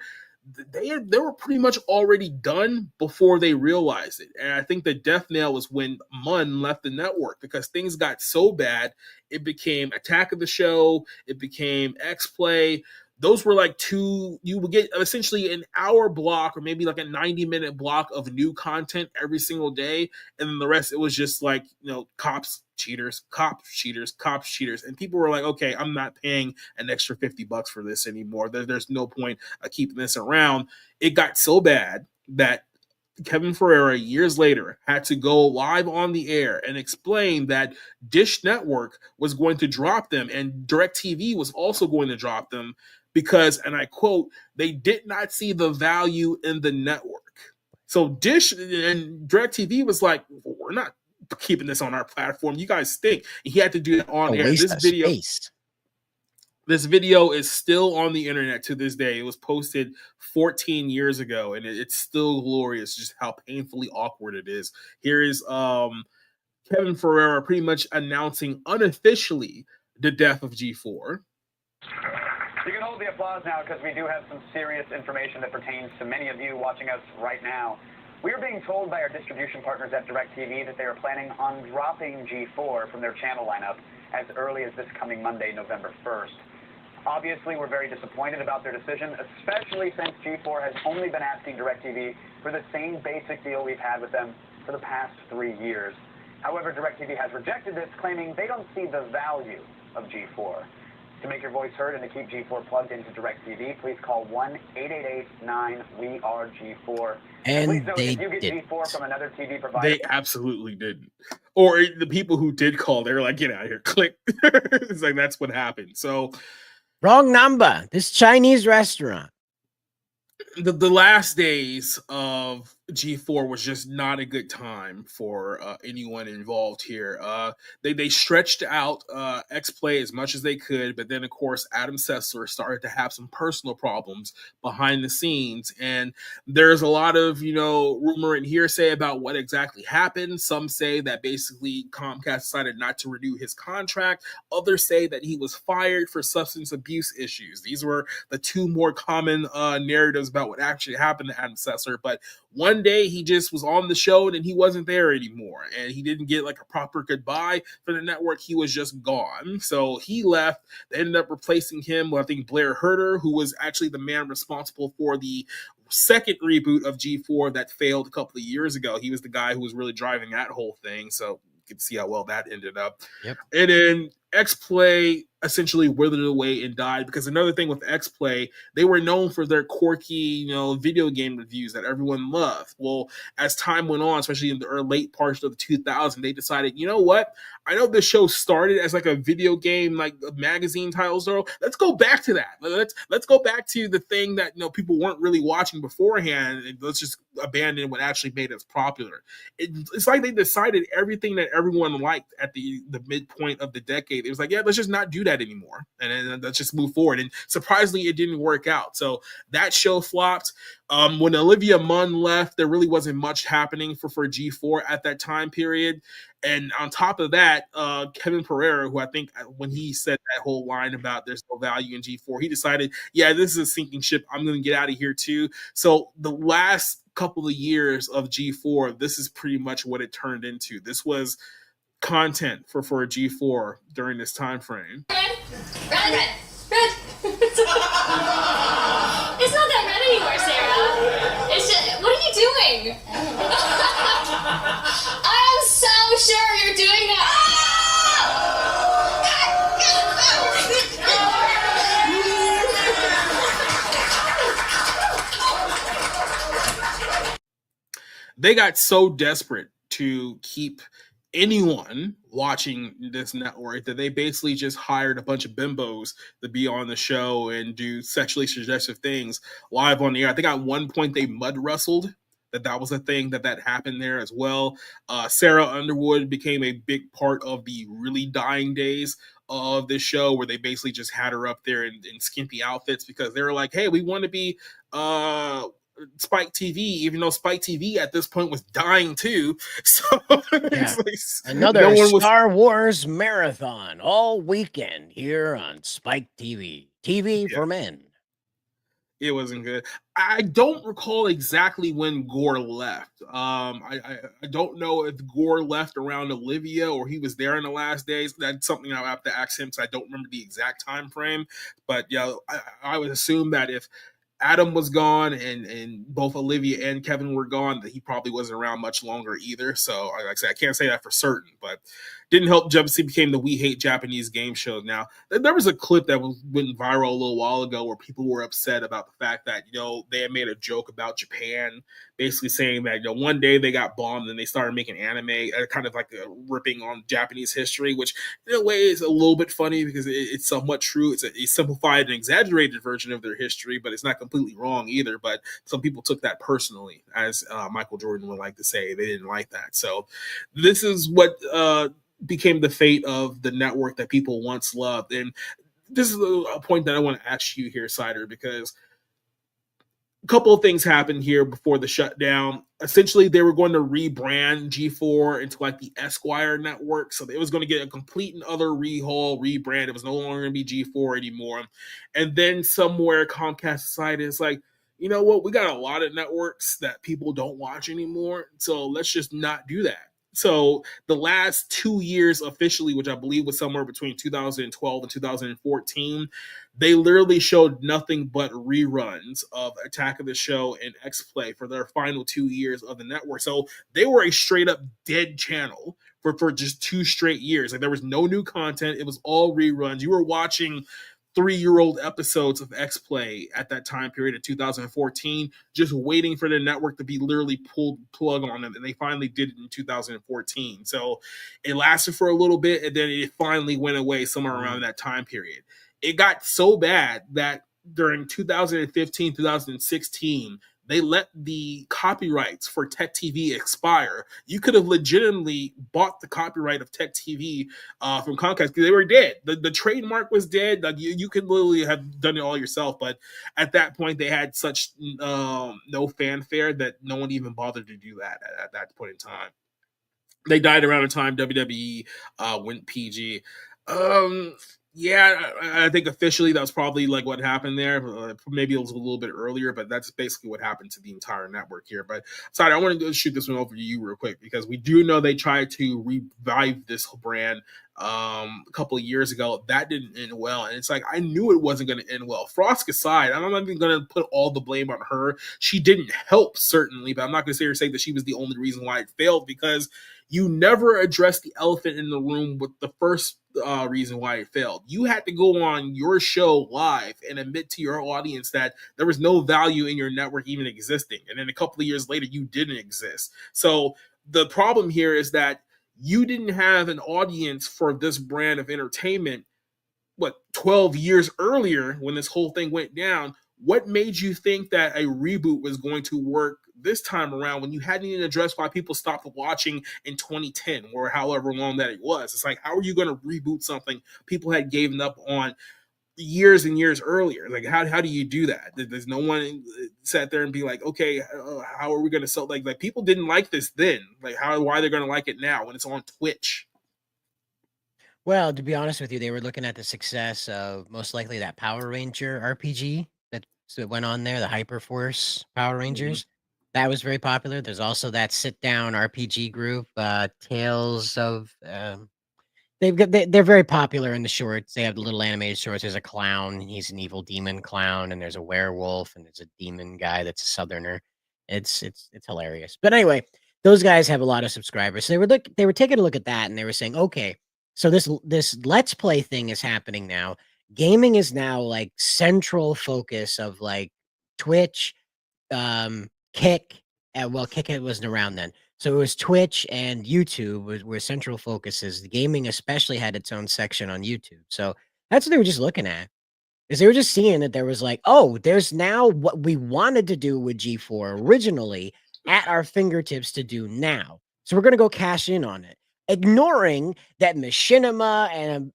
they were pretty much already done before they realized it. And I think the death nail was when Munn left the network, because things got so bad. It became Attack of the Show. It became X-Play. Those were like you would get essentially an hour block, or maybe like a 90-minute block of new content every single day. And then the rest, it was just like, cops, cheaters, cops, cheaters, cops, cheaters. And people were like, okay, I'm not paying an extra $50 for this anymore. There's no point of keeping this around. It got so bad that Kevin Ferreira, years later, had to go live on the air and explain that Dish Network was going to drop them, and DirecTV was also going to drop them, because, and I quote, they did not see the value in the network. So Dish and DirecTV was like, we're not keeping this on our platform. You guys stink. And he had to do it on air. This video is still on the internet to this day. It was posted 14 years ago, and it's still glorious just how painfully awkward it is. Here is Kevin Ferreira pretty much announcing unofficially the death of G4. You can hold the applause now, because we do have some serious information that pertains to many of you watching us right now. We are being told by our distribution partners at DirecTV that they are planning on dropping G4 from their channel lineup as early as this coming Monday, November 1st. Obviously, we're very disappointed about their decision, especially since G4 has only been asking DirecTV for the same basic deal we've had with them for the past 3 years. However, DirecTV has rejected this, claiming they don't see the value of G4. To make your voice heard and to keep G4 plugged into DirecTV, please call 1-888-9-WE-ARE-G4. And please note, they if you get didn't. G4 from another TV provider... They absolutely didn't. Or the people who did call, they were like, get out of here, click. It's like, that's what happened. So... Wrong number. This Chinese restaurant. The last days of G4 was just not a good time for anyone involved here. They stretched out X-Play as much as they could, but then, of course, Adam Sessler started to have some personal problems behind the scenes, and there's a lot of, rumor and hearsay about what exactly happened. Some say that basically Comcast decided not to renew his contract. Others say that he was fired for substance abuse issues. These were the two more common narratives about what actually happened to Adam Sessler, but one day he just was on the show and he wasn't there anymore, and he didn't get like a proper goodbye for the network. He was just gone. So he left. They ended up replacing him with, I think, Blair Herter, who was actually the man responsible for the second reboot of G4 that failed a couple of years ago. He was the guy who was really driving that whole thing. So you can see how well that ended up. Yep. And then X-Play essentially withered away and died, because another thing with X-Play, they were known for their quirky, video game reviews that everyone loved. Well, as time went on, especially in the late parts of the 2000s, they decided, you know what? I know this show started as like a video game, like a magazine title. So let's go back to that. Let's go back to the thing that people weren't really watching beforehand, and let's just abandon what actually made us popular. It's like they decided everything that everyone liked at the midpoint of the decade. It was like, yeah, let's just not do that anymore, and then let's just move forward. And surprisingly, it didn't work out. So that show flopped. When Olivia Munn left, there really wasn't much happening for G4 at that time period. And on top of that, Kevin Pereira, who I think when he said that whole line about there's no value in G4, he decided, yeah, this is a sinking ship. I'm going to get out of here too. So the last couple of years of G4, this is pretty much what it turned into. This was content for G4 during this time frame. Red. It's not that red anymore, Sarah. It's just, what are you doing? I'm so sure you're doing that. They got so desperate to keep anyone watching this network that they basically just hired a bunch of bimbos to be on the show and do sexually suggestive things live on the air. I think at one point they mud wrestled. That was a thing that happened there as well. Sarah Underwood became a big part of the really dying days of this show, where they basically just had her up there in skimpy outfits because they were like, hey, we want to be Spike TV, even though Spike TV at this point was dying too. So yeah. Another Star Wars marathon all weekend here on Spike TV. TV for men. It wasn't good. I don't recall exactly when Gore left. I don't know if Gore left around Olivia or he was there in the last days. That's something I'll have to ask him, because I don't remember the exact time frame. But yeah, I would assume that if Adam was gone and both Olivia and Kevin were gone, that he probably wasn't around much longer either. So like I said, I can't say that for certain, but didn't help. Jump became the We Hate Japanese game show. Now, there was a clip that went viral a little while ago where people were upset about the fact that, they had made a joke about Japan, basically saying that, one day they got bombed and they started making anime, kind of like ripping on Japanese history, which in a way is a little bit funny because it's somewhat true. It's a simplified and exaggerated version of their history, but it's not completely wrong either. But some people took that personally, as Michael Jordan would like to say. They didn't like that. So this is what became the fate of the network that people once loved. And this is a point that I want to ask you here, Cider, because a couple of things happened here before the shutdown. Essentially, they were going to rebrand G4 into like the Esquire network. So it was going to get a complete and utter rebrand. It was no longer going to be G4 anymore. And then somewhere Comcast decided, it's like, you know what? We got a lot of networks that people don't watch anymore. So let's just not do that. So the last 2 years officially, which I believe was somewhere between 2012 and 2014, they literally showed nothing but reruns of Attack of the Show and X Play for their final 2 years of the network. So they were a straight up dead channel for just 2 straight years. Like there was no new content. It was all reruns. You were watching 3-year-old episodes of X Play at that time period in 2014, just waiting for the network to be literally pulled plug on them, and they finally did it in 2014. So it lasted for a little bit, and then it finally went away somewhere around that time period. It got so bad that during 2015, 2016, they let the copyrights for Tech TV expire. You could have legitimately bought the copyright of Tech TV from Comcast because they were dead. The trademark was dead. Like you could literally have done it all yourself, but at that point they had such no fanfare that no one even bothered to do that at that point in time. They died around the time WWE went PG. Yeah, I think officially that was probably like what happened there. Maybe it was a little bit earlier, but that's basically what happened to the entire network here. But sorry, I want to shoot this one over to you real quick because we do know they tried to revive this brand a couple of years ago. That didn't end well, and it's like I knew it wasn't going to end well. Frost aside, I'm not even going to put all the blame on her. She didn't help certainly, but I'm not going to say that she was the only reason why it failed because you never addressed the elephant in the room with the first reason why it failed. You had to go on your show live and admit to your audience that there was no value in your network even existing. And then a couple of years later, you didn't exist. So the problem here is that you didn't have an audience for this brand of entertainment, 12 years earlier when this whole thing went down. What made you think that a reboot was going to work this time around when you hadn't even addressed why people stopped watching in 2010 or however long that it was? It's like, how are you going to reboot something people had given up on years and years earlier? Like, how do you do that? There's no one sat there and be like, okay, how are we going to sell? Like people didn't like this then. Like, why they're going to like it now when it's on Twitch? Well, to be honest with you, they were looking at the success of most likely that Power Ranger RPG that went on there, the Hyperforce Power Rangers. That was very popular. There's also that sit-down RPG group, Tales of. They're very popular in the shorts. They have the little animated shorts. There's a clown. He's an evil demon clown, and there's a werewolf, and there's a demon guy that's a southerner. It's hilarious. But anyway, those guys have a lot of subscribers. So they were taking a look at that, and they were saying, okay, so this Let's Play thing is happening now. Gaming is now like central focus of like Twitch, Kick. Well, Kick it wasn't around then. So it was Twitch and YouTube were central focuses. The gaming especially had its own section on YouTube. So that's what they were just looking at. Is they were just seeing that there was like, oh, there's now what we wanted to do with G4 originally at our fingertips to do now. So we're going to go cash in on it. Ignoring that Machinima and,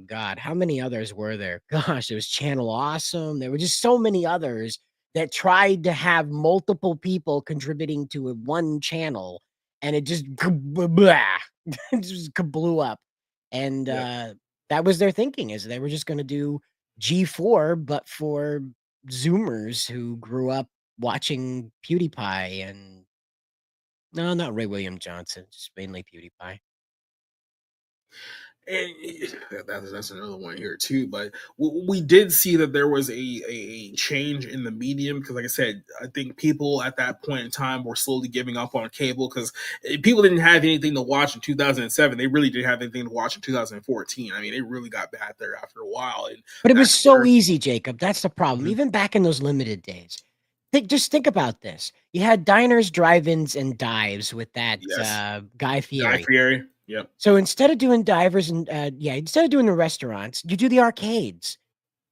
God, how many others were there? Gosh, there was Channel Awesome. There were just so many others that tried to have multiple people contributing to one channel, and it just it just blew up. And that was their thinking, is they were just going to do G4, but for Zoomers who grew up watching PewDiePie and no, not Ray William Johnson, just mainly PewDiePie. And that's another one here too. But we did see that there was a change in the medium because, like I said, I think people at that point in time were slowly giving up on cable because people didn't have anything to watch in 2007. They really didn't have anything to watch in 2014. I mean, it really got bad there after a while. But it was so easy, Jacob. That's the problem. Even back in those limited days. Just think about this. You had diners, drive-ins, and dives with that Guy Fieri. Guy Fieri. Yep. So instead of doing divers and instead of doing the restaurants, you do the arcades.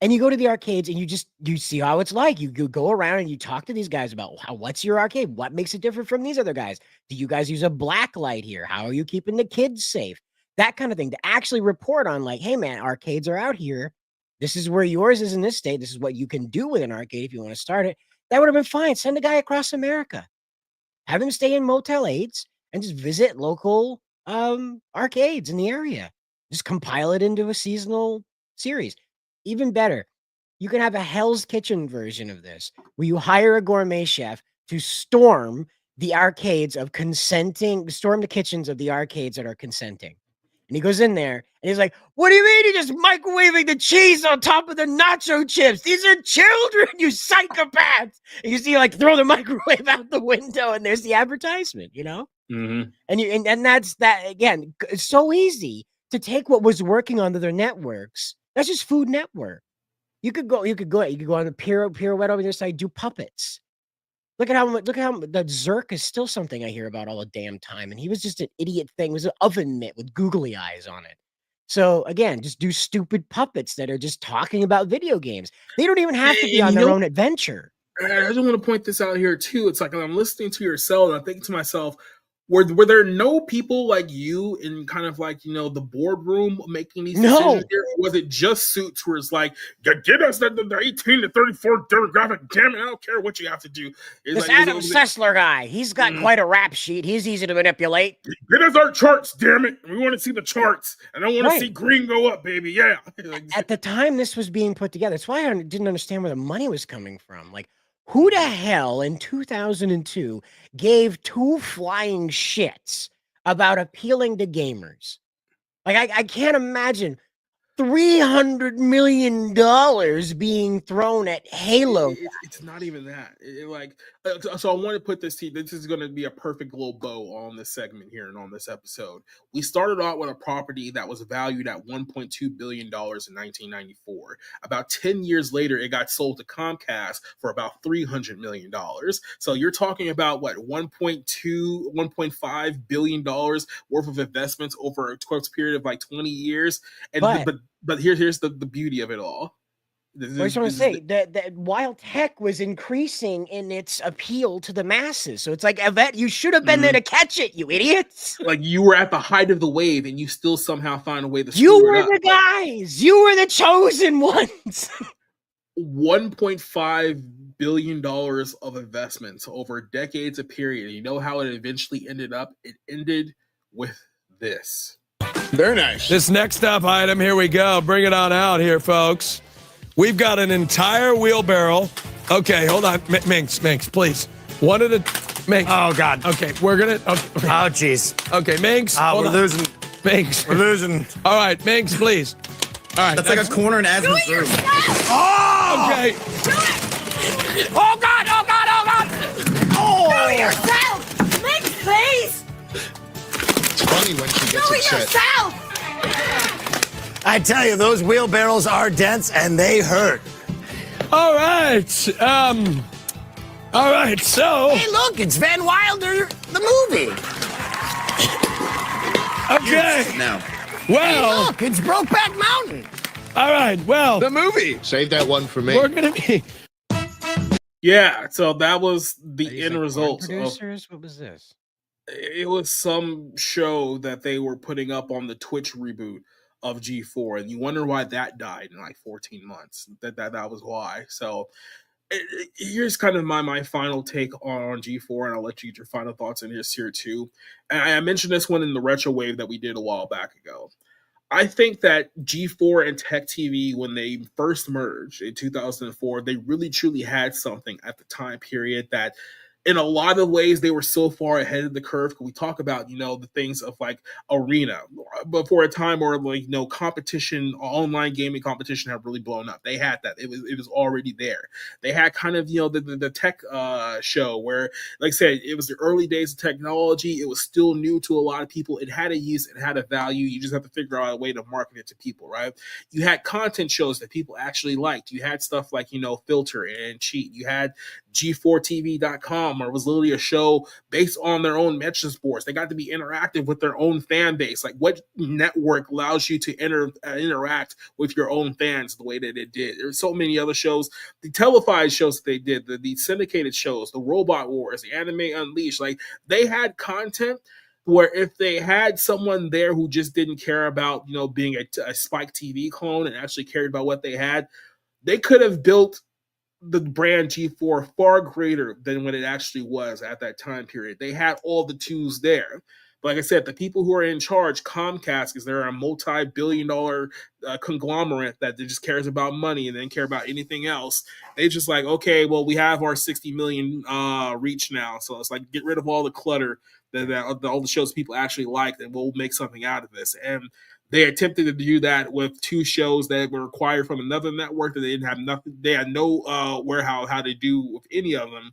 And you go to the arcades and you see how it's like. You go around and you talk to these guys about what's your arcade? What makes it different from these other guys? Do you guys use a black light here? How are you keeping the kids safe? That kind of thing, to actually report on like, hey man, arcades are out here. This is where yours is in this state. This is what you can do with an arcade if you want to start it. That would have been fine. Send a guy across America. Have him stay in Motel 8s and just visit local arcades in the area. Just compile it into a seasonal series. Even better, you can have a Hell's Kitchen version of this where you hire a gourmet chef to storm the arcades of consenting, storm the kitchens of the arcades that are consenting. And he goes in there and he's like, what do you mean you're just microwaving the cheese on top of the nacho chips? These are children, you psychopaths. And you see, like, throw the microwave out the window and there's the advertisement, you know? Mm-hmm. And that's that, again, it's so easy to take what was working on other networks. That's just Food Network. You could go on the pirouette over this side, do puppets. Look at how the Zerk is still something I hear about all the damn time. And he was just an idiot thing. It was an oven mitt with googly eyes on it. So again, just do stupid puppets that are just talking about video games. They don't even have to be on their own adventure. I just want to point this out here too. It's like I'm listening to your cell and I'm thinking to myself, were there no people like you in kind of like, you know, the boardroom making these decisions here? Or was it just Suits where it's like, get us the 18 to 34 demographic, damn it, I don't care what you have to do. It's this like, Adam Sessler guy, he's got quite a rap sheet. He's easy to manipulate. Get us our charts, damn it. We want to see the charts. And I want to see green go up, baby. Yeah. At the time this was being put together, that's why I didn't understand where the money was coming from. Like, who the hell in 2002 gave two flying shits about appealing to gamers? Like, I can't imagine $300 million being thrown at Halo. It's not even that. So I want to put this to you. This is going to be a perfect little bow on this segment here and on this episode. We started out with a property that was valued at $1.2 billion in 1994. About 10 years later, it got sold to Comcast for about $300 million. So you're talking about what, $1.5 billion worth of investments over a period of like 20 years. And but here's the beauty of it all. I just want to say that while tech was increasing in its appeal to the masses, so it's like, Yvette, you should have been there to catch it, you idiots. Like, you were at the height of the wave, and you still somehow found a way to screw You were the guys. You were the chosen ones. $1.5 billion of investments over decades of period. You know how it eventually ended up? It ended with this. Very nice. This next up item, here we go. Bring it on out here, folks. We've got an entire wheelbarrow. Okay, hold on. Minx, please. One at a... Minx. Oh, God. Okay, we're going to... Okay. Oh, jeez. Okay, Minx. We're losing. Minx. We're losing. All right, Minx, please. All right. That's like a corner in Asmon's room. Oh! Okay. Do it! Oh, God! Oh, God! Oh, God! Oh! Do it yourself! Minx, please! It's funny when she gets upset. Yourself! I tell you, those wheelbarrows are dense and they hurt. All right. All right, so... Hey, look, it's Van Wilder, the movie. Okay. Now. Well... Hey, look, it's Brokeback Mountain. All right, well... The movie. Save that one for me. We're going to be... Yeah, so that was the end result. Producers? What was this? It was some show that they were putting up on the Twitch reboot of G4, and you wonder why that died in like 14 months. That was why. So here's kind of my final take on G4, and I'll let you get your final thoughts in this here too. And I mentioned this one in the retro wave that we did a while back ago. I think that G4 and Tech TV, when they first merged in 2004, they really truly had something at the time period that in a lot of ways, they were so far ahead of the curve. We talk about, you know, the things of like Arena, but for a time where like, you know, competition, online gaming competition had really blown up. They had that. It was already there. They had kind of, you know, the tech show where, like I said, it was the early days of technology. It was still new to a lot of people. It had a use, it had a value. You just have to figure out a way to market it to people, right? You had content shows that people actually liked. You had stuff like, you know, Filter and Cheat. You had G4TV.com, or it was literally a show based on their own message boards. They got to be interactive with their own fan base. Like, what network allows you to interact with your own fans the way that it did? There's so many other shows, the televised shows that they did, the syndicated shows, the Robot Wars, the Anime Unleashed. Like, they had content where if they had someone there who just didn't care about, you know, being a Spike TV clone and actually cared about what they had, they could have built the brand G4 far greater than what it actually was at that time period. They had all the tools there. But like I said, the people who are in charge, Comcast, because they're a multi-billion-dollar conglomerate that just cares about money and then care about anything else. They just like, okay, well, we have our 60 million reach now, so it's like get rid of all the clutter that all the shows people actually like, and we'll make something out of this. And they attempted to do that with 2 shows that were acquired from another network that they didn't have nothing. They had no warehouse how to do with any of them.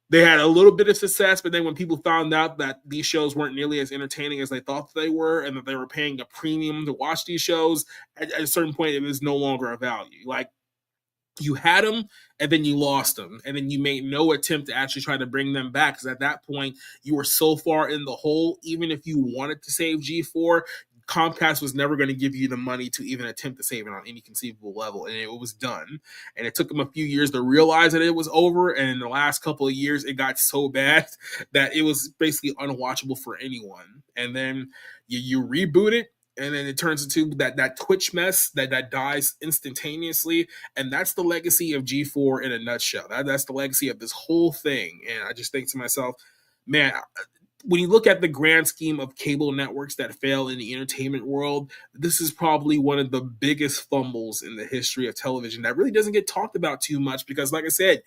They had a little bit of success, but then when people found out that these shows weren't nearly as entertaining as they thought they were, and that they were paying a premium to watch these shows, at a certain point, it was no longer a value. Like, you had them and then you lost them, and then you made no attempt to actually try to bring them back, because at that point you were so far in the hole. Even if you wanted to save G4, Comcast was never going to give you the money to even attempt to save it on any conceivable level, and it was done. And it took them a few years to realize that it was over, and in the last couple of years it got so bad that it was basically unwatchable for anyone. And then you reboot it, and then it turns into that Twitch mess that dies instantaneously. And that's the legacy of G4 in a nutshell. That's the legacy of this whole thing. And I just think to myself, man, when you look at the grand scheme of cable networks that fail in the entertainment world, this is probably one of the biggest fumbles in the history of television that really doesn't get talked about too much, because like I said,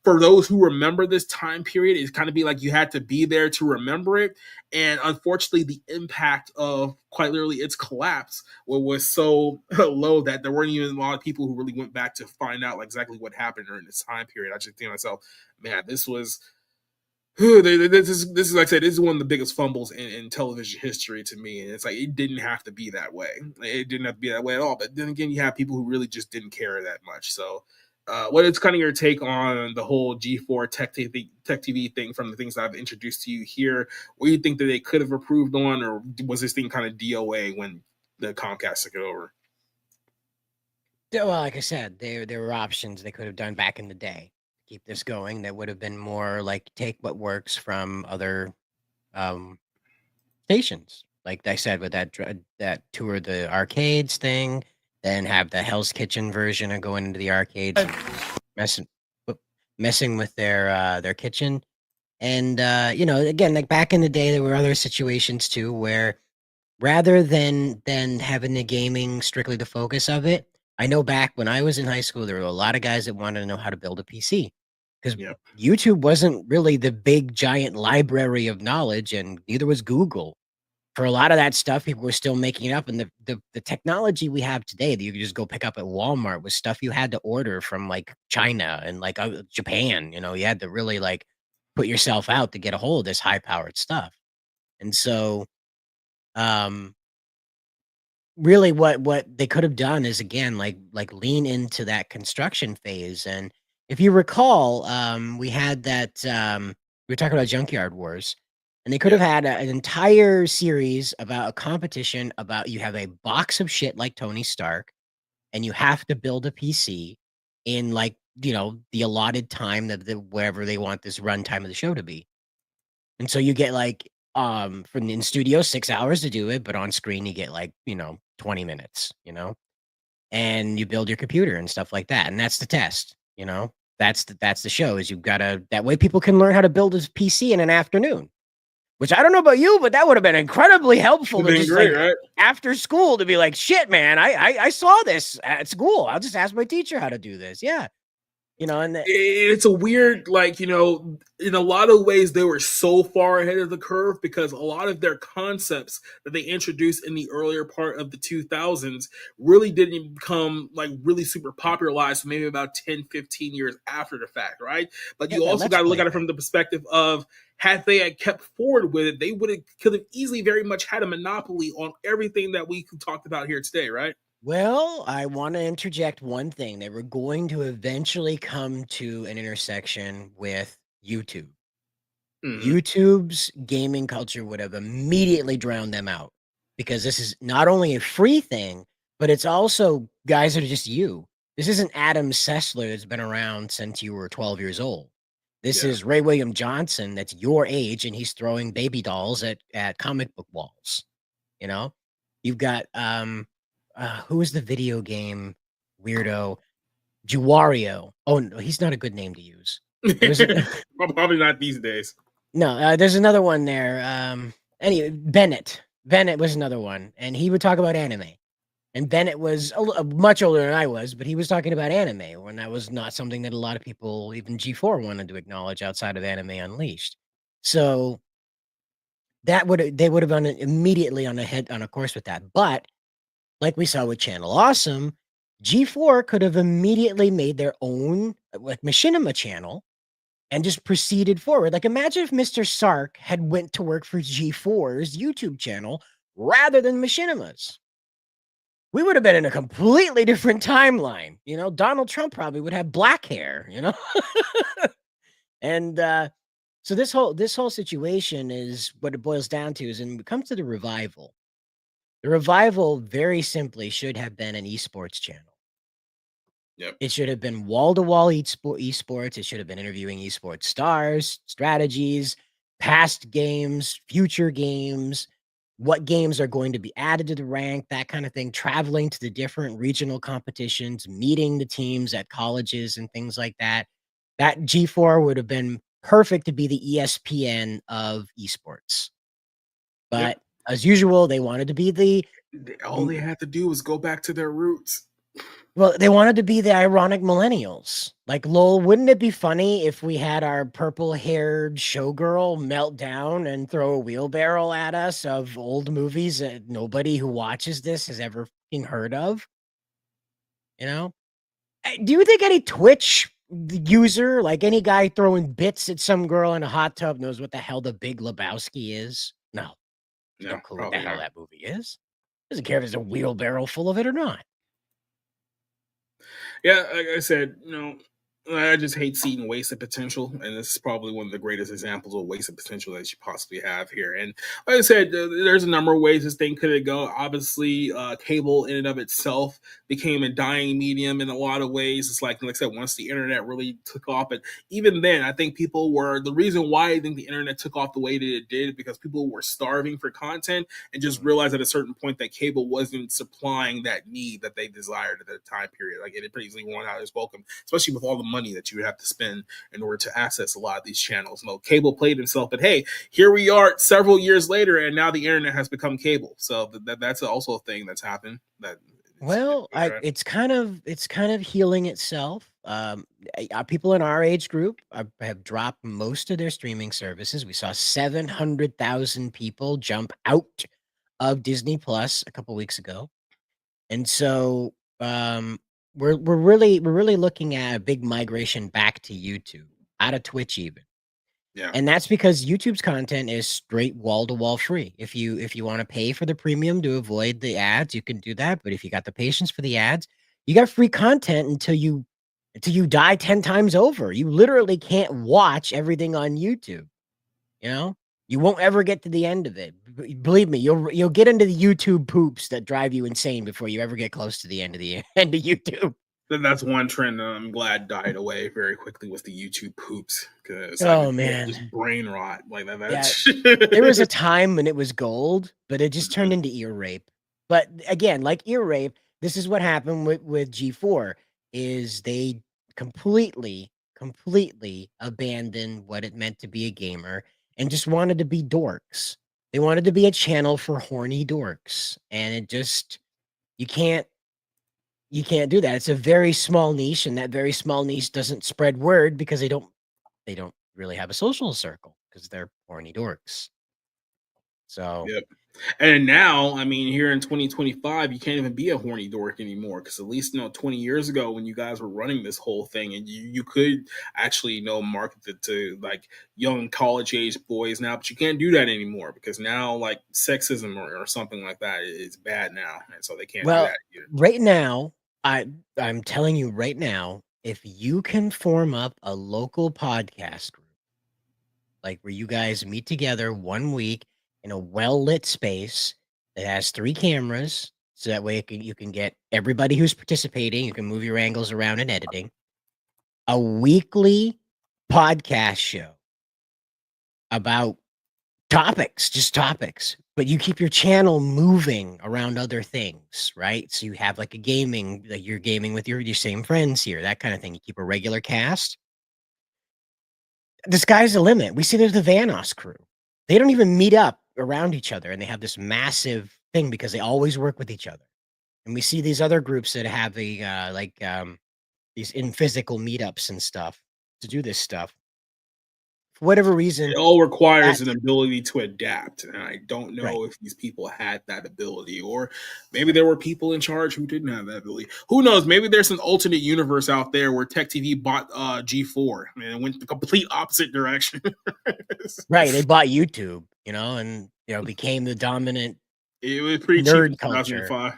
for those who remember this time period, it's kind of be like you had to be there to remember it. And unfortunately, the impact of quite literally its collapse was so low that there weren't even a lot of people who really went back to find out exactly what happened during this time period. I just think to myself, man, this is like I said, this is one of the biggest fumbles in television history to me. And it's like, it didn't have to be that way. It didn't have to be that way at all. But then again, you have people who really just didn't care that much. So what is kind of your take on the whole G4 Tech TV thing from the things that I've introduced to you here? What do you think that they could have improved on, or was this thing kind of DOA when the Comcast took it over? Well, like I said, there were options they could have done back in the day to keep this going. That would have been more like take what works from other stations. Like I said, with that tour the arcades thing, then have the Hell's Kitchen version of going into the arcades, and messing with their kitchen. And again, like back in the day, there were other situations too where rather than having the gaming strictly the focus of it, I know back when I was in high school, there were a lot of guys that wanted to know how to build a PC, because YouTube wasn't really the big giant library of knowledge, and neither was Google. For a lot of that stuff, people were still making it up, and the technology we have today that you could just go pick up at Walmart was stuff you had to order from like China and like Japan. You had to really like put yourself out to get a hold of this high powered stuff. And so, really what they could have done is, again, like lean into that construction phase. And if you recall, we had that we were talking about Junkyard Wars, and they could have had an entire series about a competition about, you have a box of shit like Tony Stark, and you have to build a PC in like the allotted time that wherever they want this runtime of the show to be. And so you get like from in studio 6 hours to do it, but on screen you get like 20 minutes, and you build your computer and stuff like that. And that's the test, that's the show, is you've got to, that way people can learn how to build a PC in an afternoon, which I don't know about you, but that would have been incredibly helpful to just great, right? After school to be like, shit, man, I saw this at school. I'll just ask my teacher how to do this. Yeah. And it's a weird, like, in a lot of ways, they were so far ahead of the curve, because a lot of their concepts that they introduced in the earlier part of the 2000s really didn't become like really super popularized, maybe about 10, 15 years after the fact, right? But you also got to look at it from the perspective of, had they had kept forward with it, they could have easily very much had a monopoly on everything that we talked about here today, right? Well, I want to interject one thing. They were going to eventually come to an intersection with YouTube. YouTube's gaming culture would have immediately drowned them out, because this is not only a free thing, but it's also guys that are just you. This isn't Adam Sessler that's been around since you were 12 years old. This is Ray William Johnson that's your age, and he's throwing baby dolls at comic book walls. You've got who is the video game weirdo? Juwario. Oh no, he's not a good name to use. Probably not these days. No, there's another one there. Anyway, Bennett was another one, and he would talk about anime. And Bennett was much older than I was, but he was talking about anime when that was not something that a lot of people, even G4, wanted to acknowledge outside of Anime Unleashed. So they would have been immediately on a course with that. But like we saw with Channel Awesome, G4 could have immediately made their own like Machinima channel and just proceeded forward. Like imagine if Mr. Sark had went to work for G4's YouTube channel rather than Machinima's. We would have been in a completely different timeline. You know, Donald Trump probably would have black hair, you know? And so this whole situation is what it boils down to is when it comes to the revival very simply should have been an esports channel. Yep. It should have been wall-to-wall esports. It should have been interviewing esports stars, strategies, past games, future games, what games are going to be added to the rank, that kind of thing, traveling to the different regional competitions, meeting the teams at colleges and things like that. That G4 would have been perfect to be the ESPN of esports. But as usual, they wanted to be all they had to do was go back to their roots. Well, they wanted to be the ironic millennials. Like, lol, wouldn't it be funny if we had our purple-haired showgirl melt down and throw a wheelbarrow at us of old movies that nobody who watches this has ever fucking heard of? You know? Do you think any Twitch user, like any guy throwing bits at some girl in a hot tub, knows what the hell the Big Lebowski is? No. No clue what the hell that movie is. Doesn't care if there's a wheelbarrow full of it or not. Yeah, like I said, you know, I just hate seeing wasted potential, and this is probably one of the greatest examples of wasted potential that you possibly have here. And like I said, there's a number of ways this thing could go. Obviously, cable in and of itself became a dying medium in a lot of ways. It's like I said, once the internet really took off, but even then, I think people were the reason why I think the internet took off the way that it did because people were starving for content and just realized at a certain point that cable wasn't supplying that need that they desired at that time period. Like it pretty easily won out its welcome, especially with all the money that you would have to spend in order to access a lot of these channels. No, cable played himself, but hey, here we are several years later, and now the internet has become cable. So that's also a thing that's happened. It's kind of healing itself. People in our age group have dropped most of their streaming services. We saw 700,000 people jump out of Disney Plus a couple weeks ago, and so we're really looking at a big migration back to YouTube, out of Twitch even. Yeah. And that's because YouTube's content is straight wall-to-wall free. If you want to pay for the premium to avoid the ads, you can do that. But if you got the patience for the ads, you got free content until you die 10 times over. You literally can't watch everything on YouTube. You know? You won't ever get to the end of it. Believe me, you'll get into the YouTube poops that drive you insane before you ever get close to the end of YouTube. That's one trend that I'm glad died away very quickly with the YouTube poops because man, just brain rot like that. Yeah, there was a time when it was gold, but it just turned into ear rape. But again, like ear rape, this is what happened with G4 is they completely abandoned what it meant to be a gamer and just wanted to be dorks. They wanted to be a channel for horny dorks, and it just you can't do that. It's a very small niche, and that very small niche doesn't spread word because they don't really have a social circle because they're horny dorks. So yep. And now, I mean, here in 2025, you can't even be a horny dork anymore because at least 20 years ago when you guys were running this whole thing and you could actually market it to like young college age boys now, but you can't do that anymore because now like sexism or something like that is bad now, and so they can't do that either. Right now, I'm telling you right now, if you can form up a local podcast group, like where you guys meet together 1 week in a well-lit space that has 3 cameras, so that way you can get everybody who's participating, you can move your angles around in editing, a weekly podcast show about topics, just topics, but you keep your channel moving around other things, right? So you have like a gaming, like you're gaming with your same friends here, that kind of thing. You keep a regular cast. The sky's the limit. We see there's the Vanos crew. They don't even meet up around each other, and they have this massive thing because they always work with each other. And we see these other groups that have these in physical meetups and stuff to do this stuff. For whatever reason, it all requires an ability to adapt, and I don't know Right. if these people had that ability, or maybe there were people in charge who didn't have that ability. Who knows? Maybe there's an alternate universe out there where Tech TV bought G4 and went the complete opposite direction. Right, they bought YouTube, and became the dominant It was pretty cheap in nerd culture. 2005.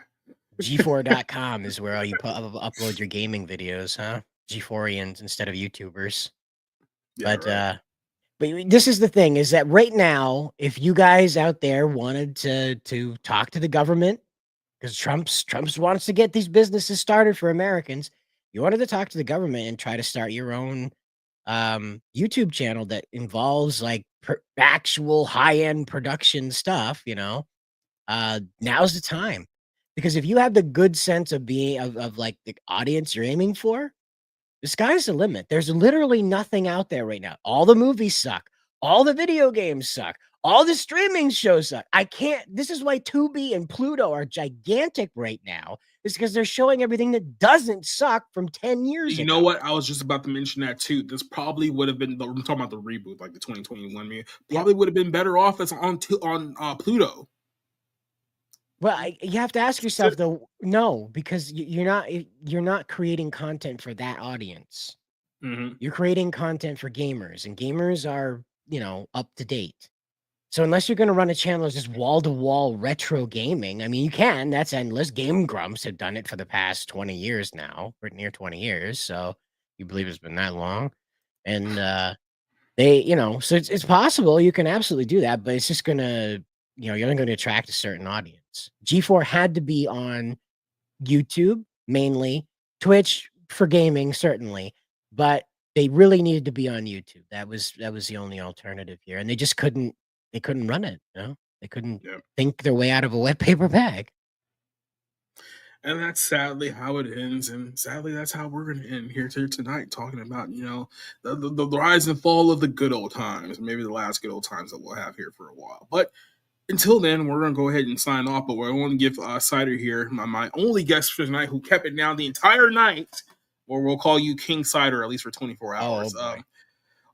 G4.com is where you upload your gaming videos, huh? G4ians instead of YouTubers. Yeah, But right. but this is the thing, is that right now, if you guys out there wanted to talk to the government, because Trump's wants to get these businesses started for Americans, you wanted to talk to the government and try to start your own YouTube channel that involves like actual high-end production stuff, now's the time. Because if you have the good sense of being of like the audience you're aiming for, the sky's the limit. There's literally nothing out there right now. All the movies suck. All the video games suck. All the streaming shows suck. This is why Tubi and Pluto are gigantic right now. Is because they're showing everything that doesn't suck from 10 years ago. You know what? I was just about to mention that too. This probably would have been, I'm talking about the reboot, like the 2021 movie, probably would have been better off as on Pluto. Well, you have to ask yourself though, no, because you're not creating content for that audience. Mm-hmm. You're creating content for gamers, and gamers are, up to date. So unless you're going to run a channel that's just wall-to-wall retro gaming, I mean, you can. That's endless. Game Grumps have done it for the past 20 years now, or near 20 years. So you believe it's been that long, and so it's possible you can absolutely do that, but it's just gonna, you're not going to attract a certain audience. G4 had to be on YouTube mainly, Twitch for gaming certainly, but they really needed to be on YouTube. That was the only alternative here, and they just couldn't. They couldn't run it. They couldn't think their way out of a wet paper bag. And that's sadly how it ends, and sadly that's how we're going to end here tonight, talking about the rise and fall of the good old times, maybe the last good old times that we'll have here for a while. But until then, we're going to go ahead and sign off. But I want to give Cider here, my only guest for tonight, who kept it down the entire night, or we'll call you King Cider, at least for 24 hours.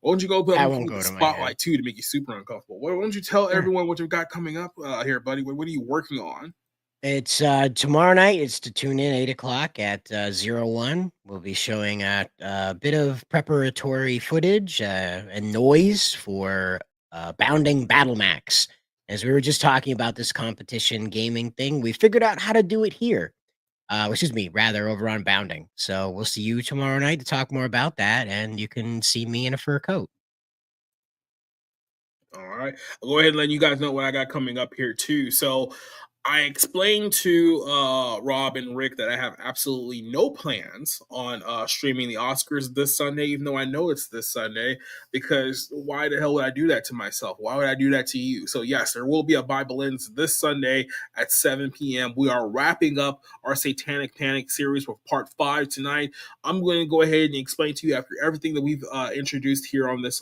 Why don't you go put the spotlight too to make you super uncomfortable? Why don't you tell everyone what you've got coming up here, buddy? What are you working on? It's tomorrow night. It's to tune in 8:00 at 01. We'll be showing a bit of preparatory footage and noise for Bounding Battle Max. As we were just talking about this competition gaming thing, we figured out how to do it here. Over on Bounding. So we'll see you tomorrow night to talk more about that, and you can see me in a fur coat. All right. I'll go ahead and let you guys know what I got coming up here too. So I explained to Rob and Rick that I have absolutely no plans on streaming the Oscars this Sunday, even though I know it's this Sunday, because why the hell would I do that to myself? Why would I do that to you? So yes, there will be a Bible Ends this Sunday at 7 p.m. We are wrapping up our Satanic Panic series with part 5 tonight. I'm going to go ahead and explain to you, after everything that we've introduced here on this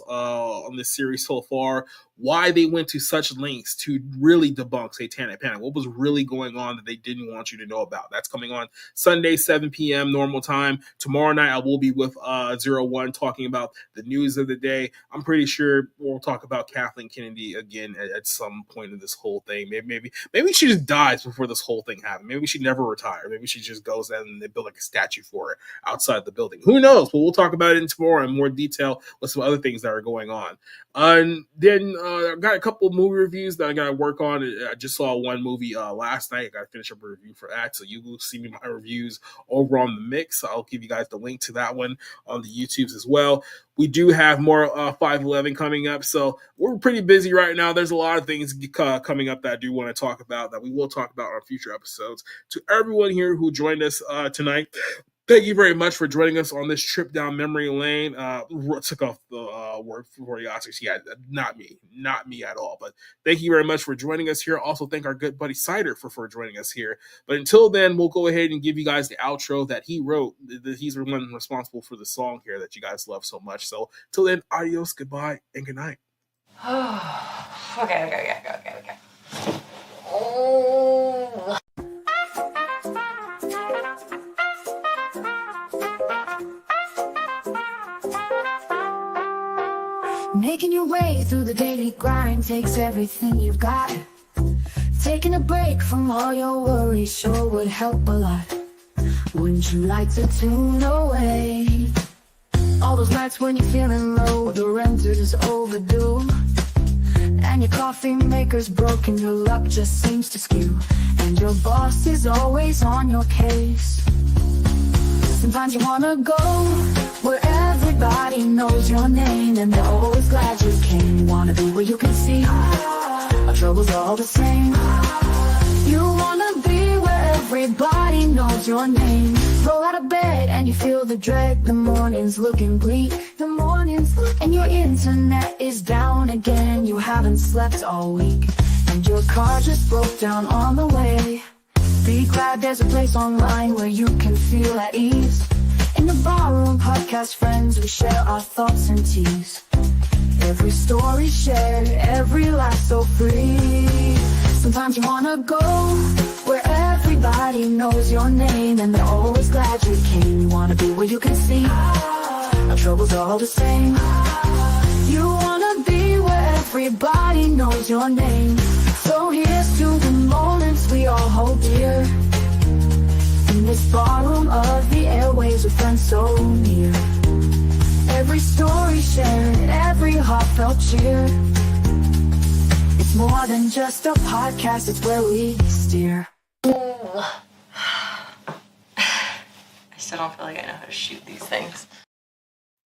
series so far, why they went to such lengths to really debunk Satanic Panic. What was really going on that they didn't want you to know about? That's coming on Sunday, 7 p.m. normal time. Tomorrow night, I will be with 01 talking about the news of the day. I'm pretty sure we'll talk about Kathleen Kennedy again at some point in this whole thing. Maybe she just dies before this whole thing happens. Maybe she never retires. Maybe she just goes in and they build like a statue for her outside the building. Who knows? But we'll talk about it tomorrow in more detail with some other things that are going on. And then I got a couple of movie reviews that I got to work on. I just saw one movie last night. I got to finish up a review for that. So you will see me my reviews over on the Mix. I'll give you guys the link to that one on the YouTubes as well. We do have more 511 coming up. So we're pretty busy right now. There's a lot of things coming up that I do want to talk about, that we will talk about on future episodes. To everyone here who joined us tonight, thank you very much for joining us on this trip down memory lane. Took off the word for the Oscars. Yeah, not me at all. But thank you very much for joining us here. Also, thank our good buddy Cider for joining us here. But until then, we'll go ahead and give you guys the outro that he wrote. He's the one responsible for the song here that you guys love so much. So till then, adios, goodbye, and good night. Okay. Oh. Making your way through the daily grind takes everything you've got. Taking a break from all your worries sure would help a lot. Wouldn't you like to tune away? All those nights when you're feeling low, the rent is overdue, and your coffee maker's broken, your luck just seems to skew, and your boss is always on your case. Sometimes you wanna go where everybody knows your name, and they're always glad you came. You wanna be where you can see our troubles are all the same. You wanna be where everybody knows your name. Roll out of bed and you feel the dread. The morning's looking bleak. And your internet is down again. You haven't slept all week, and your car just broke down on the way. Be glad there's a place online where you can feel at ease. In the Barroom Podcast, friends, we share our thoughts and teas. Every story shared, every laugh so free. Sometimes you wanna go where everybody knows your name, and they're always glad you came. You wanna be where you can see our troubles are all the same. You wanna be where everybody knows your name. So here's to the moments we all hold dear. In this barroom of the airwaves with friends so near. Every story shared, every heartfelt cheer. It's more than just a podcast, it's where we steer. I still don't feel like I know how to shoot these things.